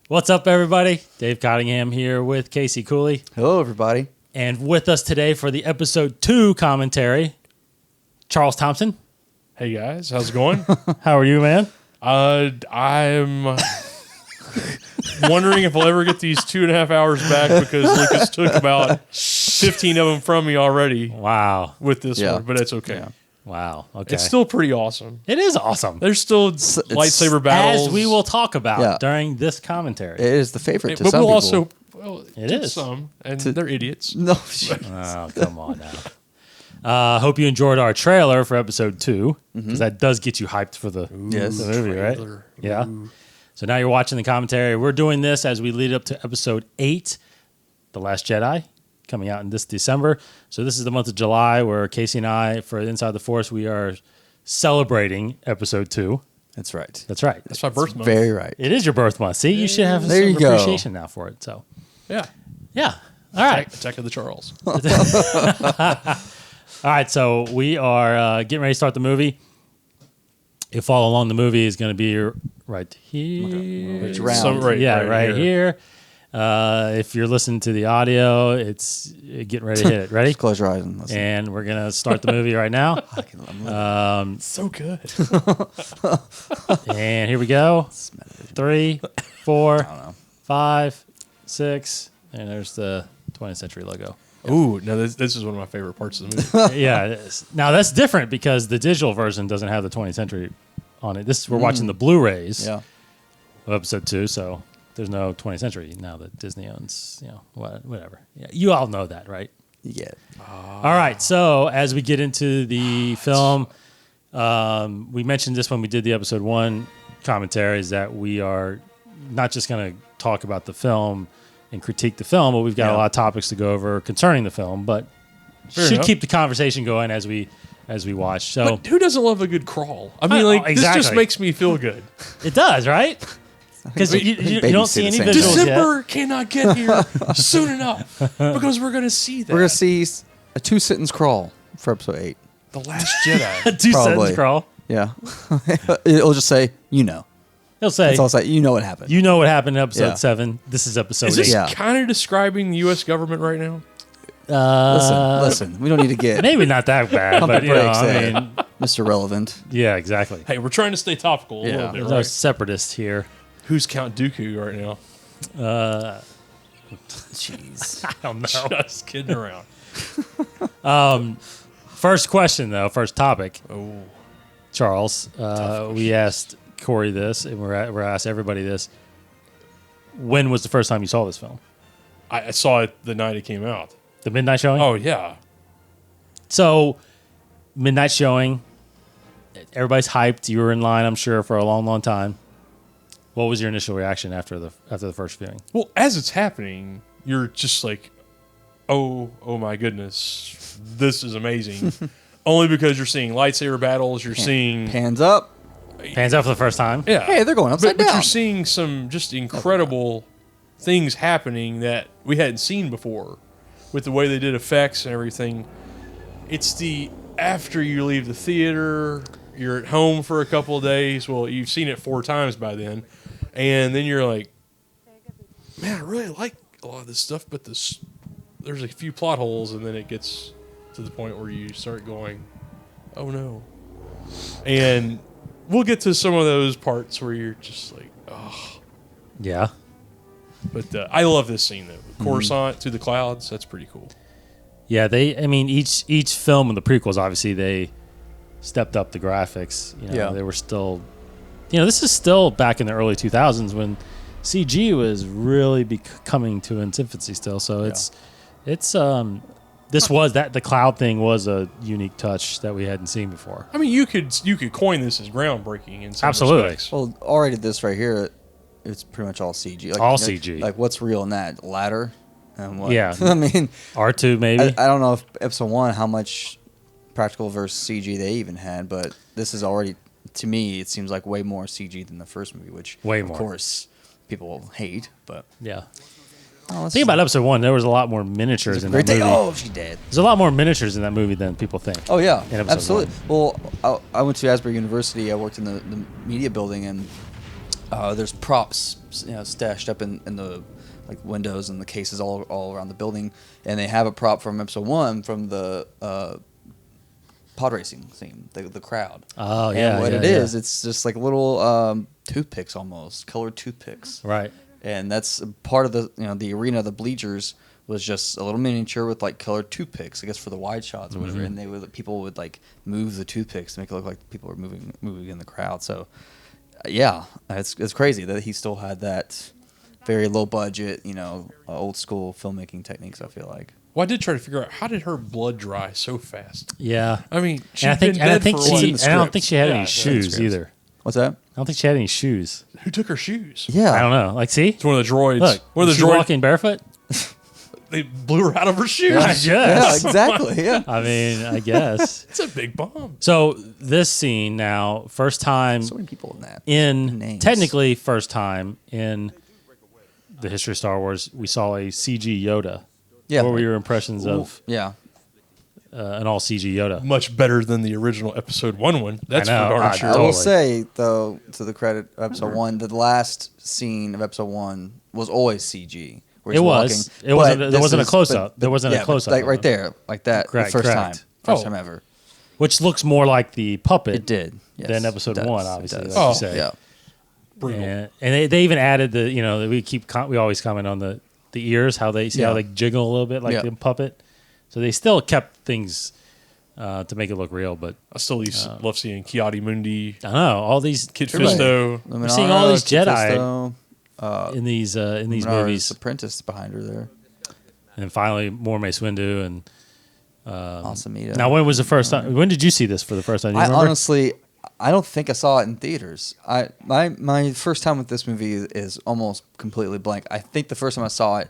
What's up, everybody? Dave Cottingham here with Casey Cooley. Hello, everybody. And with us today for the episode 2 commentary, Charles Thompson. Hey, guys. How's it going? How are you, man? I'm wondering if I'll ever get these 2.5 hours back because Lucas took about 15 of them from me already. Wow. With this one, but it's okay. Yeah. Wow. Okay. It's still pretty awesome. It is awesome. There's still lightsaber battles. As we will talk about during this commentary. It is the favorite to but some we'll people. also, well, It to is. some, and they're idiots. No. Oh, come on now. Hope you enjoyed our trailer for episode 2, because that does get you hyped for the movie, right? Yeah. So now you're watching the commentary. We're doing this as we lead up to episode 8, The Last Jedi, coming out in this December. So this is the month of July where Casey and I, for Inside the Force, we are celebrating episode 2. That's right. That's right. That's my birth month. Very right. It is your birth month. See, you should have There some you go. appreciation now for it. So Yeah. yeah. All right. Attack of the Charles. All right, so we are getting ready to start the movie. You follow along, the movie is going to be right here. It's round. Right here. If you're listening to the audio, it's getting ready to hit it. Ready? Just close your eyes and listen. And we're going to start the movie right now. So good. And here we go. 3, 4, 5, 6. And there's the 20th century logo. Ooh, no, this is one of my favorite parts of the movie. Yeah, it is. Now that's different because the digital version doesn't have the 20th century on it. We're watching the Blu-rays of episode 2, so there's no 20th century now that Disney owns. Whatever. Yeah, you all know that, right? Yeah. All right. So as we get into the film, we mentioned this when we did the episode 1 commentaries that we are not just going to talk about the film and critique the film, but we've got a lot of topics to go over concerning the film, but should keep the conversation going as we watch. So But who doesn't love a good crawl? I mean, this just makes me feel good. It does, right? Because you don't see any visuals December yet. cannot get here soon enough because we're going to see that. We're going to see a 2-sentence crawl for episode 8. The Last Jedi. 2 sentence crawl. Yeah. It'll just say, you know. He'll say, It's all say, you know what happened. you know what happened in episode 7. This is episode 8. Is this Yeah. kind of describing the U.S. government right now? Listen. We don't need to get Maybe not that bad, pump but the you know, brakes I there, mean, Mr. Relevant. yeah, exactly. Hey, we're trying to stay topical a little bit, There's no right? separatist here. Who's Count Dooku right now? Jeez. I don't know. Just kidding around. First question, though. First topic. Oh, Charles, we asked Corey this, and we're asked everybody this. When was the first time you saw this film? I saw it the night it came out. The midnight showing? Oh, yeah. So, midnight showing. Everybody's hyped. You were in line, I'm sure, for a long, long time. What was your initial reaction after the first viewing? Well, as it's happening, you're just like, oh my goodness, this is amazing. Only because you're seeing lightsaber battles, you're seeing... Hands up. Hands up for the first time? Yeah. Hey, they're going upside But down. you're seeing some just incredible things happening that we hadn't seen before with the way they did effects and everything. It's the after you leave the theater, you're at home for a couple of days. Well, you've seen it 4 times by then. And then you're like, man, I really like a lot of this stuff, but there's a few plot holes, and then it gets to the point where you start going, oh no. And we'll get to some of those parts where you're just like, oh. Yeah. But I love this scene, though. Coruscant to the clouds, that's pretty cool. Yeah, each film in the prequels, obviously, they stepped up the graphics. They were still... this is still back in the early 2000s when CG was really coming to its infancy still. So the cloud thing was a unique touch that we hadn't seen before. I mean, you could coin this as groundbreaking in some Absolutely. respects. Well, already this right here, it's pretty much all CG. All CG. Like, what's real in that? Ladder? And what? Yeah. I mean... R2 maybe? I don't know if episode 1, how much practical versus CG they even had, but this is already... To me, it seems like way more CG than the first movie, which, Way of more. course, people will hate, but... Yeah. Oh, Think about episode 1. There was a lot more miniatures in that movie. Oh, she did. There's a lot more miniatures in that movie than people think. Oh, yeah. in episode Absolutely. Well, I went to Asbury University. I worked in the media building, and There's props, stashed up in the like windows and the cases all around the building, and they have a prop from episode 1 from the pod racing scene, the crowd. Oh, and yeah. what yeah, it is, it's just like little toothpicks, almost colored toothpicks. Right. And that's part of the arena. The bleachers was just a little miniature with like colored toothpicks, I guess, for the wide shots or whatever. Mm-hmm. And people would like move the toothpicks to make it look like people were moving in the crowd. So yeah, it's crazy that he still had that very low budget, old school filmmaking techniques, I feel like. Well, I did try to figure out, how did her blood dry so fast? Yeah. I mean, And I think been dead for I don't think she had any Yeah, shoes either. What's that? I don't think she had any shoes. Who took her shoes? Yeah. I don't know. Like, see? It's one of the droids. Look, one of is the she droids. walking barefoot? They blew her out of her shoes. I Yeah, guess. exactly. Yeah. I mean, I guess. It's a big bomb. So this scene now, first time So many people in that. Names. technically first time in the history of Star Wars, we saw a CG Yoda. Yeah. What were your impressions of Yeah. an all CG Yoda? Much better than the original episode 1. That's I know, for darn I sure. I Totally. will say, though, to the credit of episode 1, the last scene of episode 1 was always CG. Where he's It was. walking. It wasn't- But there wasn't a this is- close-up. but- There wasn't a yeah, but close-up Like of right it. there. Like that. Correct, the first correct. time. First Oh. time ever. Which looks more like the puppet It did. Yes, than episode it does, 1, it obviously. does. Like Oh, you say. Yeah. Brutal. And they even added we always comment on the ears, how they how they jiggle a little bit like Yeah. the puppet. So they still kept things to make it look real, but I still love seeing Kiadi Mundi, I don't know, all these Kid Everybody. Fisto. We're seeing all these Jedi Fisto, in these Minar's movies, apprentice behind her there. and then finally more Mace Windu. And Awesome. now, when was the first time? When did you see this for the first time? Do you I remember? honestly, I don't think I saw it in theaters. My first time with this movie is almost completely blank. I think the first time I saw it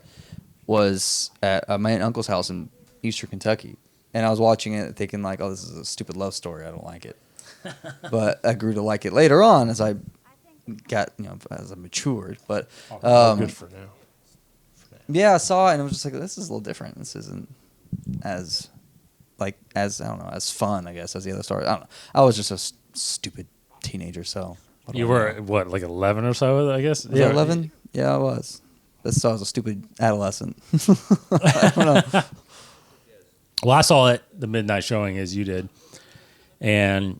was at my aunt and uncle's house in Eastern Kentucky, and I was watching it thinking like, "Oh, this is a stupid love story. I don't like it." But I grew to like it later on as I got, as I matured. But Good for now. yeah, I saw it and it was just like, this is a little different. This isn't as I don't know, as fun, I guess, as the other stories. I don't know. I was just a stupid teenager, so. what do You I were know? what, like 11 or so? I guess. Was I 11? Yeah, I was. That's so I was a stupid adolescent. I don't know. Well, I saw it the midnight showing as you did, and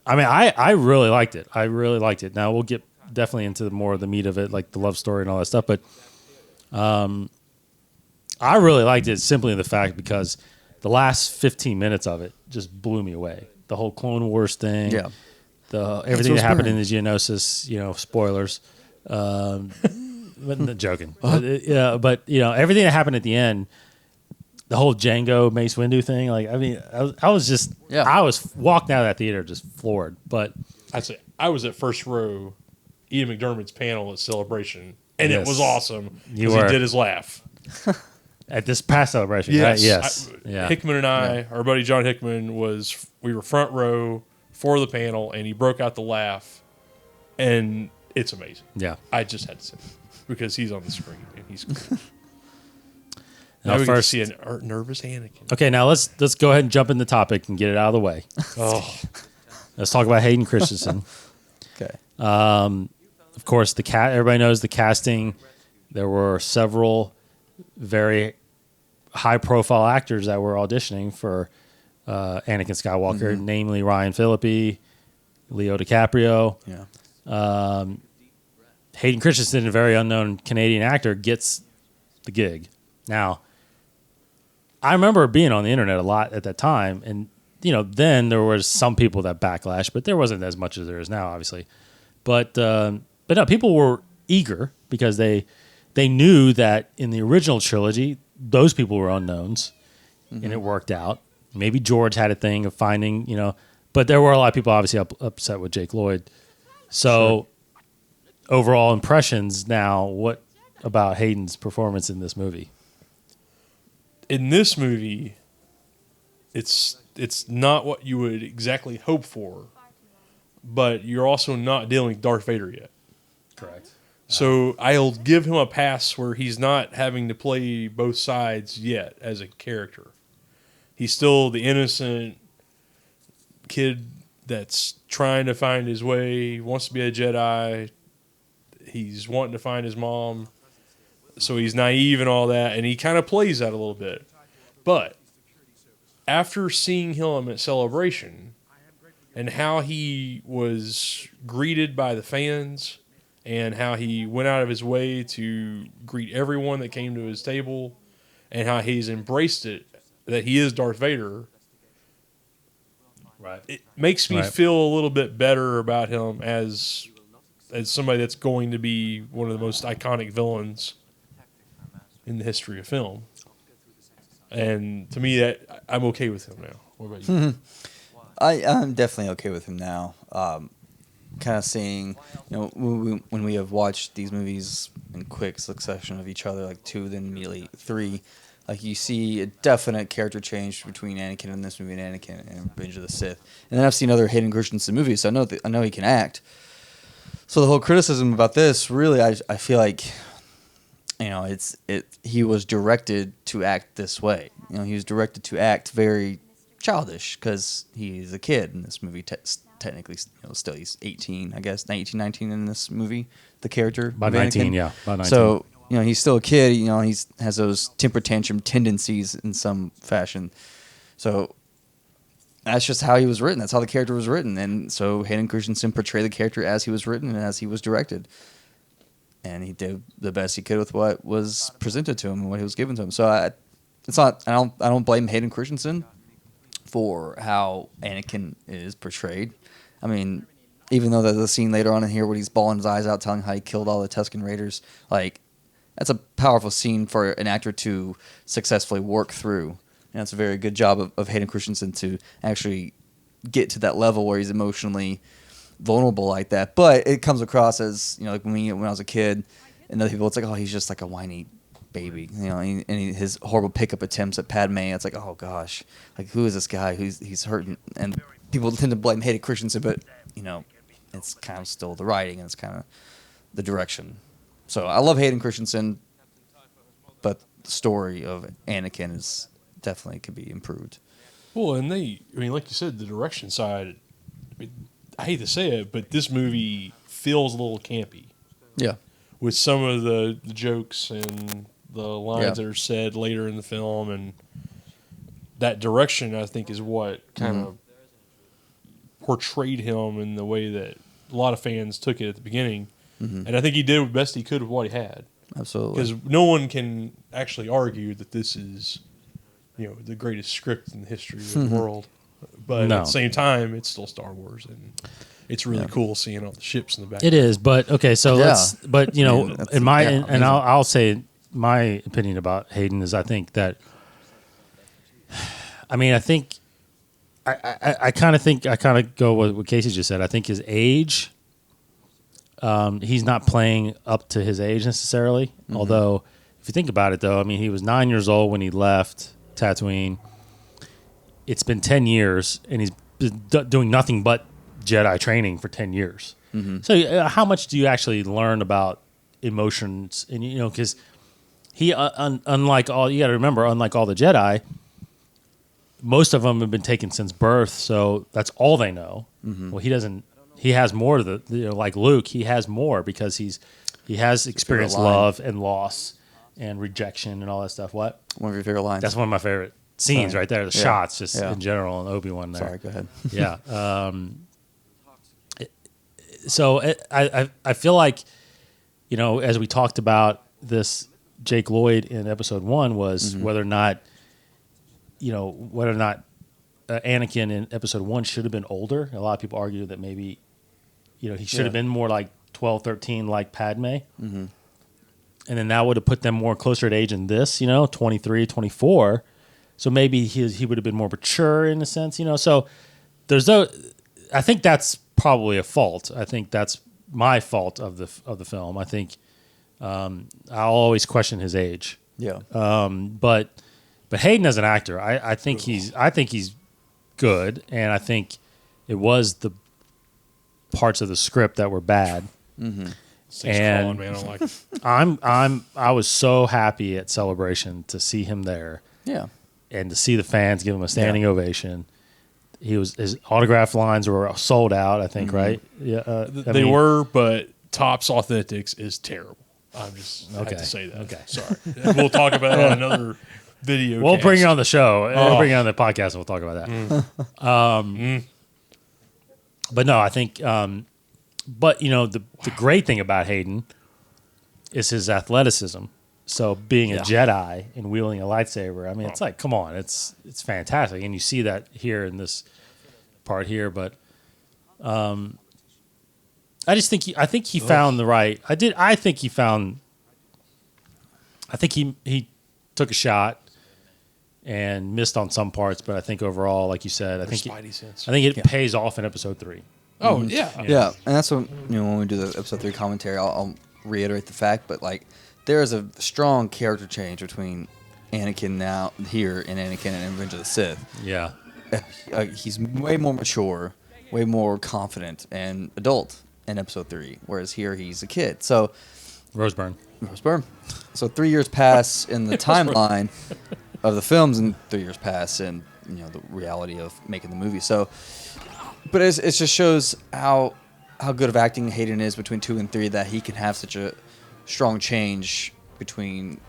I mean, I really liked it. I really liked it. Now we'll get definitely into more of the meat of it, like the love story and all that stuff. But I really liked it simply in the fact because the last 15 minutes of it just blew me away. The whole Clone Wars thing, Yeah. Everything that what's happened burning. in the Geonosis, spoilers. But not joking. But, everything that happened at the end. The whole Jango Mace Windu thing, I was walking out of that theater just floored. But I'd say I was at first row, Ian McDermott's panel at Celebration, and Yes. it was awesome You because were. he did his laugh. at this past celebration, right? Yes. Yeah. Hickman and our buddy John Hickman we were front row for the panel, and he broke out the laugh, and it's amazing. Yeah. I just had to say it because he's on the screen and he's cool. Now Now we first, get to see a nervous Anakin. okay, now let's go ahead and jump in the topic and get it out of the way. Oh, Let's talk about Hayden Christensen. Okay. Of course, everybody knows the casting. There were several very high-profile actors that were auditioning for Anakin Skywalker, namely Ryan Phillippe, Leo DiCaprio. Yeah. Hayden Christensen, a very unknown Canadian actor, gets the gig. Now, I remember being on the internet a lot at that time, and then there was some people that backlash, but there wasn't as much as there is now, obviously. But no, people were eager because they knew that in the original trilogy, those people were unknowns, and it worked out. Maybe George had a thing of finding, but there were a lot of people obviously upset with Jake Lloyd. So, overall impressions now, what about Hayden's performance in this movie? in this movie, it's not what you would exactly hope for, but you're also not dealing with Darth Vader yet. Correct. So I'll give him a pass where he's not having to play both sides yet as a character. He's still the innocent kid that's trying to find his way, wants to be a Jedi, he's wanting to find his mom, so he's naive and all that, and he kind of plays that a little bit. But after seeing him at Celebration and how he was greeted by the fans and how he went out of his way to greet everyone that came to his table and how he's embraced it, that he is Darth Vader, right? It makes me feel a little bit better about him as somebody that's going to be one of the most iconic villains in the history of film. And to me, that I'm okay with him now. What about you? I'm definitely okay with him now. Kind of seeing, when we have watched these movies in quick succession of each other, like 2, then immediately 3, like you see a definite character change between Anakin in this movie and Anakin and Revenge of the Sith. And then I've seen other Hayden Christensen movies, so I know he can act. So the whole criticism about this, really, I feel like, he was directed to act this way. He was directed to act very childish because he's a kid in this movie. Technically, still he's 18, I guess, 19 in this movie. The character about 19, yeah, about 19. So he's still a kid. He has those temper tantrum tendencies in some fashion. So that's just how he was written. That's how the character was written. And so Hayden Christensen portrayed the character as he was written and as he was directed. And he did the best he could with what was presented to him and what he was given to him. So I don't blame Hayden Christensen for how Anakin is portrayed. I mean, even though there's a scene later on in here where he's bawling his eyes out telling how he killed all the Tusken Raiders, like, that's a powerful scene for an actor to successfully work through. And it's a very good job of Hayden Christensen to actually get to that level where he's emotionally vulnerable like that. But it comes across as, like when I was a kid and other people, it's like, oh, he's just like a whiny baby, and his horrible pickup attempts at Padme. It's like, oh gosh, like who is this guy? He's hurting, and people tend to blame Hayden Christensen, but it's kind of still the writing and it's kind of the direction. So I love Hayden Christensen, but the story of Anakin is definitely could be improved. Well, and like you said, the direction side. I hate to say it, but this movie feels a little campy. Yeah, with some of the jokes and the lines that are said later in the film, and that direction, I think, is what kind of portrayed him in the way that a lot of fans took it at the beginning. Mm-hmm. And I think he did the best he could with what he had. Absolutely. Because no one can actually argue that this is, the greatest script in the history of the world. But at the same time, it's still Star Wars, and it's really cool seeing all the ships in the back. It is, but okay, so I'll say my opinion about Hayden is I kind of go with what Casey just said. I think his age, he's not playing up to his age necessarily. Mm-hmm. Although, if you think about it, though, he was 9 years old when he left Tatooine. It's been 10 years, and he's been doing nothing but Jedi training for 10 years. Mm-hmm. So how much do you actually learn about emotions? And because he, unlike all, you got to remember, unlike all the Jedi, most of them have been taken since birth, so that's all they know. Mm-hmm. Well, he doesn't. He has more to like Luke. He has more because he has experienced love and loss and rejection and all that stuff. What? One of your favorite lines. That's one of my favorite scenes right there. The shots, just in general, and Obi-Wan there. Sorry, go ahead. Yeah. So I feel like, as we talked about this, Jake Lloyd in episode 1 was whether or not Anakin in episode 1 should have been older. A lot of people argue that maybe, he should have been more like 12, 13 like Padme. Mm-hmm. And then that would have put them more closer to age in this, 23, 24. So maybe he would have been more mature in a sense, So there's I think that's probably a fault. I think that's my fault of the film. I think I'll always question his age. Yeah. But Hayden as an actor, I think he's good, and I think it was the parts of the script that were bad. Mm-hmm. And man, I don't like it. I was so happy at Celebration to see him there. Yeah. And to see the fans give him a standing ovation. His autograph lines were sold out, I think, right? Yeah, they were, but Topps Authentics is terrible. I have to say that. Okay. Sorry. We'll talk about it on another video. We'll bring it on the show. We'll bring it on the podcast and we'll talk about that. But no, I think, but the great thing about Hayden is his athleticism. So being a Jedi and wielding a lightsaber, I mean, it's like, come on, it's fantastic. And you see that here in this part here, but I just think I think he found the right. I think he took a shot and missed on some parts, but I think overall, like you said, I think it pays off in episode 3. Oh yeah, and that's what when we do the episode 3 commentary, I'll reiterate the fact, but like there is a strong character change between Anakin now here and Anakin and Revenge of the Sith. Yeah, he's way more mature, way more confident and adult in episode 3, whereas here he's a kid. So Roseburn. So 3 years pass in the timeline of the films, and 3 years pass in the reality of making the movie. So, but it just shows how good of acting Hayden is between 2 and 3, that he can have such a strong change between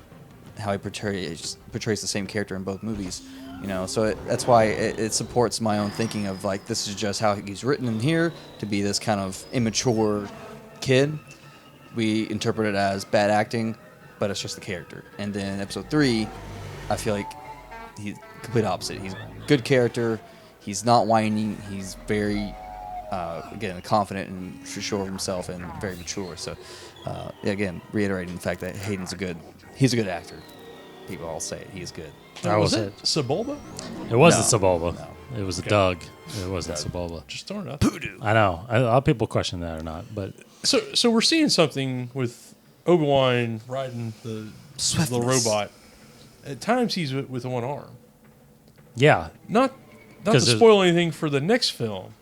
how he portrays the same character in both movies. So that's why it supports my own thinking of like, this is just how he's written in here to be this kind of immature kid. We interpret it as bad acting, but it's just the character. And then episode 3, I feel like he's complete opposite. He's a good character. He's not whining. He's very, again, confident and sure of himself and very mature. So, again, reiterating the fact that Hayden's he's a good actor. People all say it. He is good. Was it Sebulba? It wasn't Sebulba. No. It was Doug. It wasn't Sebulba. Just throwing it up. Voodoo. I know. A lot of people question that or not, but So we're seeing something with Obi-Wan riding the robot. At times he's with one arm. yeah, Not to spoil anything for the next film,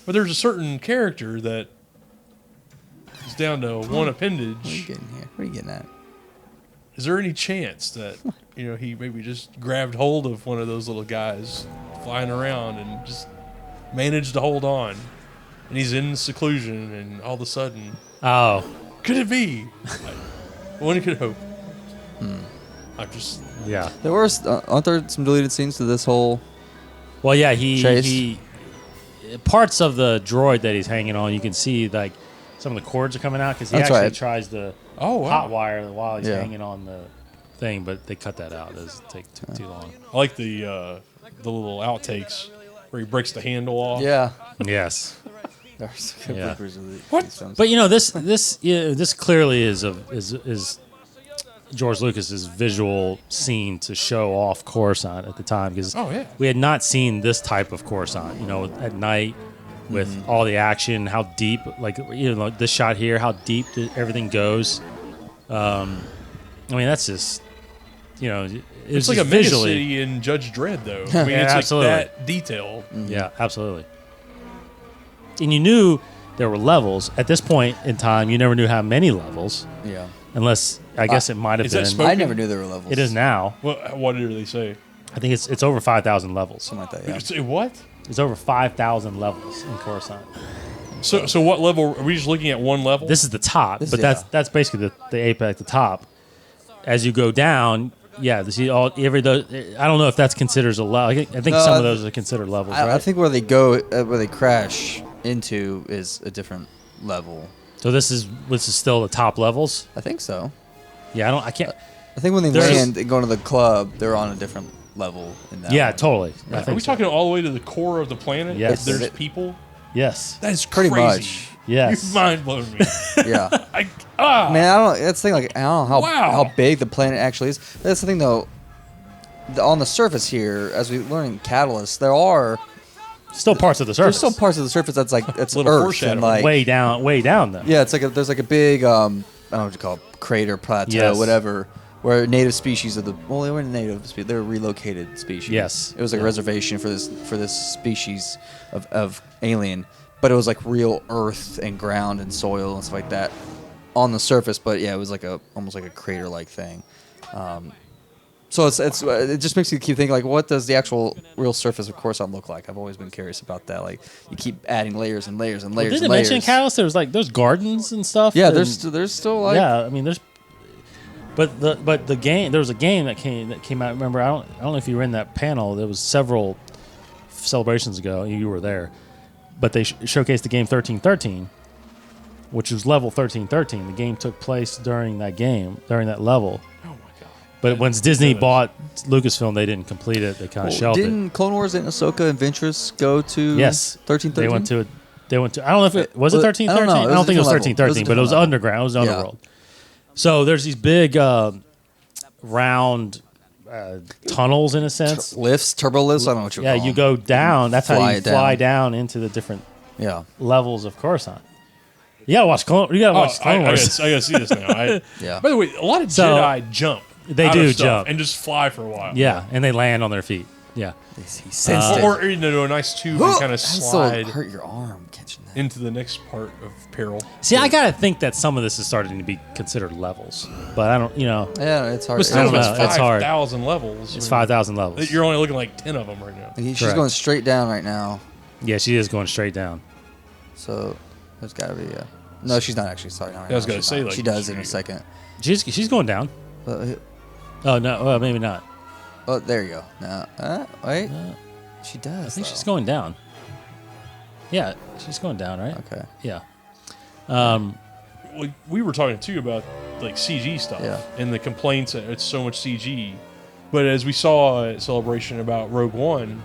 but there's a certain character that is down to one appendage. What are you getting here? What are you getting at? Is there any chance that he maybe just grabbed hold of one of those little guys flying around and just managed to hold on, and he's in seclusion, and all of a sudden, could it be? One could hope. I'm just There were aren't there some deleted scenes to this whole? Well, yeah, Chase? he parts of the droid that he's hanging on, you can see like some of the cords are coming out because he actually tries to hot wire while he's hanging on the thing, but they cut that out. It took too long. I like the little outtakes where he breaks the handle off. Yeah. Yes. There's good bloopers of these films. But this clearly is George Lucas's visual scene to show off Coruscant at the time, because we had not seen this type of Coruscant. At night with all the action, how deep, like this shot here, how deep everything goes. I mean, that's just it's like a visually mega city in Judge Dredd, though. I mean, it's absolutely. like that detailed. Yeah, absolutely. And you knew there were levels. At this point in time, you never knew how many levels. Yeah. Unless, I guess it might have is that been. spoken? I never knew there were levels. It is now. What did they say? I think it's over 5,000 levels. Something like that, yeah. Say what? It's over 5,000 levels in Coruscant. So what level? Are we just looking at one level? This is the top, that's basically the apex, the top. As you go down, I don't know if that's considered a level. I think some of those are considered levels, right? I think where they go, where they crash into is a different level. So this is still the top levels? I think so. Yeah, I can't. I think when they land and go to the club, they're on a different level in that. Yeah, one. totally. Are we talking all the way to the core of the planet? Yes. There's people? Yes. That's pretty crazy. much. Yes. You've mind blown me. Yeah. Man, that's the thing. Like, I don't know how big the planet actually is. That's the thing, though. On the surface here, as we learn in Catalyst, there are still parts of the surface. There's still parts of the surface that's like it's little Earth foreshadowing. and like way down though. Yeah, there's like a big I don't know what you call it, crater, plateau, whatever, where native species of they weren't native species, they were relocated species. Yes. It was like a reservation for this species of alien, but it was like real earth and ground and soil and stuff like that on the surface. But yeah, it was like almost like a crater like thing. So it just makes you keep thinking like, what does the actual real surface of Coruscant look like? I've always been curious about that. Like you keep adding layers and layers and layers. Did and they layers. mention Callus? There's gardens and stuff. Yeah, and, there's still like I mean there's. But the game, there was a game that came out. Remember, I don't know if you were in that panel. There was several celebrations ago. You were there, but they showcased the game 1313, which was level 1313. The game took place during that level. Oh my god! But once Disney bought Lucasfilm, they didn't complete it. They kind of shelved it. Didn't Clone Wars and Ahsoka and Ventress go to 1313? They went to. I don't know if it was it 1313. I don't think it was 1313, but it was underground. It was underworld. So there's these big round tunnels in a sense. Lifts, turbo lifts. I don't know what you call them. You go down. That's how you fly down into the different levels of Coruscant. You gotta watch Clone Wars. I gotta see this now. By the way, a lot of Jedi jump. They do jump and just fly for a while. Yeah, and they land on their feet. Yeah, or into a nice tube and kind of slide. Hurt your arm catching that. Into the next part of peril. See, I gotta think that some of this is starting to be considered levels, but I don't. Yeah, it's hard. I don't know. It's hard. 5,000 levels. It's 5,000 levels. You're only looking like 10 of them right now. She's going straight down right now. Yeah, she is going straight down. So there's gotta be No, she's not actually starting out right now. I was gonna say she does in a second. She's going down. Oh no, maybe not. Oh, there you go. No, wait. She does. I think she's going down. Yeah, she's going down, right? Okay. Yeah. We were talking too about like CG stuff and the complaints that it's so much CG. But as we saw at Celebration about Rogue One,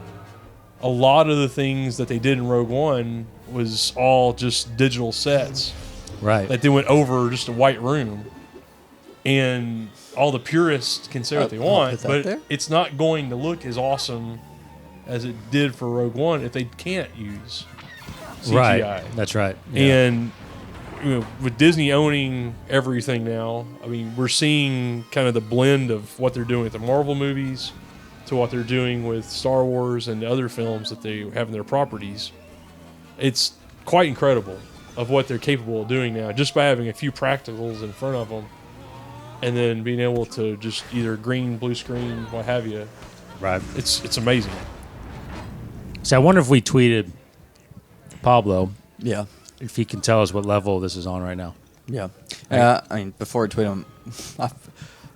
a lot of the things that they did in Rogue One was all just digital sets. Right. Like they went over just a white room. And all the purists can say what they want, but it's not going to look as awesome as it did for Rogue One if they can't use CGI. Right. That's right. Yeah. And with Disney owning everything now, I mean, we're seeing kind of the blend of what they're doing with the Marvel movies to what they're doing with Star Wars and the other films that they have in their properties. It's quite incredible of what they're capable of doing now just by having a few practicals in front of them. And then being able to just either green, blue screen, what have you. Right. It's amazing. So I wonder if we tweeted Pablo. Yeah. If he can tell us what level this is on right now. Yeah. I mean, before we tweet him,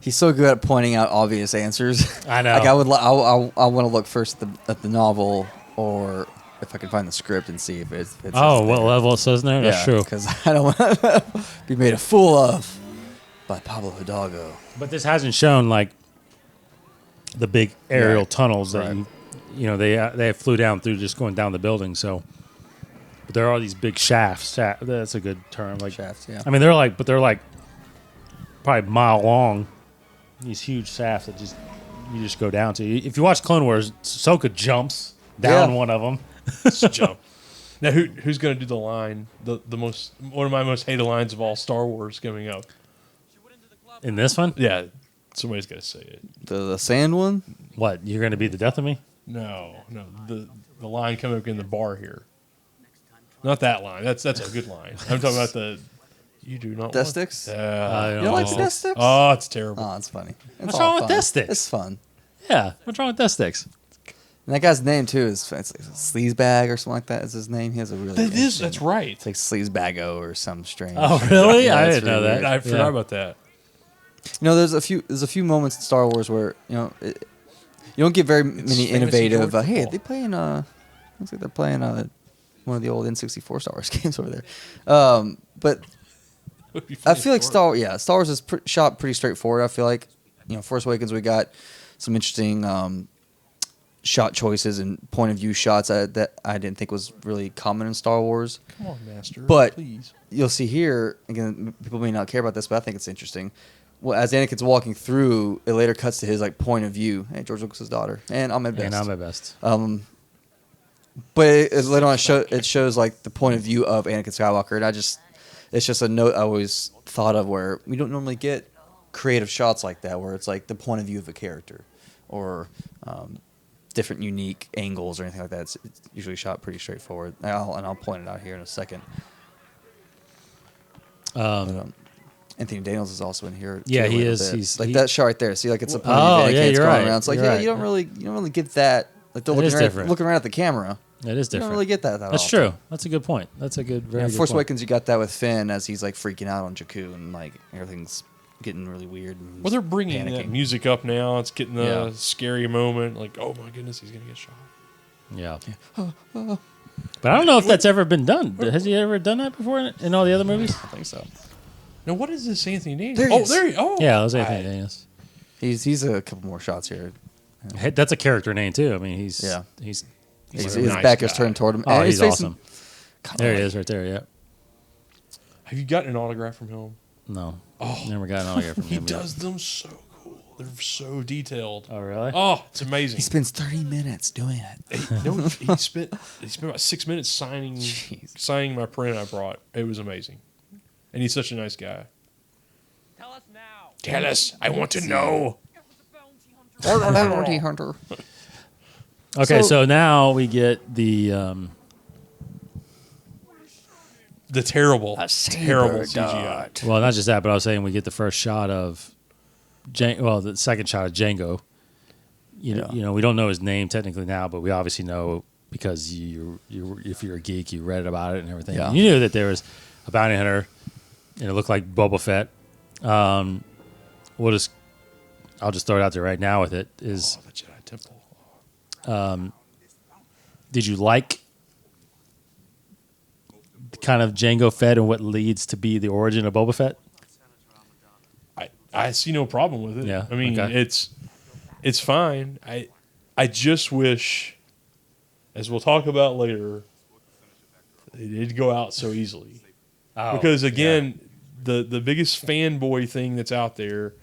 he's so good at pointing out obvious answers. I know. Like I want to look first at the novel, or if I can find the script and see if it's. What level it says in there? Yeah, that's true. Because I don't want to be made a fool of by Pablo Hidalgo. But this hasn't shown like the big aerial tunnels that they flew down through just going down the building. So, but there are these big shafts. That's a good term. Like shafts. Yeah. I mean, they're like probably a mile long. These huge shafts that you just go down to. If you watch Clone Wars, Ahsoka jumps down one of them. Jump. Now, who's going to do the line? One of my most hated lines of all Star Wars coming up. In this one? Yeah, somebody's got to say it. The sand one? What, you're going to be the death of me? No. The line coming up in the bar here. Not that line. That's a good line. I'm talking about the... You do not Death sticks? You don't like the death sticks? Oh, it's terrible. Oh, it's funny. What's wrong with death sticks? It's fun. Yeah, what's wrong with death sticks? And that guy's name, too, is it's like Sleazebag or something like that is his name. He has a really... That's right. It's like Sleazebago or some strange... Oh, really? Yeah, I didn't know that. I forgot about that. You know, there's a few moments in Star Wars where you don't get very many innovative. Hey, they playing looks like they're playing one of the old N64 Star Wars games over there. But I feel like Star Wars is shot pretty straightforward. I feel like Force Awakens we got some interesting shot choices and point of view shots that I didn't think was really common in Star Wars. Come on, Master. But please. You'll see here again. People may not care about this, but I think it's interesting. Well, as Anakin's walking through, it later cuts to his point of view. Hey, George Lucas's daughter, and I'm at best. But later on, it shows like the point of view of Anakin Skywalker, and it's just a note I always thought of where we don't normally get creative shots like that, where it's like the point of view of a character, or different unique angles or anything like that. It's usually shot pretty straightforward. I'll point it out here in a second. Anthony Daniels is also in here. Yeah, too, he a little is. bit. He's like that shot right there. See, like it's a pony Oh, van yeah, kids you're going right. around. It's like, You're yeah, right. you don't really get that. Like they're It is different. looking around at the camera. It is You different. don't really get that. That's true. That's a good point. That's a good, very good Force point. Awakens, you got that with Finn as he's like freaking out on Jakku and like everything's getting really weird. And Well, they're bringing that panicking. music up now. It's getting the Yeah. scary moment. Like, oh my goodness, he's gonna get shot. Yeah. But I don't know if that's ever been done. Has he ever done that before in all the other movies? I think so. Now, what is this Anthony Daniels? There he is. There he. Oh, Yeah, it was Anthony Daniels. He's a couple more shots here. Hey, that's a character name too. I mean, he's Yeah. he's His a nice back is guy. turned toward him. oh, and he's his face awesome. Kinda There he like- is, right there. Yeah. Have you gotten an autograph from him? No. Oh. Never got an autograph from He him. yet. does them so cool. They're so detailed. Oh, really? Oh, it's amazing. He spends 30 minutes doing it. He spent about 6 minutes Jeez. signing my print I brought. It was amazing, and he's such a nice guy. Tell us now. Tell us, I want to know. Bounty hunter. Okay, So- so now we get the The terrible saber CGI. dart. well, not just that, but I was saying we get the first shot of the second shot of Jango. You know, we don't know his name technically now, but we obviously know because you if you're a geek, you read about it and everything. Yeah. You knew that there was a bounty hunter, and it looked like Boba Fett. I'll just throw it out there right now with it is. Oh, the Jedi Temple. Did you like kind of Jango Fett and what leads to be the origin of Boba Fett? I see no problem with it. Yeah, I mean, okay. it's fine. I just wish, as we'll talk about later, it did go out so easily. Because again, the biggest fanboy thing that's out there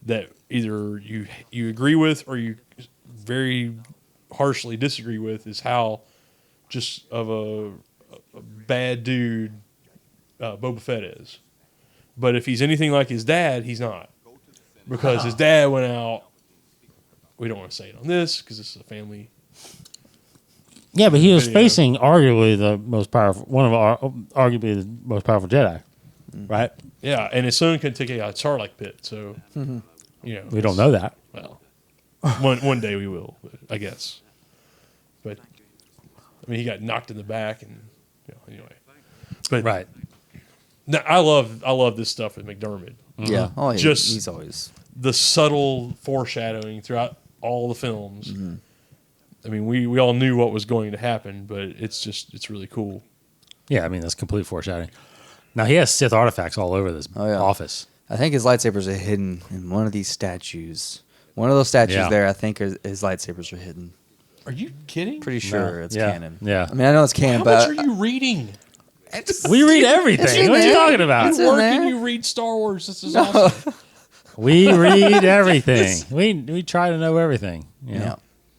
that either you agree with or you very harshly disagree with is how just of a bad dude Boba Fett is. But if he's anything like his dad, he's not. Because his dad went out. We don't want to say it on this because this is a family. Yeah, but he was Video. facing arguably the most powerful, arguably the most powerful Jedi, right? Yeah, and his son can take a Sarlacc pit. So, We don't know that. Well, one day we will, I guess. But I mean, he got knocked in the back, and anyway. But Right. no, I love this stuff with McDermott. Yeah. Oh, yeah. Just- He's always. The subtle foreshadowing throughout all the films. I mean, we all knew what was going to happen, but it's really cool. Yeah, I mean, that's complete foreshadowing. Now, he has Sith artifacts all over this yeah. office. I think his lightsabers are hidden in one of these statues. One of those statues Yeah. there, I think his lightsabers are hidden. Are you kidding? Pretty sure No. it's Yeah. canon. Yeah. I mean, I know it's canon, How but much are you reading? We read everything. in What are you there. talking about? It's You in work there. and you read Star Wars. This is awesome. We read everything. We try to know everything. You know? yeah.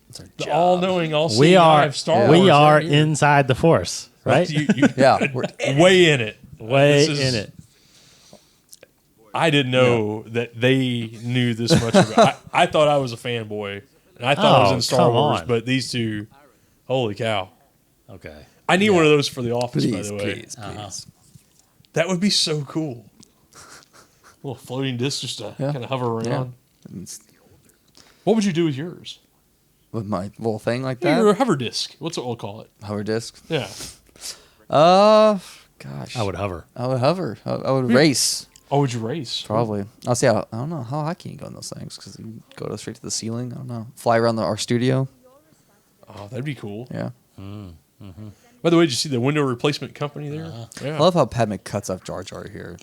It's our The job. all-knowing, all-seeing We eye are of Star Wars. we are right here. inside the Force, right? Yeah. We're, way in it. Way This is- in it. I didn't know that they knew this much about it. I thought I was a fanboy, and I thought I was Oh, in Star come Wars, on. but these two, holy cow. Okay. I need one of those for the office, by please, the way. please, please. That would be so cool. Little floating disc just to Yeah. kind of hover around. It's- What would you do with yours? With my little thing like Yeah, that, your hover disc. What's what we'll call it? hover disc. Yeah. Gosh, I would hover. I would hover. I would race. Oh, would you race? Probably. I'll see. I don't know how high can you go in those things because you go straight to the ceiling. I don't know. Fly around our studio. Oh, that'd be cool. Yeah. By the way, did you see the window replacement company there? Yeah. I love how Padme cuts up Jar Jar here.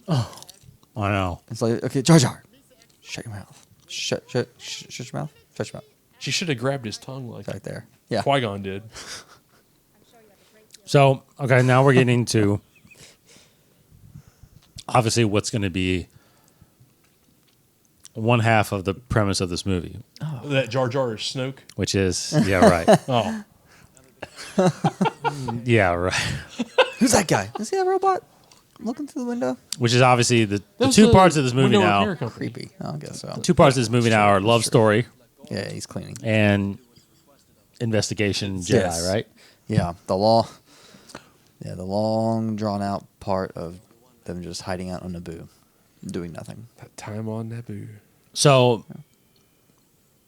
I know. It's like, okay, Jar Jar, shut your mouth. Shut your mouth. Shut your mouth. She should have grabbed his tongue like Right there. Yeah. Qui-Gon did. So, okay, now we're getting to obviously what's going to be one half of the premise of this movie, That Jar Jar is Snoke. which is, yeah, right. Oh. Yeah, right. Who's that guy? Is he a robot? Looking through the window. Which is obviously the That was two the parts of this movie window now. repair company. Creepy. I guess so. Two parts of this movie now are love story Yeah, he's cleaning. and investigation Jedi, Yes. right? Yeah, the long drawn out part of them just hiding out on Naboo, doing nothing. That time on Naboo. So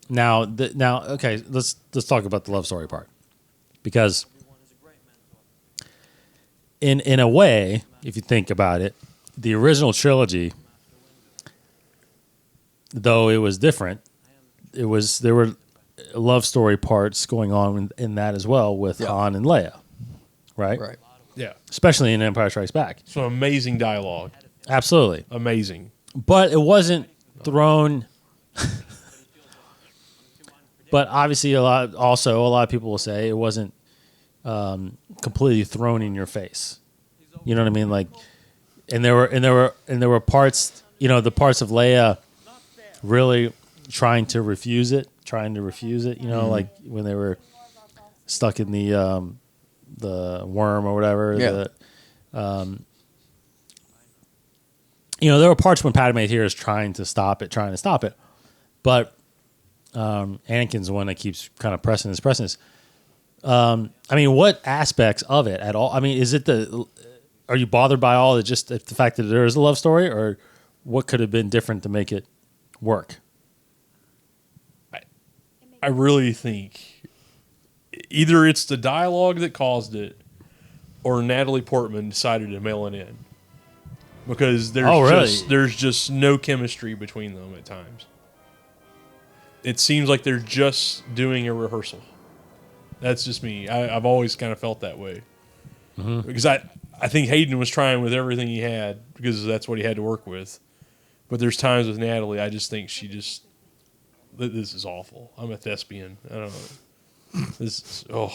now, okay, let's talk about the love story part, because in a way, if you think about it, the original trilogy, though it was different, there were love story parts going on in that as well with Han and Leia, right? Right. Yeah. Especially in Empire Strikes Back. So amazing dialogue. Absolutely. Amazing. But it wasn't thrown. But obviously, a lot of people will say it wasn't completely thrown in your face. You know what I mean? Like, and there were parts. You know, the parts of Leia really trying to refuse it. You know, like when they were stuck in the worm or whatever. Yeah. You know, there were parts when Padme here is trying to stop it, but Anakin's the one that keeps kind of pressing this. I mean, what aspects of it at all? I mean, are you bothered by all just the fact that there is a love story, or what could have been different to make it work? I really think either it's the dialogue that caused it, or Natalie Portman decided to mail it in, because there's just no chemistry between them at times. It seems like they're just doing a rehearsal. That's just me. I've always kind of felt that way, because I think Hayden was trying with everything he had because that's what he had to work with. But there's times with Natalie, I just think this is awful. I'm a thespian. I don't know.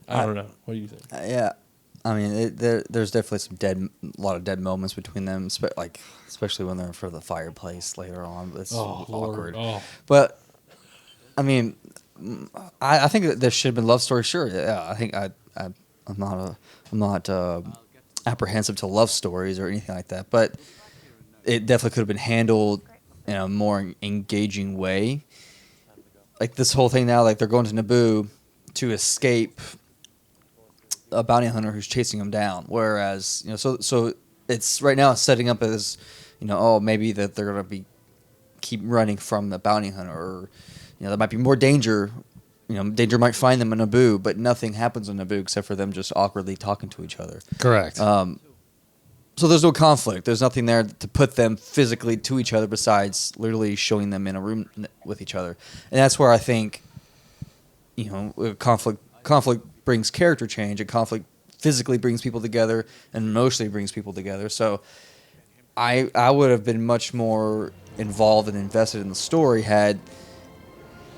I don't know. What do you think? Yeah, I mean, there's definitely a lot of dead moments between them, especially when they're in front of the fireplace later on. It's awkward. Oh. But I mean, I think that there should have been love story. Sure, yeah. I think I'm not apprehensive to love stories or anything like that, but it definitely could have been handled in a more engaging way. Like this whole thing now, like they're going to Naboo to escape a bounty hunter who's chasing them down. Whereas, so it's right now it's setting up as, maybe that they're gonna keep running from the bounty hunter, or there might be more danger. Danger might find them in Naboo, but nothing happens in Naboo except for them just awkwardly talking to each other. Correct. So there's no conflict. There's nothing there to put them physically to each other besides literally showing them in a room with each other. And that's where I think, conflict brings character change, and conflict physically brings people together and emotionally brings people together. So I would have been much more involved and invested in the story had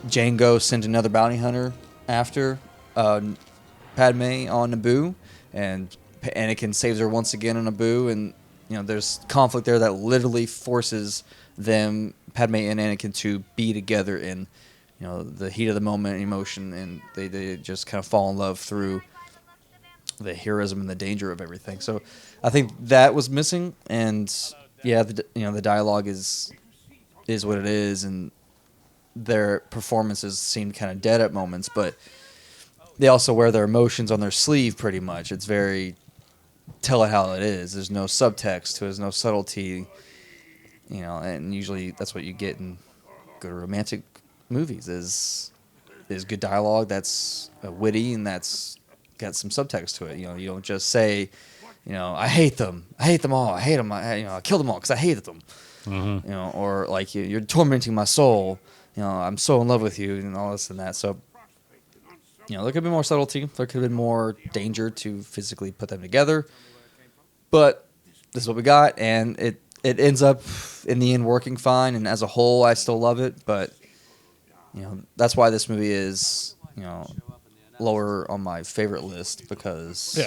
Jango sent another bounty hunter after Padme on Naboo, and Anakin saves her once again on Naboo, and there's conflict there that literally forces them, Padme and Anakin, to be together in the heat of the moment, emotion, and they just kind of fall in love through the heroism and the danger of everything. So I think that was missing, and the dialogue is what it is, and their performances seemed kind of dead at moments, but they also wear their emotions on their sleeve pretty much. It's very tell it how it is. There's no subtext. There's no subtlety, and usually that's what you get in good romantic movies is good dialogue that's witty and that's got some subtext to it. You don't just say, I hate them. I hate them all. I hate them. I killed them all because I hated them. Mm-hmm. Or like you're tormenting my soul. I'm so in love with you and all this and that. So, there could have been more subtlety. There could have been more danger to physically put them together. But this is what we got, and it ends up in the end working fine. And as a whole, I still love it. But that's why this movie is lower on my favorite list, because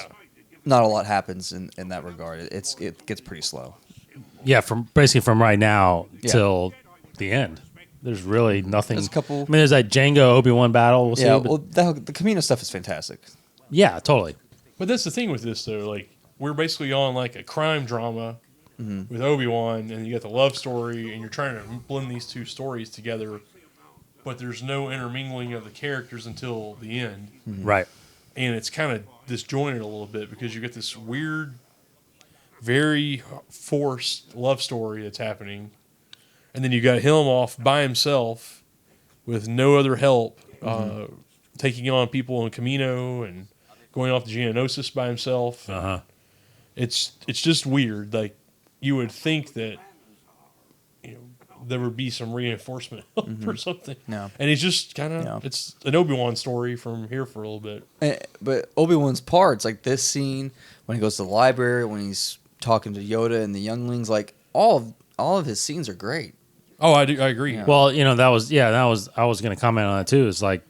not a lot happens in that regard. It gets pretty slow. Yeah, from right now till the end. There's really nothing. There's a couple. I mean, there's that Jango Obi-Wan battle. We'll see. Yeah, well, the Kamino stuff is fantastic. Yeah, totally. But that's the thing with this, though. Like, we're basically on like a crime drama with Obi-Wan, and you got the love story, and you're trying to blend these two stories together, but there's no intermingling of the characters until the end. Mm-hmm. Right. and it's kind of disjointed a little bit because you get this weird, very forced love story that's happening, and then you got him off by himself with no other help, taking on people in Kamino and going off to Geonosis by himself. It's just weird. Like, you would think that there would be some reinforcement or something. No. And he's just kind of, it's an Obi-Wan story from here for a little bit. But Obi-Wan's parts, like this scene, when he goes to the library, when he's talking to Yoda and the younglings, like all of his scenes are great. Oh, I agree. Yeah. Well, I was going to comment on that too. It's like,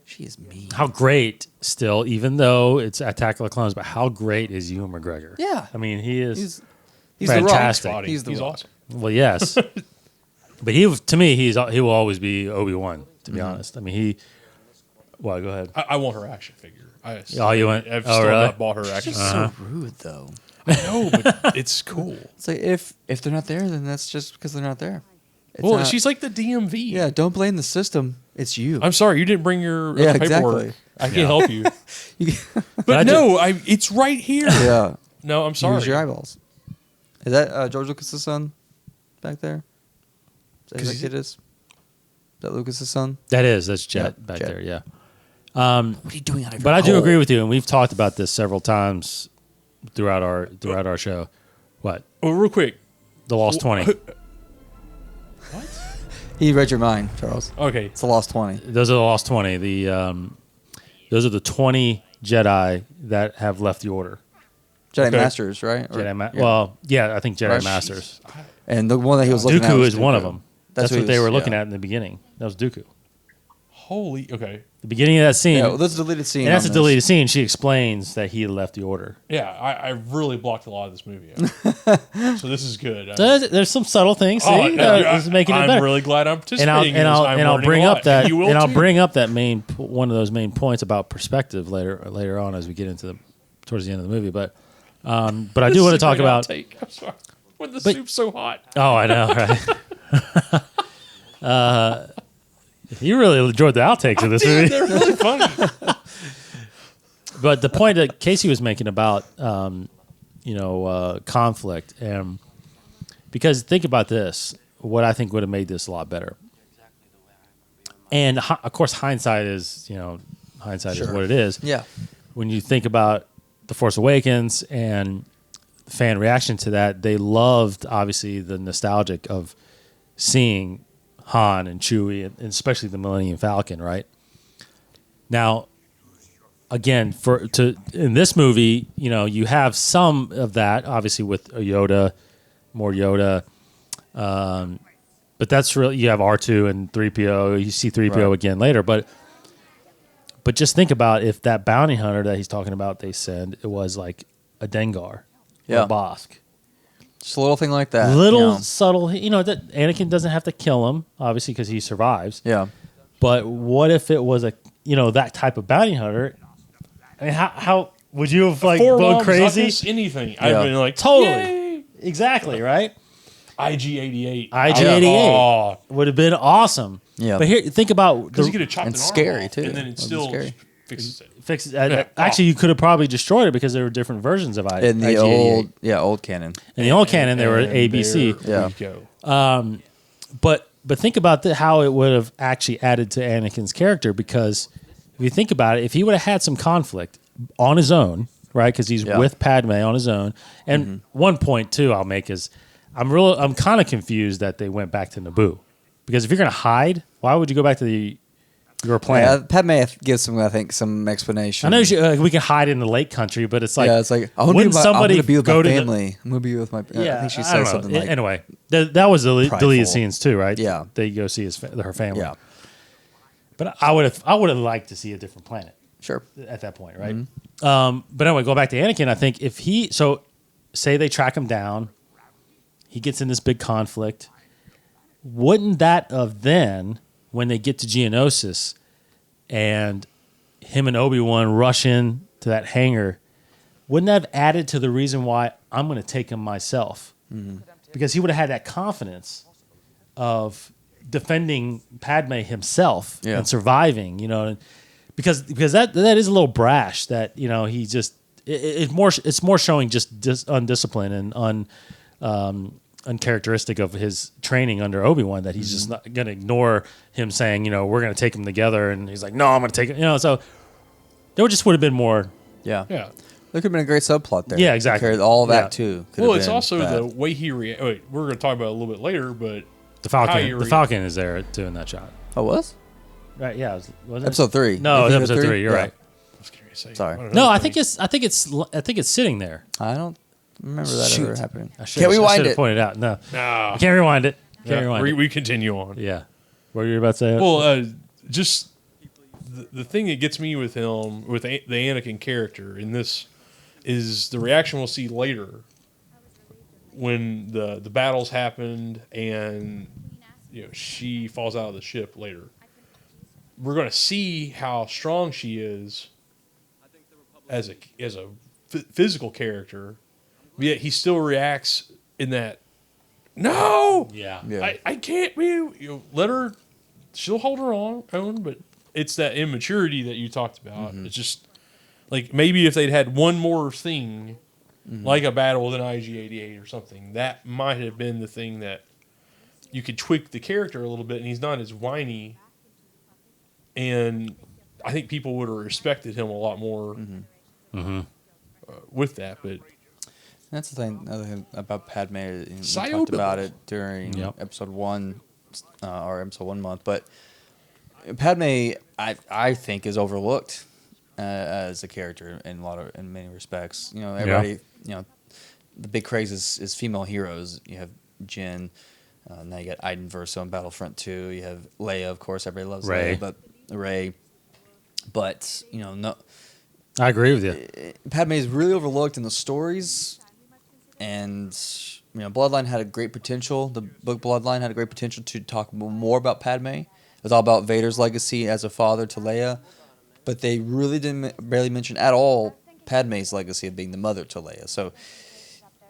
She is mean. how great still, even though it's Attack of the Clones, but how great is Ewan McGregor? Yeah. I mean, he is He's fantastic. The Rock. He's the Rock. awesome. Well, yes. But he will always be Obi-Wan, to be honest. I mean, well, go ahead. I want her action figure. I've you want? I've Oh, still really? not bought her action It's figure. so rude, though. I know, but it's cool. It's like if they're not there, then that's just because they're not there. It's Well, not- she's like the DMV. yeah. Don't blame the system. It's you. I'm sorry, you didn't bring your Yeah, paperwork. exactly. I can't help you. But I But no, it's right here. yeah. No, I'm sorry. Use your eyeballs. Is that George Lucas' son back there? Is that who that kid is? Is that Lucas' son? That's Jet Yeah, back Jet. there, yeah. What are you doing out of But your I do hole? agree with you, and we've talked about this several times throughout our show. What? Well, real quick. The Lost 20. He read your mind, Charles. Okay. It's the Lost 20. Those are the Lost 20. Those are the 20 Jedi that have left the Order. Jedi Okay. Masters, right? Or- Jedi yeah. Well, yeah, I think Jedi Right. Masters. And the one that he was looking at Dooku was is one of Dooku. them. That's who what he they was- were looking yeah. at in the beginning. That was Dooku. Holy. Okay. The beginning of that scene, Yeah, well, that's a deleted scene. and that's a on deleted this. scene. She explains that he had left the Order. Yeah, I really blocked a lot of this movie out. So this is good. So there's some subtle things. See, Oh, no, it's making it I'm better. really glad I'm and participating I'll in this. I'm I'll learning bring a up lot. that You will and I'll too. bring up that one of those main points about perspective later on as we get into towards the end of the movie. But I do want to talk about. I'm sorry. When the But- soup's so hot. Oh, I know, right? You really enjoyed the outtakes of this movie. They're really funny. But the point that Casey was making about, conflict, and because think about this, what I think would have made this a lot better. And of course, hindsight is what it is. Yeah. When you think about The Force Awakens and fan reaction to that, they loved obviously the nostalgic of seeing Han and Chewie, and especially the Millennium Falcon, right? Now, again, in this movie, you have some of that, obviously with a Yoda, more Yoda, but that's really, you have R2 and 3PO. You see 3PO again later, but just think about if that bounty hunter that he's talking about they send, it was like a Dengar, or Yeah. a Bosk. Just a little thing like that. Little subtle, that Anakin doesn't have to kill him, obviously, because he survives. Yeah. But what if it was that type of bounty hunter? I mean, how would you have Four gone bombs, crazy? not this anything. Yeah. I've been like, Totally. Yay! Exactly, right? IG-88. IG-88 Oh, would have been awesome. Yeah. But here, think about because you could have chopped And an arm scary, off, too. and then it That'd be still scary. fixes it. fixes. Yeah. Actually, you could have probably destroyed it because there were different versions of In the IG-88. old canon. In the old canon, there were And ABC. there Yeah. we go. But think about how it would have actually added to Anakin's character, because if you think about it, if he would have had some conflict on his own, right? Because he's Yeah. with Padme on his own. And one point too I'll make is I'm kind of confused that they went back to Naboo, because if you're going to hide, why would you go back to your plan? Yeah, Padme gives some, I think, some explanation. I know we can hide in the Lake Country, but it's like, yeah, it's like I want to wouldn't somebody be with go my to the- family. I'm gonna be with my. I think she I don't says know. something like, Anyway, that was the prideful. deleted scenes too, right? Yeah. They go see her family. yeah, But I would have liked to see a different planet sure. at that point, right? But anyway, go back to Anakin. I think if say they track him down, he gets in this big conflict. Wouldn't that have then, when they get to Geonosis, and him and Obi-Wan rush in to that hangar, wouldn't that have added to the reason why I'm going to take him myself? Because he would have had that confidence of defending Padme himself Yeah. and surviving, because that is a little brash. That he just it's more showing just undiscipline and uncharacteristic of his training under Obi-Wan, that he's just not going to ignore him saying, we're going to take him together, and he's like, no, I'm going to take it. So there just would have been more. Yeah. There could have been a great subplot there. Yeah, exactly. Carried all that too. Well, it's also the way he reacts. Wait, we're going to talk about it a little bit later, but the Falcon is there doing that shot. Oh, was? Right? Yeah. Was it? Episode 3. No, it was episode 3. You're right. I was going to say, Sorry. No, I think it's sitting there. I don't remember that ever happening. Can't rewind it. Pointed out. No, No. you can't rewind it. We continue on. Yeah. What were you about to say? Well, just the thing that gets me with him, with the Anakin character in this, is the reaction we'll see later when the battles happened and she falls out of the ship later. We're going to see how strong she is as a physical character, but yet he still reacts in that. No, I can't be. Let her. She'll hold her own, but it's that immaturity that you talked about. It's just like maybe if they'd had one more thing, like a battle with an IG-88 or something, that might have been the thing that you could tweak the character a little bit, and he's not as whiny. And I think people would have respected him a lot more with that. But that's the thing. Another thing about Padme. We Sayonara. talked about it during episode 1, or episode 1 month. But Padme, I think, is overlooked as a character in many respects. Everybody. The big craze is female heroes. You have Jyn. Now you got Iden Verso in Battlefront 2. You have Leia, of course. Everybody loves Rey. Leia, but Rey. But no. I agree with you. Padme is really overlooked in the stories, and Bloodline had a great potential. The book Bloodline had a great potential to talk more about Padme. It was all about Vader's legacy as a father to Leia, but they really didn't barely mention at all Padme's legacy of being the mother to Leia. So,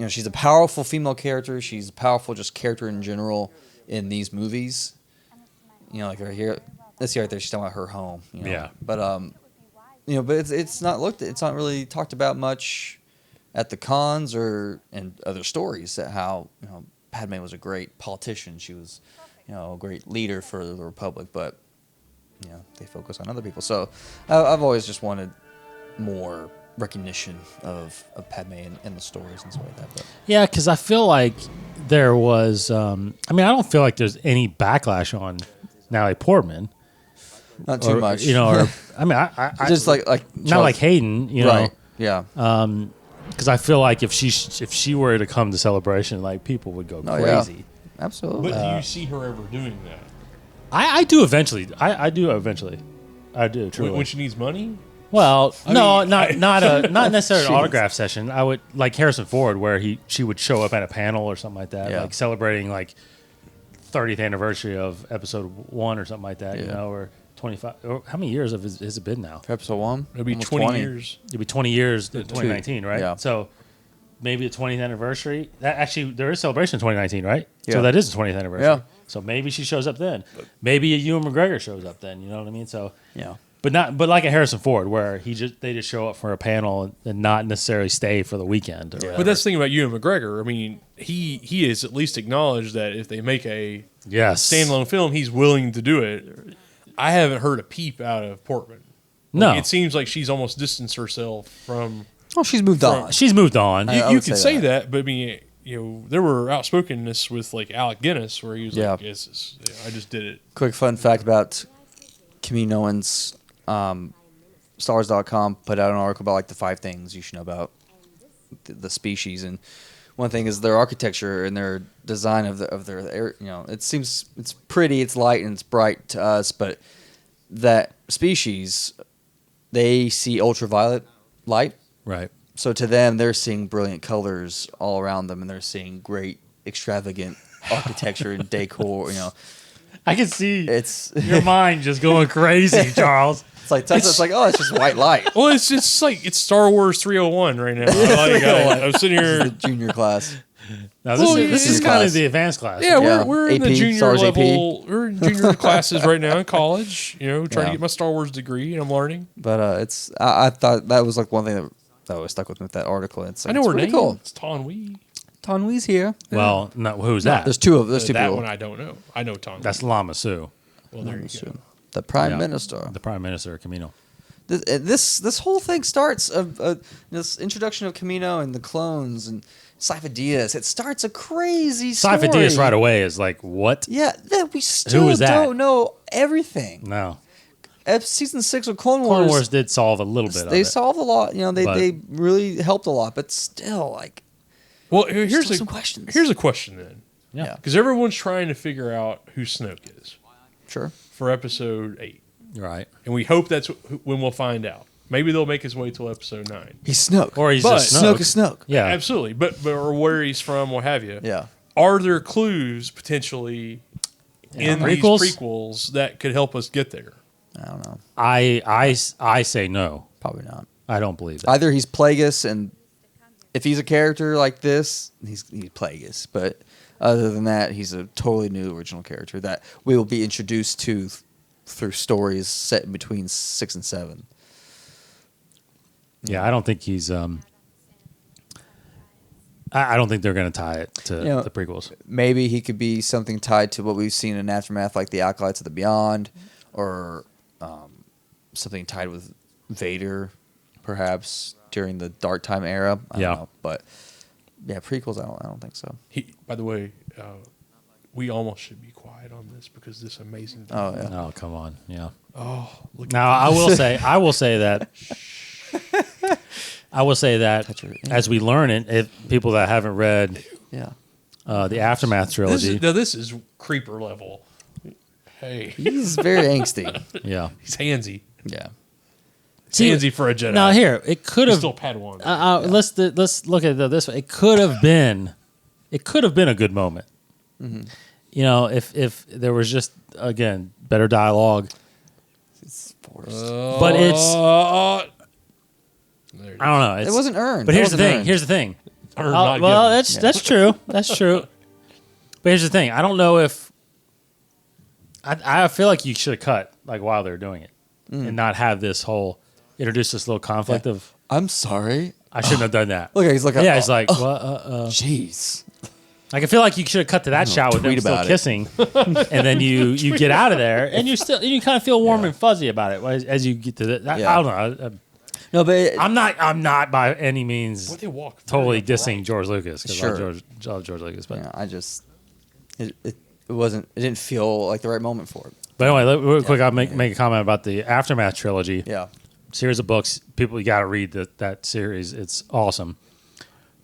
she's a powerful female character. She's a powerful just character in general in these movies. Like right here, let's see right there. She's talking about her home. Yeah. But but it's not really talked about much at the cons or in other stories. That how Padme was a great politician. She was a great leader for the Republic. But they focus on other people. So I've always just wanted more recognition of Padme in the stories and stuff like that. But. Yeah, because I feel like there was. I don't feel like there's any backlash on Natalie Portman. Not too much. I just like not like Hayden, right? Yeah. Because I feel like if she were to come to Celebration, like people would go crazy. Yeah. Absolutely. But do you see her ever doing that? I do eventually. I do eventually. I do truly. When she needs money? Well, not necessarily an autograph session. I would like Harrison Ford, where she would show up at a panel or something like that, like celebrating 30th anniversary of Episode 1 or something like that, or 25. Or how many years has it been now? For Episode 1, it'll be 20 years. It'll be 20 years. 2019, right? Yeah. So maybe the 20th anniversary. That actually there is celebration in 2019, right? Yeah. So that is the 20th anniversary. Yeah. So maybe she shows up then. Maybe a Ewan McGregor shows up then. You know what I mean? So yeah. But like a Harrison Ford, where they just show up for a panel and not necessarily stay for the weekend. Or But that's the thing about Ewan McGregor. I mean, he has at least acknowledged that if they make a standalone film, he's willing to do it. I haven't heard a peep out of Portman. No, it seems like she's almost distanced herself from. Oh, she's moved on. She's moved on. You could say that, but I mean, there were outspokenness with like Alec Guinness, where he was like, "I just did it." Quick fun fact about Kaminoans. Stars.com put out an article about the 5 things you should know about the species, and one thing is their architecture and their design of their it seems it's pretty, it's light and it's bright to us, but that species, they see ultraviolet light, right? So to them, they're seeing brilliant colors all around them, and they're seeing great extravagant architecture and decor. I can see it's your mind just going crazy, Charles. It's like, oh, it's just white light. Well, it's Star Wars 301 right now. I'm sitting here. The junior class. Now Well, this is senior kind class. of the advanced class. Yeah, Yeah. we're in the AP, junior Stars AP. level. We're in junior classes right now in college. Trying Yeah. to get my Star Wars degree, and I'm learning. But it's I thought that was like one thing that always stuck with me with that article. It's like, I know it's her pretty name. cool. It's Ton Wee. Tonwee's here. Well, no, who's that? There's two That people. one I don't know. I know Ton. That's Lama Su, Well, there you go. The Prime Yeah. Minister. the Prime Minister of Kamino. This whole thing starts this introduction of Kamino and the clones and Sifo Dyas. It starts a crazy story. Sifo Dyas right away is like, what? Yeah, that we still is that? don't know everything. No. Season 6 of Clone Clone Wars, Wars did solve a little bit of they it. solved a lot. But- They really helped a lot, but still, like, Well, here's still some questions. Here's a question then, Yeah. because everyone's trying to figure out who Snoke is Sure. for Episode 8, Right. and we hope that's when we'll find out. Maybe they'll make his way till Episode 9. He's Snoke. Or he's But- just Snoke Snoke. is Snoke. Yeah. Absolutely, but or where he's from, what have you. Yeah. Are there clues potentially in these Prequels? prequels that could help us get there? I don't know. I say no. Probably not. I don't believe that. Either he's Plagueis, and if he's a character like this, he's Plagueis. But other than that, he's a totally new original character that we will be introduced to through stories set in between 6 and 7. Yeah, I don't think he's. I don't think they're going to tie it to the prequels. Maybe he could be something tied to what we've seen in Aftermath, like the Acolytes of the Beyond, or something tied with Vader, perhaps during the Dark Time era. I don't know. But yeah, prequels. I don't think so. By the way, we almost should be quiet on this because this amazing. Oh yeah. Oh, come on. Yeah. Oh, look. Now, I will say that. I will say that as we learn it, if people that haven't read Yeah. the Aftermath trilogy, This is creeper level. Hey, He's very angsty. yeah. he's handsy. Yeah. See, Handsy for a Jedi. Now here, it could He's have. still Padawan. Let's look at it this way. It could have been a good moment. Mm-hmm. You know, if there was just again better dialogue. It's forced. But it's There you I don't know. It wasn't earned. But That here's the wasn't thing. earned. Here's the thing. Or not Well, given. that's true. That's true. But here's the thing. I don't know if I feel like you should have cut like while they were doing it and not have this whole introduce this little conflict of I'm sorry. I shouldn't have done that. Look, he's like, Yeah, it's like well, jeez. like I feel like you should have cut to that shot with them tweet still about it. kissing, and then you get out of there, and you kind of feel warm and fuzzy about it as you get to that. Yeah. I don't know. No, but I'm not by any means What they walk totally very dissing George Lucas because Sure. I love George Lucas, but yeah, I just it wasn't. It didn't feel like the right moment for it. but anyway, real quick, I'll make a comment about the Aftermath trilogy. Yeah. Series of books. People, you got to read that series. It's awesome.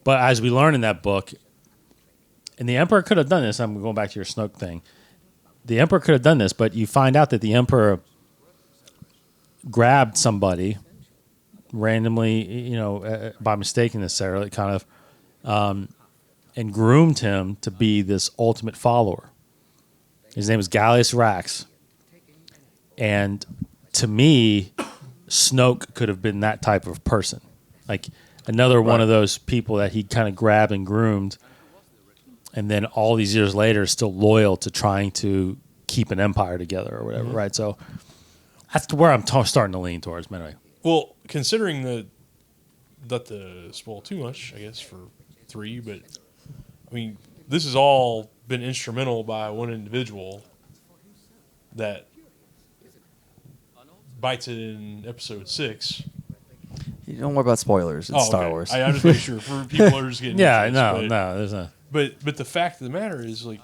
But as we learn in that book, and the Emperor could have done this. I'm going back to your Snoke thing. The Emperor could have done this, but you find out that the Emperor grabbed somebody randomly, by mistake necessarily, kind of, and groomed him to be this ultimate follower. His name is Gallius Rax. And to me, Snoke could have been that type of person. Like another one of those people that he kind of grabbed and groomed. And then all these years later, still loyal to trying to keep an empire together or whatever, right? So that's where I'm starting to lean towards. Anyway. Well, considering not to spoil too much, I guess, for 3, but I mean, this has all been instrumental by one individual that bites it in episode 6. You don't worry about spoilers. It's Star okay. Wars. I'm just making sure for people who are just getting Yeah, into this, no, there's a. But the fact of the matter is, like,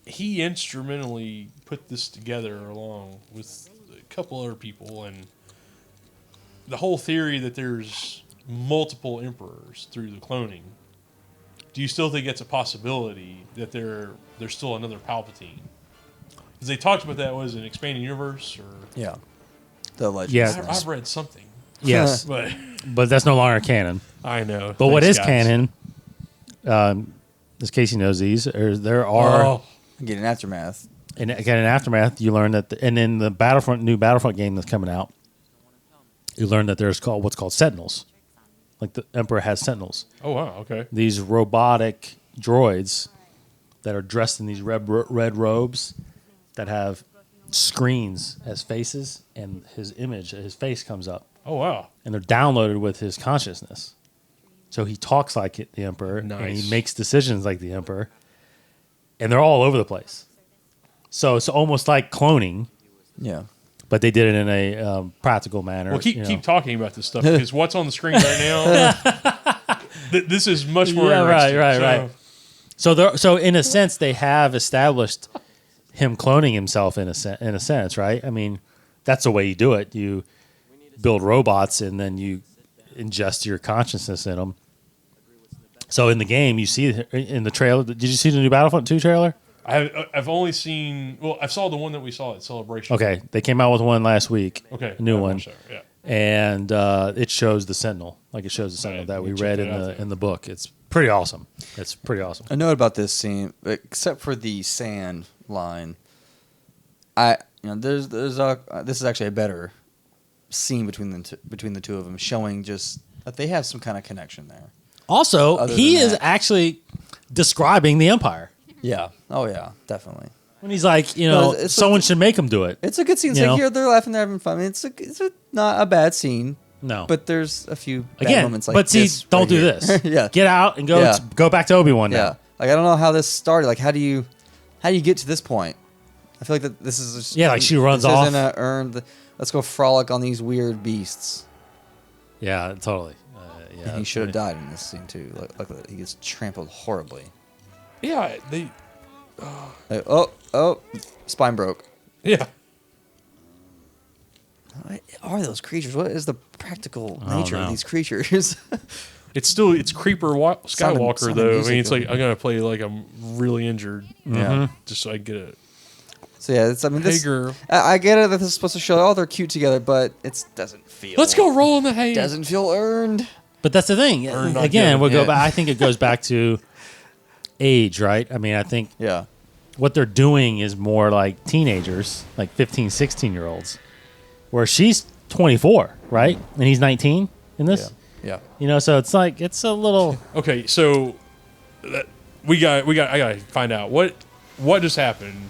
he instrumentally put this together along with a couple other people, and the whole theory that there's multiple emperors through the cloning. Do you still think it's a possibility that there's still another Palpatine? Because they talked about that was an expanding universe, or yeah. The legend. Yeah. I've read something, Yes, but but that's no longer canon. I know. But what Thanks, is guys. canon, as Casey knows these, there are, Oh, Getting Aftermath. and again in Aftermath, you learn that, and in the new Battlefront game that's coming out, you learn that there's what's called Sentinels. Like the Emperor has sentinels. Oh wow, okay. These robotic droids that are dressed in these red robes that have screens as faces, and his face comes up. Oh wow. And they're downloaded with his consciousness. So he talks like the Emperor, and he makes decisions like the Emperor, and they're all over the place. So it's almost like cloning. Yeah. But they did it in a practical manner. Well, keep talking about this stuff, because what's on the screen right now, this is much more interesting. Right. So in a sense, they have established him cloning himself in a sense, right? I mean, that's the way you do it. You build robots, and then you ingest your consciousness in them. So in the game, you see in the trailer. Did you see the new Battlefront 2 trailer? I've only seen. Well, I saw the one that we saw at Celebration. Okay, they came out with one last week. Okay, a new one. Yeah. And it shows the Sentinel, like it shows the Sentinel that we read in the book. It's pretty awesome. It's pretty awesome. A note about this scene, except for the sand line, this is actually a better scene between the two of them, showing just that they have some kind of connection there. Also, he is actually describing the Empire. Yeah. Oh yeah, definitely. When he's like, someone should make him do it. It's a good scene. It's like here they're laughing, they're having fun. I mean, it's not a bad scene. No, but there's a few bad moments like this. But see, don't do this. Yeah, get out and go back to Obi-Wan now. Yeah, like I don't know how this started. Like how do you get to this point? I feel like that this is just, like she runs off. Let's go frolic on these weird beasts. Yeah, totally. And he should have died in this scene too. Like he gets trampled horribly. Yeah, they. Spine broke. Yeah. What are those creatures? What is the practical nature of these creatures? It's Creeper Skywalker though. I mean, it's like I'm gonna play like I'm really injured. Yeah. Just so I get it. So yeah, it's. I mean, hey girl. I get it that this is supposed to show they're cute together, but it doesn't feel. Let's go roll in the hay. Doesn't feel earned. But that's the thing. Again, we'll go back. I think it goes back to age, right? I mean, I think what they're doing is more like teenagers, like 15, 16-year-olds, where she's 24, right? And he's 19 in this. Yeah. So it's like it's a little. Okay, so I gotta find out what just happened.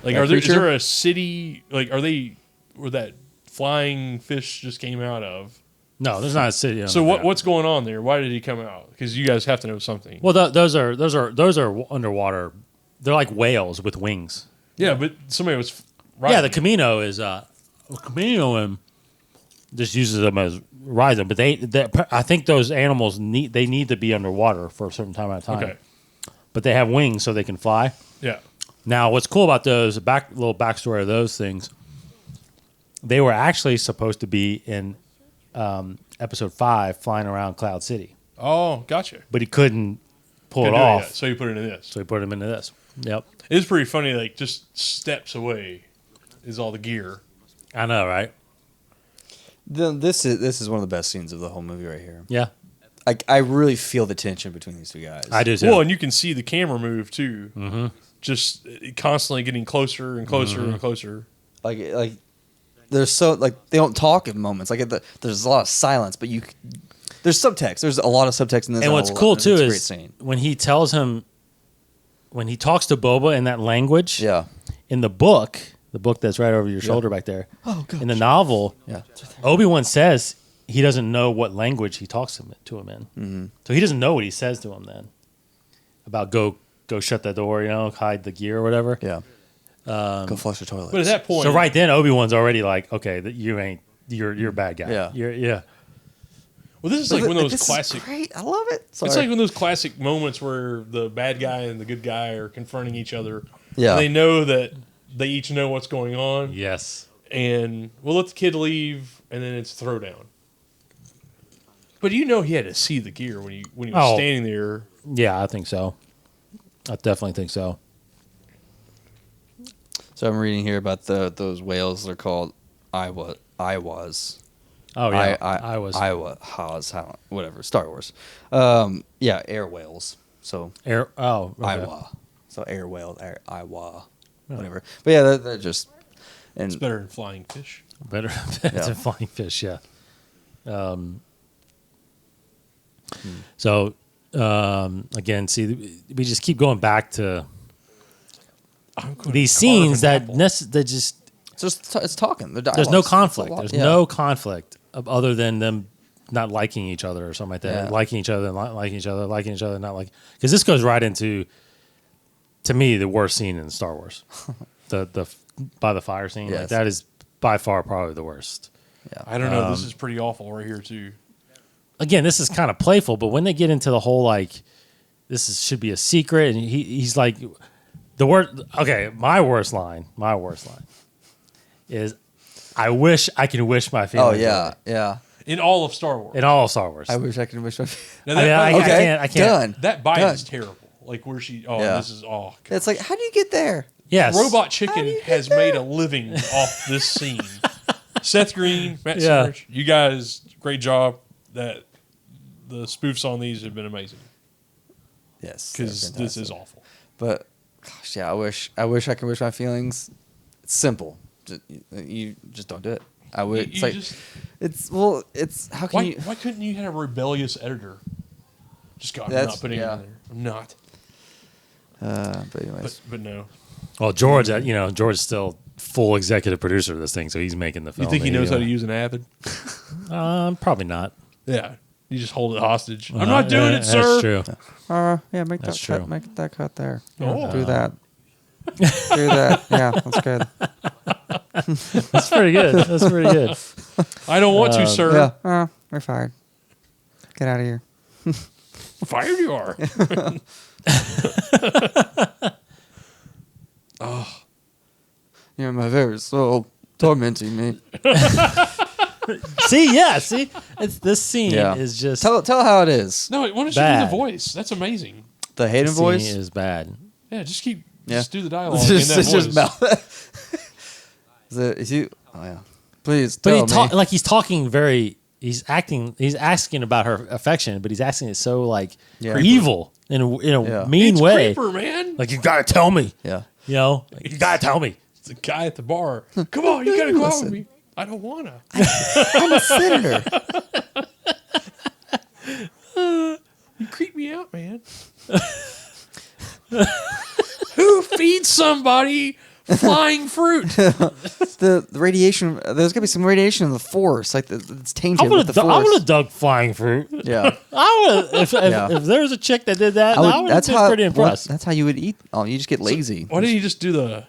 Like, is there a city? Like, where that flying fish just came out of? No, there's not a city. So what's going on there? Why did he come out? Because you guys have to know something. Well, those are underwater. They're like whales with wings. Yeah, but somebody was. Riding. Yeah, the Kamino is Kamino just uses them as riding, but I think those animals need to be underwater for a certain time at a time. Okay. But they have wings so they can fly. Yeah. Now, what's cool about those little backstory of those things? They were actually supposed to be in episode 5, flying around Cloud City. Oh, gotcha. But he couldn't pull it off. So he put it into this. So he put him into this. Yep. It's pretty funny. Like just steps away is all the gear. I know, right? This is one of the best scenes of the whole movie right here. Yeah. I really feel the tension between these two guys. I do too. Well, and you can see the camera move too. Mm-hmm. Just constantly getting closer and closer and closer. Like they're so like they don't talk in moments. Like there's a lot of silence, but there's subtext. There's a lot of subtext in this. And what's cool too is when he tells him, when he talks to Boba in that language. Yeah. In the book that's right over your shoulder back there. Oh, gosh. In the novel, right Obi-Wan says he doesn't know what language he talks to him in. Mm-hmm. So he doesn't know what he says to him then. About go shut that door, hide the gear or whatever. Yeah. Go flush the toilet. But at that point, so right then Obi-Wan's already like, okay, you're a bad guy. Yeah. Well, this is like one of those classic. Great, I love it. Sorry. It's like one of those classic moments where the bad guy and the good guy are confronting each other. Yeah. And they know that they each know what's going on. Yes. And we'll let the kid leave, and then it's throwdown. But he had to see the gear when he was standing there. Yeah, I think so. I definitely think so. So I'm reading here about those whales. They're called Iwas. Oh yeah, Iowa, whatever. Star Wars. Air whales. So okay. Iowa. So air whales, Iowa, whatever. But yeah, they're just. And it's better than flying fish. Better than flying fish. Yeah. So again, see, we just keep going back to these scenes that just it's talking. The there's no dialogue's- conflict. it's a lot- There's no conflict other than them not liking each other or something like that. Yeah. Liking each other and liking each other, liking each other, not like, because this goes right into, to me, the worst scene in Star Wars. the by the fire scene. Yes. Like, that is by far probably the worst. Yeah. I don't know. This is pretty awful right here too. Again, this is kind of playful, but when they get into the whole like, should be a secret, and he's like, the word. Okay, my worst line is, I wish I could wish my Oh feelings. yeah, away." yeah. In all of Star Wars. In all of Star Wars. I wish I could wish my. Now I mean, that, I can't. Done. that bite Done. is terrible. Like where she, Yeah. this is, God. It's like, how do you get there? Yes. Robot How Chicken do you get has there? made a living off this scene. Seth Green, Matt Yeah. Simmers, you guys, great job. That the spoofs on these have been amazing Yes, because they're this is fantastic. awful. But gosh, yeah, I wish I could wish my feelings. It's simple. You just don't do it. I would. It's You like just- it's how can you? Why couldn't you have a rebellious editor? Just go, I'm That's- not putting yeah. it in there. I'm not. But anyways, But no. Well, George, George is still full executive producer of this thing, so he's making the film. You think he knows how to use an Avid? Probably not. Yeah. You just hold it hostage. I'm not doing it, sir. That's true. yeah, make That's that cut, true. make that cut there. Oh. Do that. Do that. Yeah, that's good. That's pretty good. That's pretty good. I don't want to, sir. Yeah, we're fired. Get out of here. Fired you are. You're my very soul, tormenting me. See, it's this scene Yeah. is just Tell how it is. No, why don't you do Bad. the voice? That's amazing. The Hayden scene voice. is bad. Yeah, just Yeah. do the dialogue It's in just, that it's voice. just mouth. Is you? Oh yeah. Please But tell me. he's talking very. He's asking about her affection, but he's asking it so like Yeah. evil in a Yeah. mean It's way. Creeper, man. Like, you gotta tell me. Yeah. You gotta tell me. It's the guy at the bar. Come on, you gotta go out Listen. with me. I don't wanna. I'm a senator. You creep me out, man. Who feeds somebody flying fruit? the radiation. There's gonna be some radiation in the force. Like it's tainted with the force. I would have dug flying fruit. Yeah. I would if Yeah. if there was a chick that did that, I would have been pretty impressed. That's how you would eat. Oh, you just get lazy. Why didn't you just do the?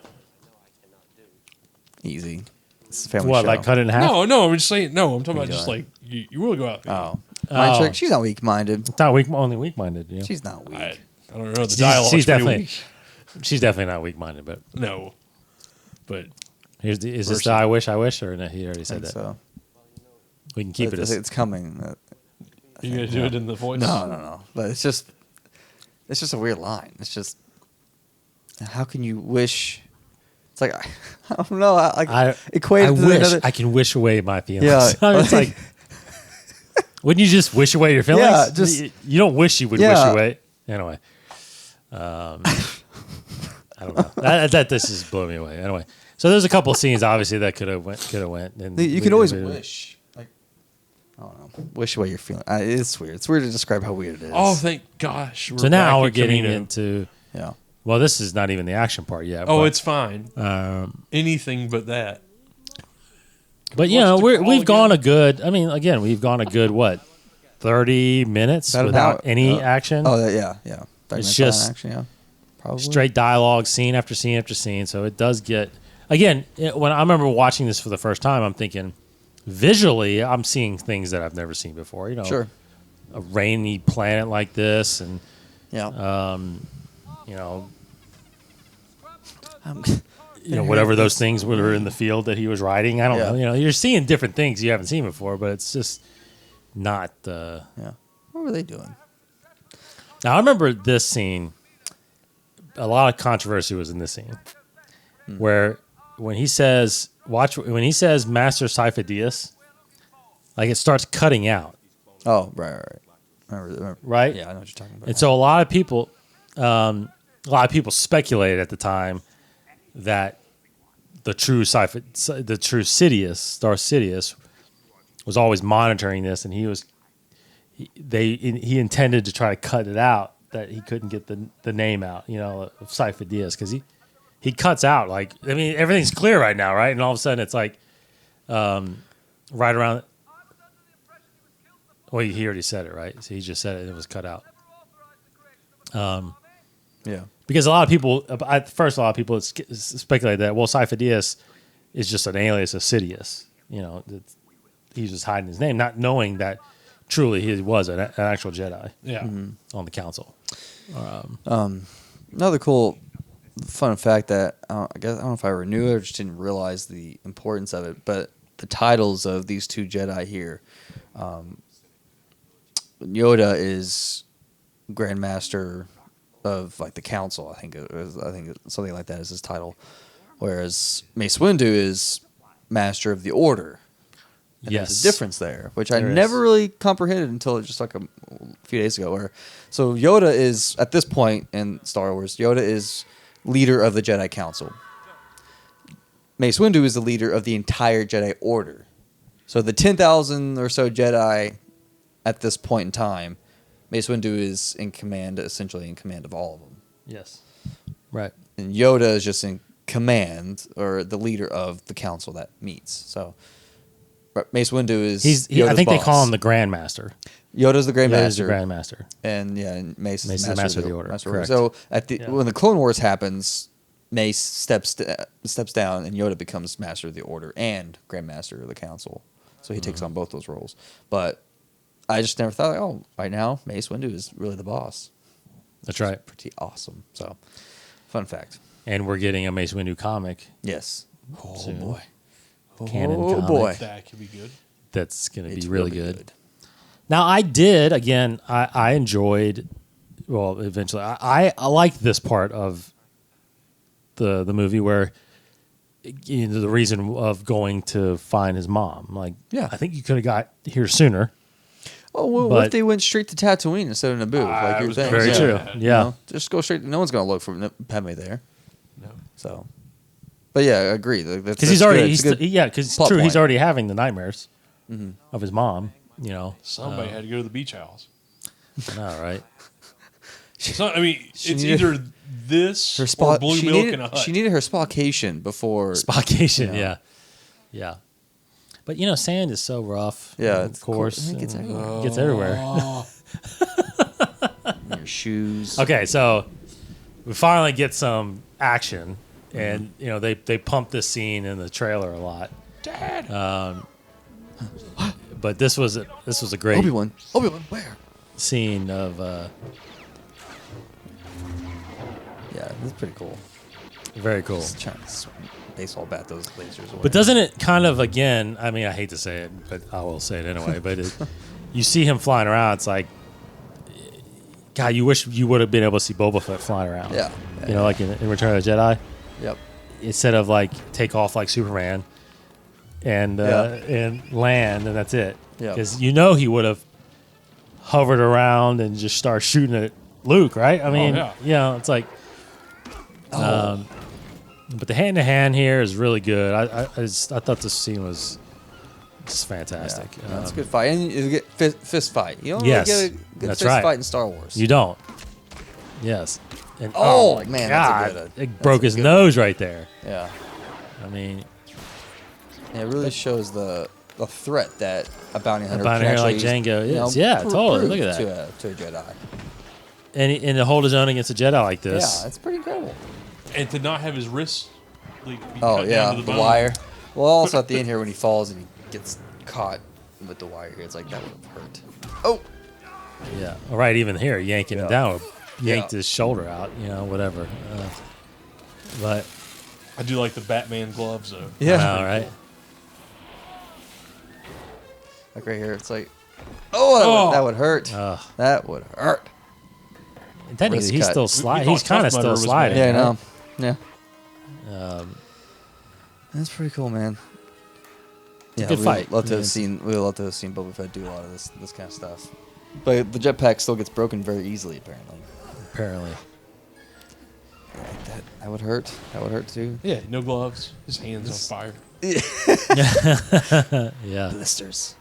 Easy. It's a family What, show. like cut it in half? No, I'm just saying. No, I'm talking about just doing? like you will go out. Oh, my Oh. chick. She's not weak-minded. It's not only weak-minded. Yeah. She's not weak. I don't know. The dialogue. She's definitely not weak-minded. But no. But is this the I wish, or no, he already I said think that? so. We can keep it as It's coming. you gonna do it in the voice? No. But it's just a weird line. It's just, how can you wish? It's like I don't know. I equate I it to wish another. I can wish away my feelings. Yeah. I mean, it's like, wouldn't you just wish away your feelings? Yeah, just- you don't wish you would wish Yeah. away. Anyway, I don't know. That this is blowing me away. Anyway, so there's a couple of scenes obviously that could have went. And You can always wish. Like, I don't know. Wish away your feeling. It's weird. It's weird to describe how weird it is. Oh, thank gosh. So now back we're at getting Kamino. into. yeah. Well, this is not even the action part yet. Oh, but, it's fine. Anything but that. But you watch know, the crawl we've gone a again? good. I mean, again, we've gone a good 30 minutes About an without hour. any action. Oh, yeah. 30 It's minutes just on action. Yeah. Probably. Straight dialogue, scene after scene after scene. So it does get. Again, when I remember watching this for the first time, I'm thinking visually, I'm seeing things that I've never seen before. You know, Sure. a rainy planet like this, and Yeah. you know, Um, whatever those things were in the field that he was riding. I don't Yeah. know. You know, you're seeing different things you haven't seen before, but it's just not. yeah. What were they doing? Now I remember this scene. A lot of controversy was in this scene, where when he says Master Sidious, like it starts cutting out, Oh, right. Remember. right? Yeah, I know what you're talking about. And so a lot of people speculated at the time that the true Sidious, Darth Sidious, was always monitoring this, and he he intended to try to cut it out, that he couldn't get the name out, of Sifo Dyas, because he cuts out, like, I mean, everything's clear right now, right? And all of a sudden it's like right around. Well, he already said it, right? So he just said it was cut out. Yeah. Because a lot of people speculate that, well, Sifo Dyas is just an alias of Sidious. He's just hiding his name, not knowing that truly he was an actual Jedi. Yeah. On the council. Another cool fun fact that I don't know if I ever knew it or just didn't realize the importance of it, but the titles of these two Jedi here. Yoda is Grand Master of like the Council. I think something like that is his title. Whereas Mace Windu is Master of the Order. And there's a difference there, which I never really comprehended until just like a few days ago. So Yoda is, at this point in Star Wars, Yoda is leader of the Jedi Council. Mace Windu is the leader of the entire Jedi Order. So the 10,000 or so Jedi at this point in time, Mace Windu is essentially in command of all of them. Yes. Right. And Yoda is just in command, or the leader of the council that meets. So Mace Windu is I think boss. they call him the Grand Master. Yoda's the Grand Master. The Grand Master. And Mace is the Master of the Order. Correct. So when the Clone Wars happens, Mace steps down and Yoda becomes Master of the Order and Grand Master of the Council. So he takes on both those roles. But I just never thought, right now Mace Windu is really the boss. That's right. Pretty awesome. So, fun fact. And we're getting a Mace Windu comic. Yes. Oh soon. boy. Canon oh comic. boy. That could be good. That's going to be really good. Now, I enjoyed, well, eventually, I liked this part of the movie where, the reason of going to find his mom. Like, yeah. I think you could have got here sooner. Well, what if they went straight to Tatooine instead of Naboo? Like you're saying. Very true. Yeah. Just go straight. No one's going to look for Padme there. No. So, but yeah, I agree. Because he's already, he's true. He's point. already having the nightmares of his mom. Somebody had to go to the beach house. All right. It's either this or blue milk in a hut. She needed her spacation before. Spacation, yeah. But sand is so rough. Yeah, of course. It gets everywhere. It gets everywhere. Your shoes. Okay, so we finally get some action, and they pump this scene in the trailer a lot. Dad. But this was a great Obi-Wan, where? scene of. Yeah, that's pretty cool. Very cool. Just trying to baseball bat those lasers away. But doesn't it kind of, again, I mean, I hate to say it, but I will say it anyway, but you see him flying around, it's like, God, you wish you would have been able to see Boba Fett flying around. Yeah. Like in Return of the Jedi. Yep. Instead of like take off like Superman and land, and that's it. Yeah. Because he would have hovered around and just started shooting at Luke, right? I mean, it's like... but the hand-to-hand here is really good. I thought this scene was just fantastic. Yeah, that's a good fight. And you get fist fight. You don't Yes, really get a good that's fist right. fight in Star Wars. You don't. Yes. And, Oh, my man, God, that's a good- it broke that's his a good nose right there. Yeah. I mean, Yeah, it really shows the threat that a bounty hunter bounty can hunter like actually, Jango is. Yeah, totally. Look at that. To a Jedi. and to hold his own against a Jedi like this. Yeah, it's pretty incredible. And to not have his wrist be Oh, cut yeah, down to the the bone. wire. Well, also at the end here when he falls and he gets caught with the wire here, it's like that would have hurt. Oh! Yeah. All right, even here, yanking him down. Yanked Yeah. his shoulder out, whatever. But, I do like the Batman gloves, though. Yeah. all right. Like right here, it's like, that would hurt. Ugh. That would hurt. And technically, Wrist he's cut. still sliding. He's kind of Tough Mudder still was sliding. Yeah, I right? know. Yeah. That's pretty cool, man. Yeah, good fight. We would love to have seen Boba Fett do a lot of this kind of stuff. But the jetpack still gets broken very easily, apparently. Apparently. Yeah, that would hurt. That would hurt too. Yeah, no gloves. His hands on fire. Yeah. Blisters.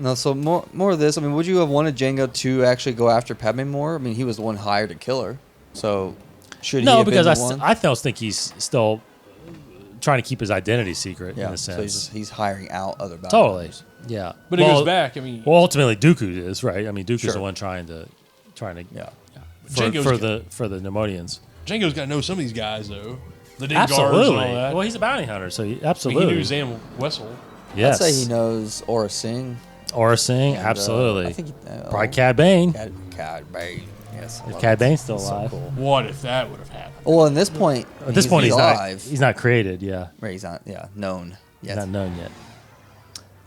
No, so more of this. I mean, would you have wanted Jango to actually go after Padme more? I mean, he was the one hired to kill her. So should he have because been the one? I still think he's still trying to keep his identity secret in a sense. So he's hiring out other bounty Totally. hunters. Yeah. But he goes back. I mean, well, ultimately Dooku is, right? I mean, Dooku's Sure. the one trying to Yeah. for the Nemodians. Django's got to know some of these guys though. The Din Absolutely. guards and all that. Well, he's a bounty hunter, so I mean, absolutely. he knew Zam Wessel. Yes. I'd say he knows Aura Singh. Aura Singh, and, absolutely. I think Probably Cad Bane. Cad Bane. Yes. If Cad Bane's still alive. So cool. What if that would have happened? Well, at this point, At this point, he's alive. not created. Yeah, Right, he's not. Yeah, known. he's Yet. not known yet.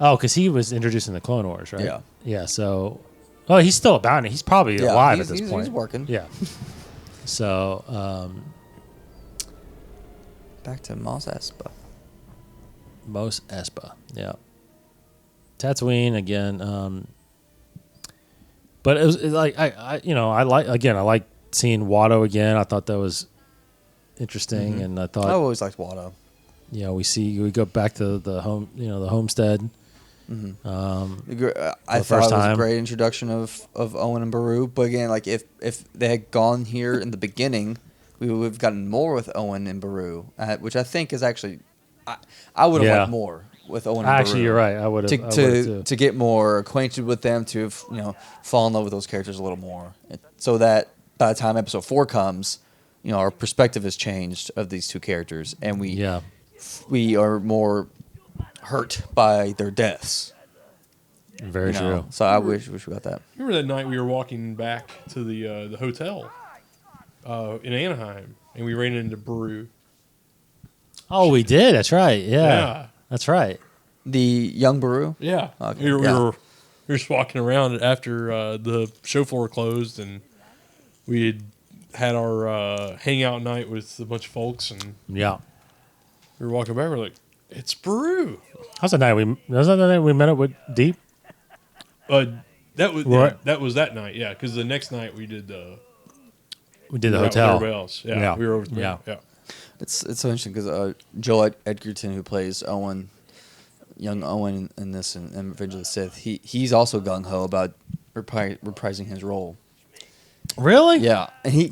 Oh, because he was introduced in the Clone Wars, right? Yeah. Yeah. So, oh, he's still a bounty. He's probably alive at this point. He's working. Yeah. So, Back to Mos Espa. Mos Espa. Yeah. Tatooine again. But it was like I like seeing Watto again. I thought that was interesting, and I thought I always liked Watto. we go back to the homestead. I the thought first it was time. a great introduction of Owen and Beru. But again, like if they had gone here in the beginning, we would have gotten more with Owen and Beru, which I think is actually I would have liked more with Owen and Beru. Actually, you're right. I would have to get more acquainted with them, to fall in love with those characters a little more, so that by the time episode 4 comes, our perspective has changed of these two characters, and we are more hurt by their deaths. Very true. So I wish we got that. Remember that night we were walking back to the hotel in Anaheim, and we ran into Brew. Oh, we did. That's right. Yeah. That's right. The young Beru. Yeah. Okay. We were just walking around after the show floor closed, and we had our hangout night with a bunch of folks, and Yeah. we were walking back. We're like, "It's Brew." How's that night? Was that the night we met up with Deep? That was Right. that was that night. Yeah, because the next night we did We did the with hotel. everybody else. Yeah, Yeah. we were over there. Yeah. Yeah. It's so interesting because Joel Edgerton, who plays Owen, young Owen in this and Revenge of the Sith, he's also gung ho about reprising his role. Really? Yeah, and he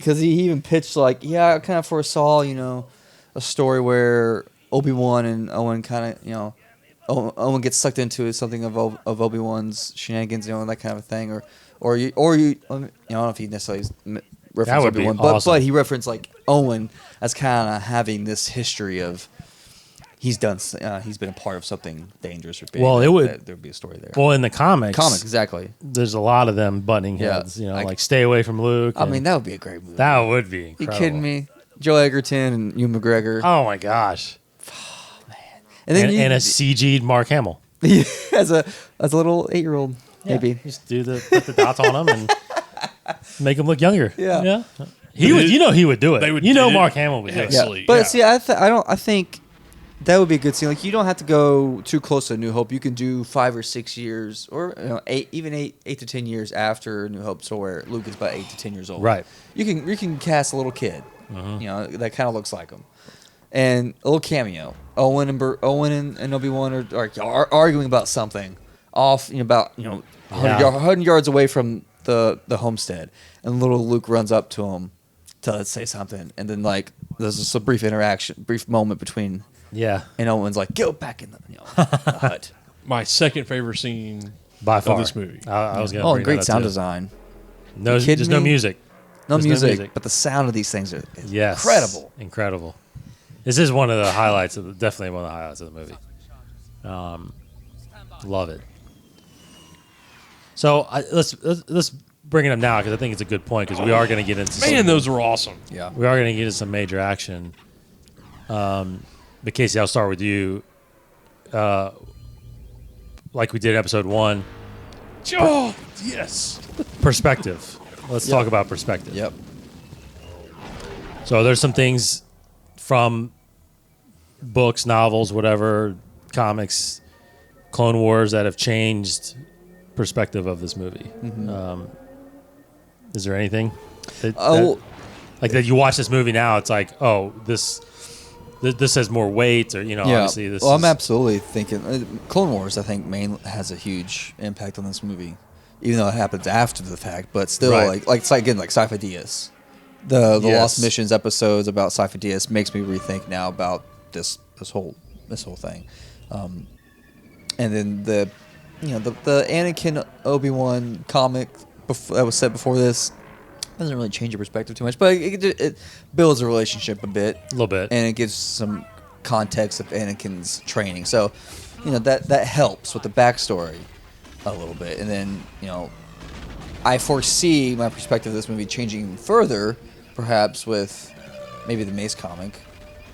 even pitched I kind of foresaw a story where Obi-Wan and Owen kind of Owen gets sucked into something of Obi-Wan's shenanigans, that kind of thing, or you I don't know if he necessarily referenced would be Obi-Wan, awesome. but he referenced Owen as kind of having this history of he's been a part of something dangerous or big. Well, there'd be a story there. Well, in the comics, Exactly. there's a lot of them butting Yeah. heads. Like stay away from Luke. I and mean, that would be a great movie. that would be You incredible. kidding me? Joe Egerton and Ewan McGregor. Oh my gosh! And then And a CG'd Mark Hamill. as a little 8-year-old, maybe. Just put the dots on him and make him look younger. Yeah. He would. He would do it. They would- Mark Hamill would do it. Excellent. But Yeah. see, I think that would be a good scene. You don't have to go too close to New Hope. You can do 5 or 6 years, or 8 to 10 years after New Hope, so where Luke is about 8 to 10 years old. Right. You can cast a little kid, that kind of looks like him, and a little cameo. Owen and Obi-Wan are arguing about something off, about 100 yards away from the homestead, and little Luke runs up to him to say something, and then there's just a brief moment between. Yeah. And Owen's like, go back in the hut. My second favorite scene By far. of this movie. I was going to Oh, bring and great that up sound too. design. No, You kidding there's no me? music. No There's music, but the sound of these things is Yes. incredible. Incredible. This is one of the highlights definitely one of the highlights of the movie. Love it. So let's bring it up now because I think it's a good point because we are going to get into Man, those were awesome. Yeah. we are going to get into some major action. But Casey, I'll start with you. Like we did in episode 1, Oh, yes. perspective. Let's talk about perspective. Yep. So there's some things from books, novels, whatever, comics, Clone Wars that have changed perspective of this movie. Is there anything that you watch this movie now? It's like, oh, this this has more weight, or obviously this. Well, I'm absolutely thinking Clone Wars. I think has a huge impact on this movie, even though it happens after the fact. But still, Right. like Sifo Dyas, the Yes. Lost Missions episodes about Sifo Dyas makes me rethink now about this whole thing, and then the Anakin Obi-Wan comic that was set before this doesn't really change your perspective too much, but it builds a relationship a bit. A little bit. And it gives some context of Anakin's training. So, that helps with the backstory a little bit. And then, I foresee my perspective of this movie changing further, perhaps with maybe the Mace comic.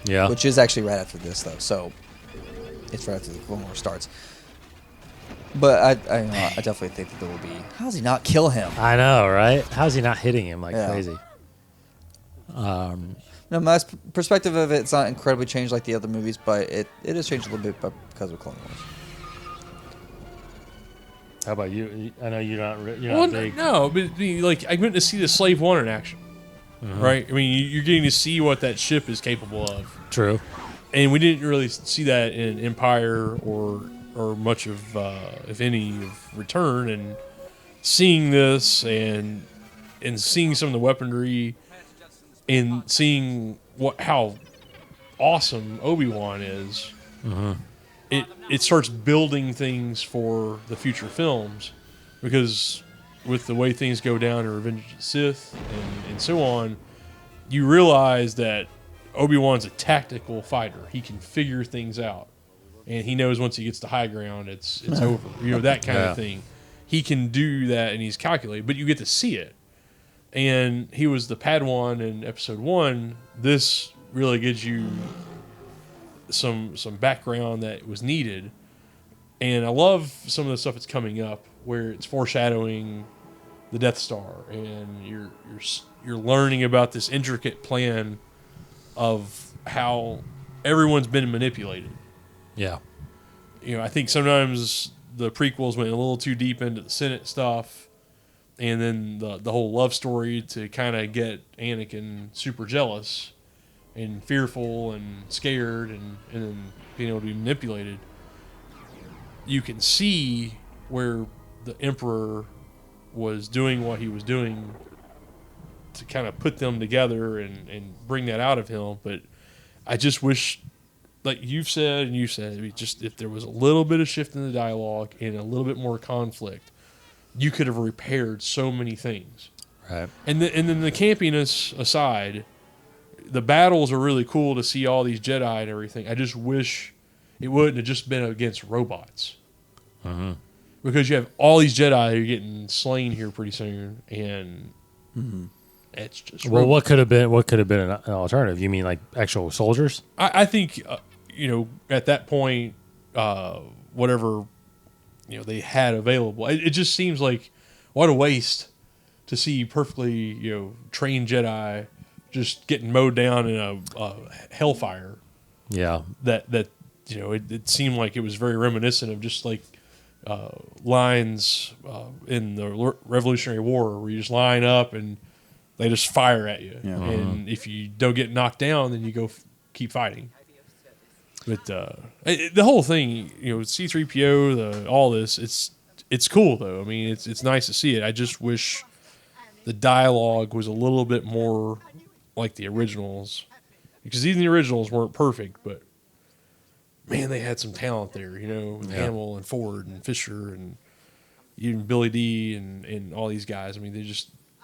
Yeah. Which is actually right after this, though. So, it's right after the Clone Wars starts. But I definitely think that there will be. How does he not kill him? I know, right? How's he not hitting him like Yeah. crazy? No, my perspective of it's not incredibly changed like the other movies, but it has changed a little bit because of Clone Wars. How about you? I know you're not Well, big. no, but I went to see the Slave One in action, right? I mean, you're getting to see what that ship is capable of, True. and we didn't really see that in Empire or much of, if any, of Return. And seeing this and seeing some of the weaponry and seeing how awesome Obi-Wan is, it starts building things for the future films, because with the way things go down in Revenge of the Sith and so on, you realize that Obi-Wan's a tactical fighter. He can figure things out, and he knows once he gets to high ground, it's over. That kind of thing. He can do that, and he's calculated, but you get to see it. And he was the Padawan in Episode 1. This really gives you some background that was needed. And I love some of the stuff that's coming up, where it's foreshadowing the Death Star, and you're learning about this intricate plan of how everyone's been manipulated. Yeah. I think sometimes the prequels went a little too deep into the Senate stuff, and then the whole love story to kind of get Anakin super jealous and fearful and scared and then being able to be manipulated. You can see where the Emperor was doing what he was doing to kind of put them together and bring that out of him. But I just wish, like you've said and you said, just if there was a little bit of shift in the dialogue and a little bit more conflict, you could have repaired so many things. Right. And then the campiness aside, the battles are really cool to see all these Jedi and everything. I just wish it wouldn't have just been against robots. Because you have all these Jedi who are getting slain here pretty soon, and it's just Well, robots. what could have been an alternative? You mean like actual soldiers? I think at that point, whatever they had available, it just seems like what a waste to see perfectly trained Jedi just getting mowed down in a hellfire. Yeah. That it seemed like it was very reminiscent of just like lines in the Revolutionary War, where you just line up and they just fire at you, and if you don't get knocked down, then you go keep fighting. But the whole thing, C-3PO, all this, it's cool though. I mean, it's nice to see it. I just wish the dialogue was a little bit more like the originals, because even the originals weren't perfect, but man, they had some talent there, with Hamill and Ford and Fisher and even Billy D and all these guys. I mean,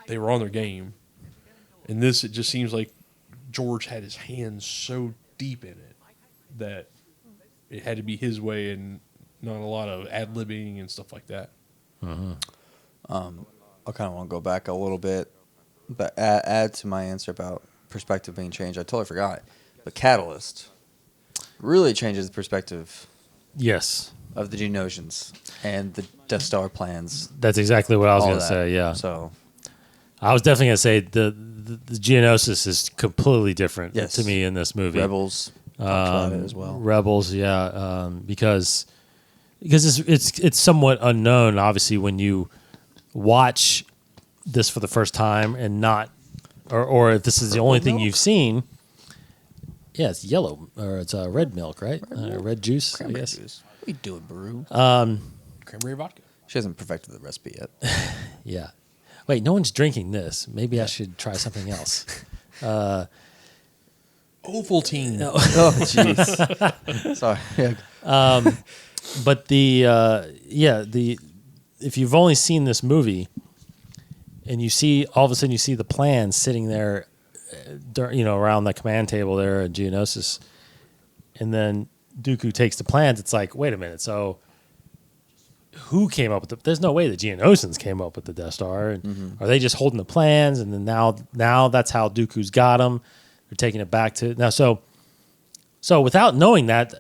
they were on their game. And this, it just seems like George had his hands so deep in it that it had to be his way and not a lot of ad-libbing and stuff like that. I kind of want to go back a little bit, but add to my answer about perspective being changed. I totally forgot. But Catalyst really changes the perspective Yes. of the Geonosians and the Death Star plans. That's exactly what I was all going to that. say. Yeah. So I was definitely going to say the Geonosis is completely different Yes. to me in this movie. Rebels talked about it as well. Rebels, yeah, because it's somewhat unknown. Obviously, when you watch this for the first time and not, or if this is the only thing you've seen, Yeah, it's yellow or it's red milk, right? Red juice, I guess. Juice. What are you doing, Baru? Cranberry vodka. She hasn't perfected the recipe yet. Yeah. Wait, no one's drinking this. Maybe I should try something else. Ovaltine. No. Oh, jeez. Sorry. Yeah. But if you've only seen this movie and you see all of a sudden you see the plans sitting there, around the command table there at Geonosis, and then Dooku takes the plans, it's like, wait a minute, so who came up with there's no way the Geonosians came up with the Death Star. And are they just holding the plans, and then now that's how Dooku's got them? They're taking it back to now. So without knowing that,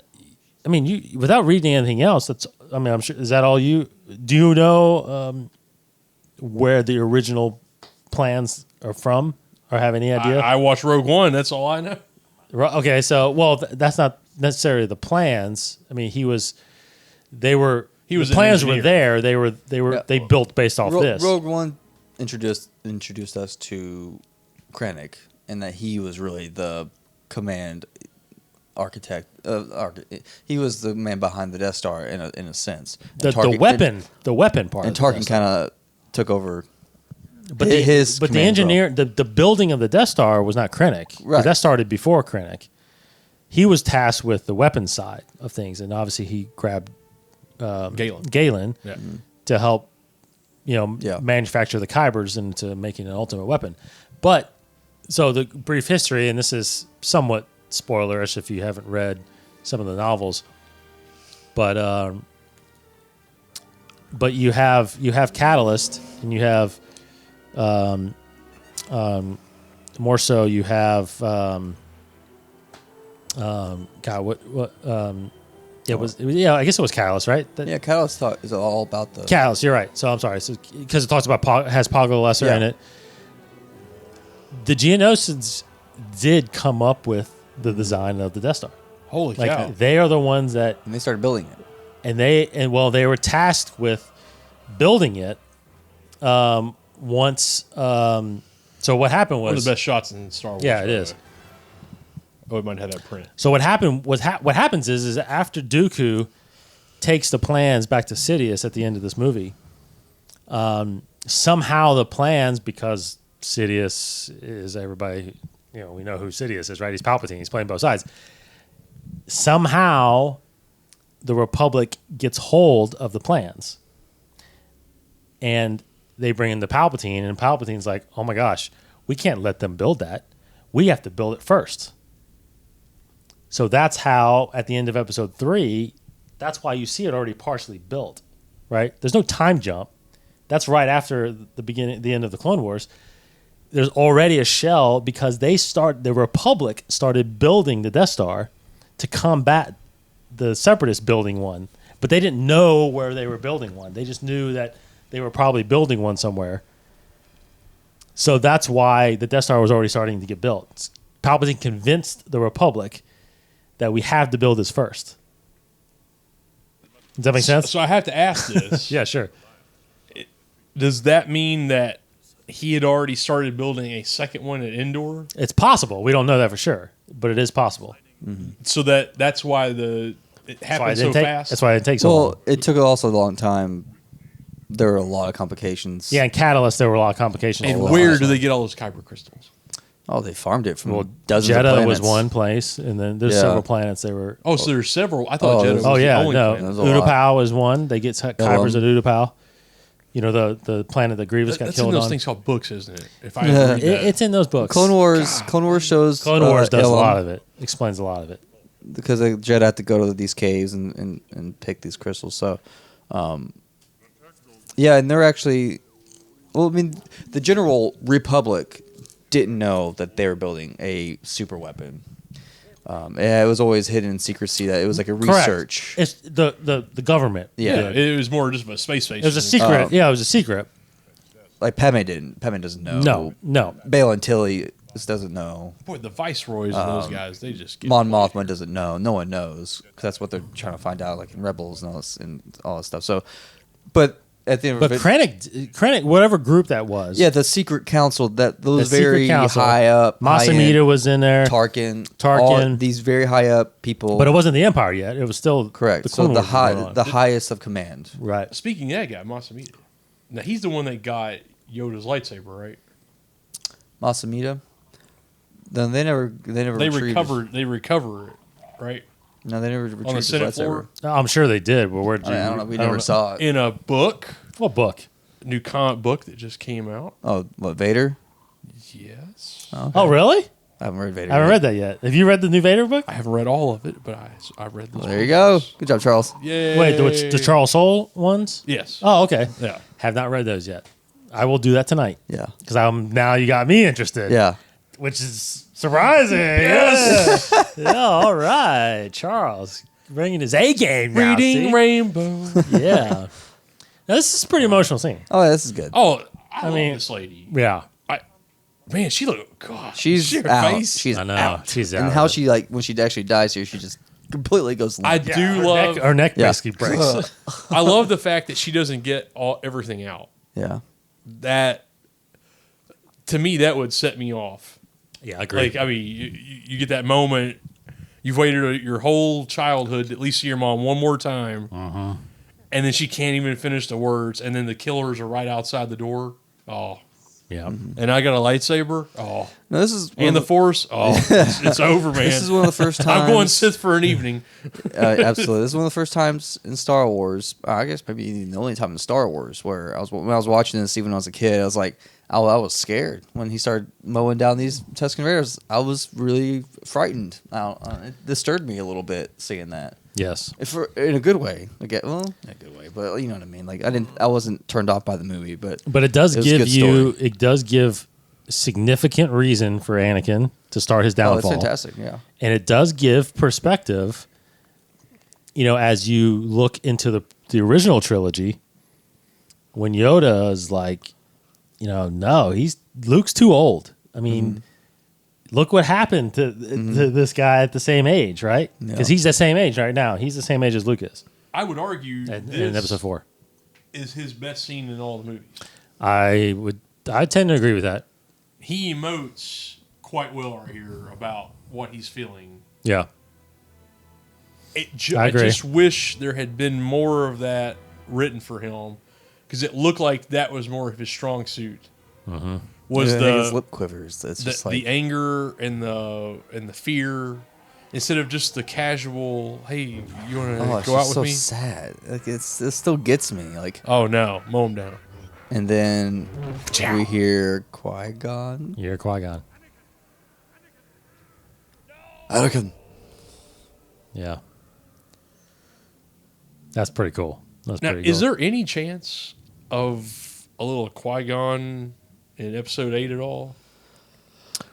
I mean, without reading anything else, I'm sure, is that all do you know where the original plans are from, or have any idea? I watched Rogue One. That's all I know. Okay, so that's not necessarily the plans. I mean, the plans were there. They built based off this. Rogue One introduced us to Krennic, and that he was really the command architect. He was the man behind the Death Star in a sense. The weapon part. And Tarkin kind of took over. But the engineer, the building of the Death Star was not Krennic. Right. That started before Krennic. He was tasked with the weapons side of things, and obviously he grabbed Galen to help, manufacture the Kybers into making an ultimate weapon. But so the brief history, and this is somewhat spoilerish if you haven't read some of the novels, but you have Catalyst, and you have more so you have I guess it was Catalyst, right? Catalyst is all about the Catalyst. You're right. So I'm sorry. So because it talks about has Poggle the Lesser in it. The Geonosians did come up with the design of the Death Star. Holy cow! They are the ones that, and they started building it. And they were tasked with building it. Once. So what happened was one of the best shots in Star Wars. Yeah, it is. Oh, it might have that print. So what happened was what happens is after Dooku takes the plans back to Sidious at the end of this movie, somehow the plans, because Sidious is everybody, we know who Sidious is, right? He's Palpatine. He's playing both sides. Somehow the Republic gets hold of the plans, and they bring in the Palpatine, and Palpatine's like, oh my gosh, we can't let them build that. We have to build it first. So that's how, at the end of episode 3, that's why you see it already partially built, right? There's no time jump. That's right after the end of the Clone Wars. There's already a shell because the Republic started building the Death Star to combat the Separatists building one. But they didn't know where they were building one. They just knew that they were probably building one somewhere. So that's why the Death Star was already starting to get built. Palpatine convinced the Republic that we have to build this first. Does that make sense? So I have to ask this. Yeah, sure. Does that mean that he had already started building a second one at Endor? It's possible. We don't know that for sure, but it is possible. Mm-hmm. So that's why it happened so fast? That's why it takes so long. Well, it took also a long time. There were a lot of complications. Yeah, in Catalyst, there were a lot of complications. And where do they get all those Kyber crystals? Oh, they farmed it from dozens Jeddah of planets. was one place, and then there's several planets they were... Oh, so there's several. I thought Jeddah was the only planet. Utapau is one. They get Kybers at Utapau. The planet that Grievous got killed on. That's in those things called books, isn't it? If I ever read that. It's in those books. Clone Wars shows... Clone Wars does a lot of it. Explains a lot of it. Because the Jedi had to go to these caves and pick these crystals. So, and they're actually... Well, I mean, the General Republic didn't know that they were building a super weapon. It was always hidden in secrecy. That it was like a research. Correct. It's the government. Yeah, it was more just of a space station. It was a secret. It was a secret. Like Padme didn't. Padme doesn't know. No. Bale and Tilly doesn't know. Boy, the viceroys and those guys, they just get Mon Mothma doesn't know. No one knows because that's what they're trying to find out, like in Rebels and all this stuff. So, but at the end But of it. Krennic, whatever group that was. Yeah, the secret council those The secret very council. high up. Masamita was in there. Tarkin. Tarkin. These very high up people. But it wasn't the Empire yet. It was still correct. The So Clone Wars was going on. the highest of command. Right. Speaking of that guy, Masamita. Now he's the one that got Yoda's lightsaber, right? Masamita. Then they never retrieved They recover it, right? No, they never retrieved On the his Senate lightsaber. floor? I'm sure they did, but where did you? I don't know. We I don't never know. saw it. In a book, What book? new comic book that just came out. Oh, what, Vader? Yes. Oh, Oh, really? I haven't read Vader. I haven't yet. read that yet. Have you read the new Vader book? I haven't read all of it, but I read this. Well, there you go. Good job, Charles. Yeah. Wait, the Charles Soule ones? Yes. Oh, okay. Yeah. Have not read those yet. I will do that tonight Yeah. because now you got me interested. Yeah. Which is surprising. Yes. Yeah. All right, Charles bringing his A game now. Reading see? Rainbow. Yeah. Now this is a pretty emotional scene. Oh, yeah, this is good. Oh, I mean- love this lady. Yeah. Man, she look. God, She's her out. face. She's I know. out. She's out. And how she when she actually dies here, she just completely goes limp. I Yeah, do love. her neck Yeah. basically breaks. I love the fact that she doesn't get everything out. Yeah. That to me, that would set me off. Yeah, I agree. Like, I mean, you get that moment. You've waited your whole childhood to at least see your mom one more time, and then she can't even finish the words, and then the killers are right outside the door. Oh, yeah. and I got a lightsaber. Oh, No, this is and the Force. Oh, it's over, man. This is one of the first times. I'm going Sith for an evening. Absolutely, this is one of the first times in Star Wars. I guess maybe the only time in Star Wars where when I was watching this, even when I was a kid, I was like, I was scared when he started mowing down these Tusken Raiders. I was really frightened. It disturbed me a little bit seeing that. Yes. In a good way. In a good way, but you know what I mean. Like I wasn't turned off by the movie, but But it does was a give good you, story. it does give significant reason for Anakin to start his oh, downfall. it's fantastic. Yeah, And it does give perspective, as you look into the original trilogy, when Yoda is like, no, Luke's too old. I mean, look what happened to this guy at the same age, right? Because he's the same age right now. He's the same age as Luke is I would argue in this episode 4. is his best scene in all the movies. I tend to agree with that. He emotes quite well right here about what he's feeling. Yeah. I I agree. just wish there had been more of that written for him because it looked like that was more of his strong suit. Was I think his the lip quivers? It's just like the anger and the fear instead of just the casual, hey, you want to it's go out just with so me? sad. Like it still gets me. Like, Oh no, mow him down. and then we hear Qui-Gon. You're Qui-Gon. Anakin. Yeah. That's pretty cool. That's Now, pretty cool. is there any chance of a little Qui-Gon in Episode 8 at all?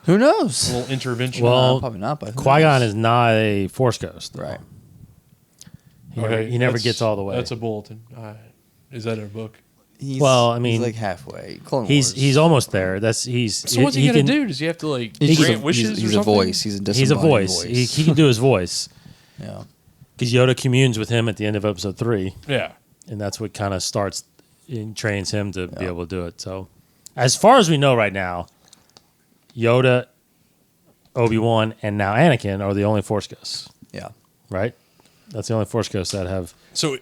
Who knows? A little intervention? Well, Probably not. But who Qui-Gon knows? is not a Force ghost. right. He never that's- gets all the way. That's a bulletin. Is that in a book? He's, Well, I mean, he's like halfway. Clone He's Wars. almost there. He's So what's he gonna do? Does he have to like He's, just grant a, wishes? he's or a something? voice. He's a He's a disembodied voice. He can do his voice yeah. because Yoda communes with him at the end of episode 3, Yeah. and that's what kind of starts and trains him to be able to do it. So, as far as we know right now, Yoda, Obi-Wan, and now Anakin are the only Force ghosts. Yeah. Right? That's the only Force ghosts that have So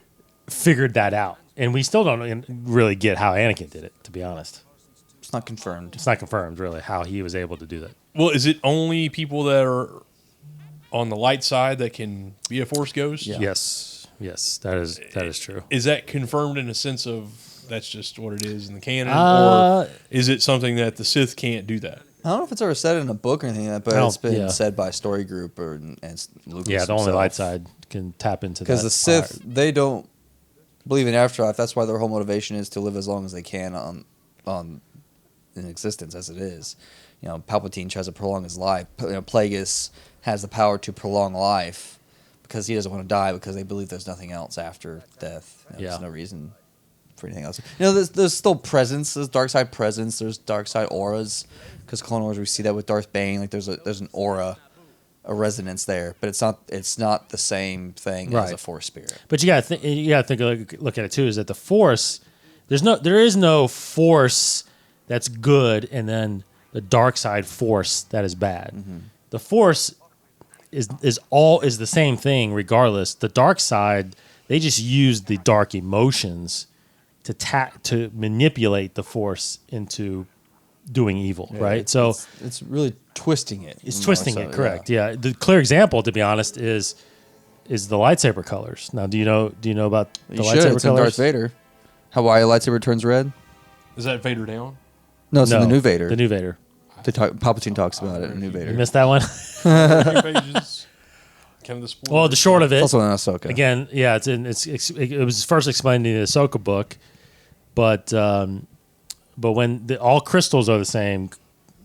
figured that out. And we still don't really get how Anakin did it, to be honest. It's not confirmed. It's not confirmed, really, how he was able to do that. well, is it only people that are on the light side that can be a Force ghost? Yeah. Yes. Yes, that is true. Is that confirmed in a sense of that's just what it is in the canon, Uh, or is it something that the Sith can't do that? I don't know if it's ever said in a book or anything like that, I but don't- it's been yeah. said by a story group and Lucas Yeah, the only himself. light side can tap into that. Because the Sith, they don't believe in afterlife. That's why their whole motivation is to live as long as they can on in existence as it is. Palpatine tries to prolong his life. Plagueis has the power to prolong life because he doesn't want to die because they believe there's nothing else after death. Yeah. There's no reason for anything else. There's still presence. There's dark side presence. There's dark side auras. Because Clone Wars, we see that with Darth Bane. Like there's an aura, a resonance there, but it's not the same thing as Right. a Force spirit. But you got to think. Look at it too. Is that the Force? there is no force that's good and then the dark side force that is bad. Mm-hmm. The force is the same thing regardless. The dark side, they just use the dark emotions to manipulate the force into doing evil, right? So it's really twisting it. It's twisting it, correct? Yeah. The clear example, to be honest, is the lightsaber colors. Now, do you know about the lightsaber it's colors? In Darth Vader. How why a lightsaber turns red? Is that Vader down? No, it's in the new Vader. The new Vader. Palpatine talks about it in New Vader. You missed that one? Pages. Well, the short of it. It's also in Ahsoka. Again, yeah, it was first explained in the Ahsoka book, but when all crystals are the same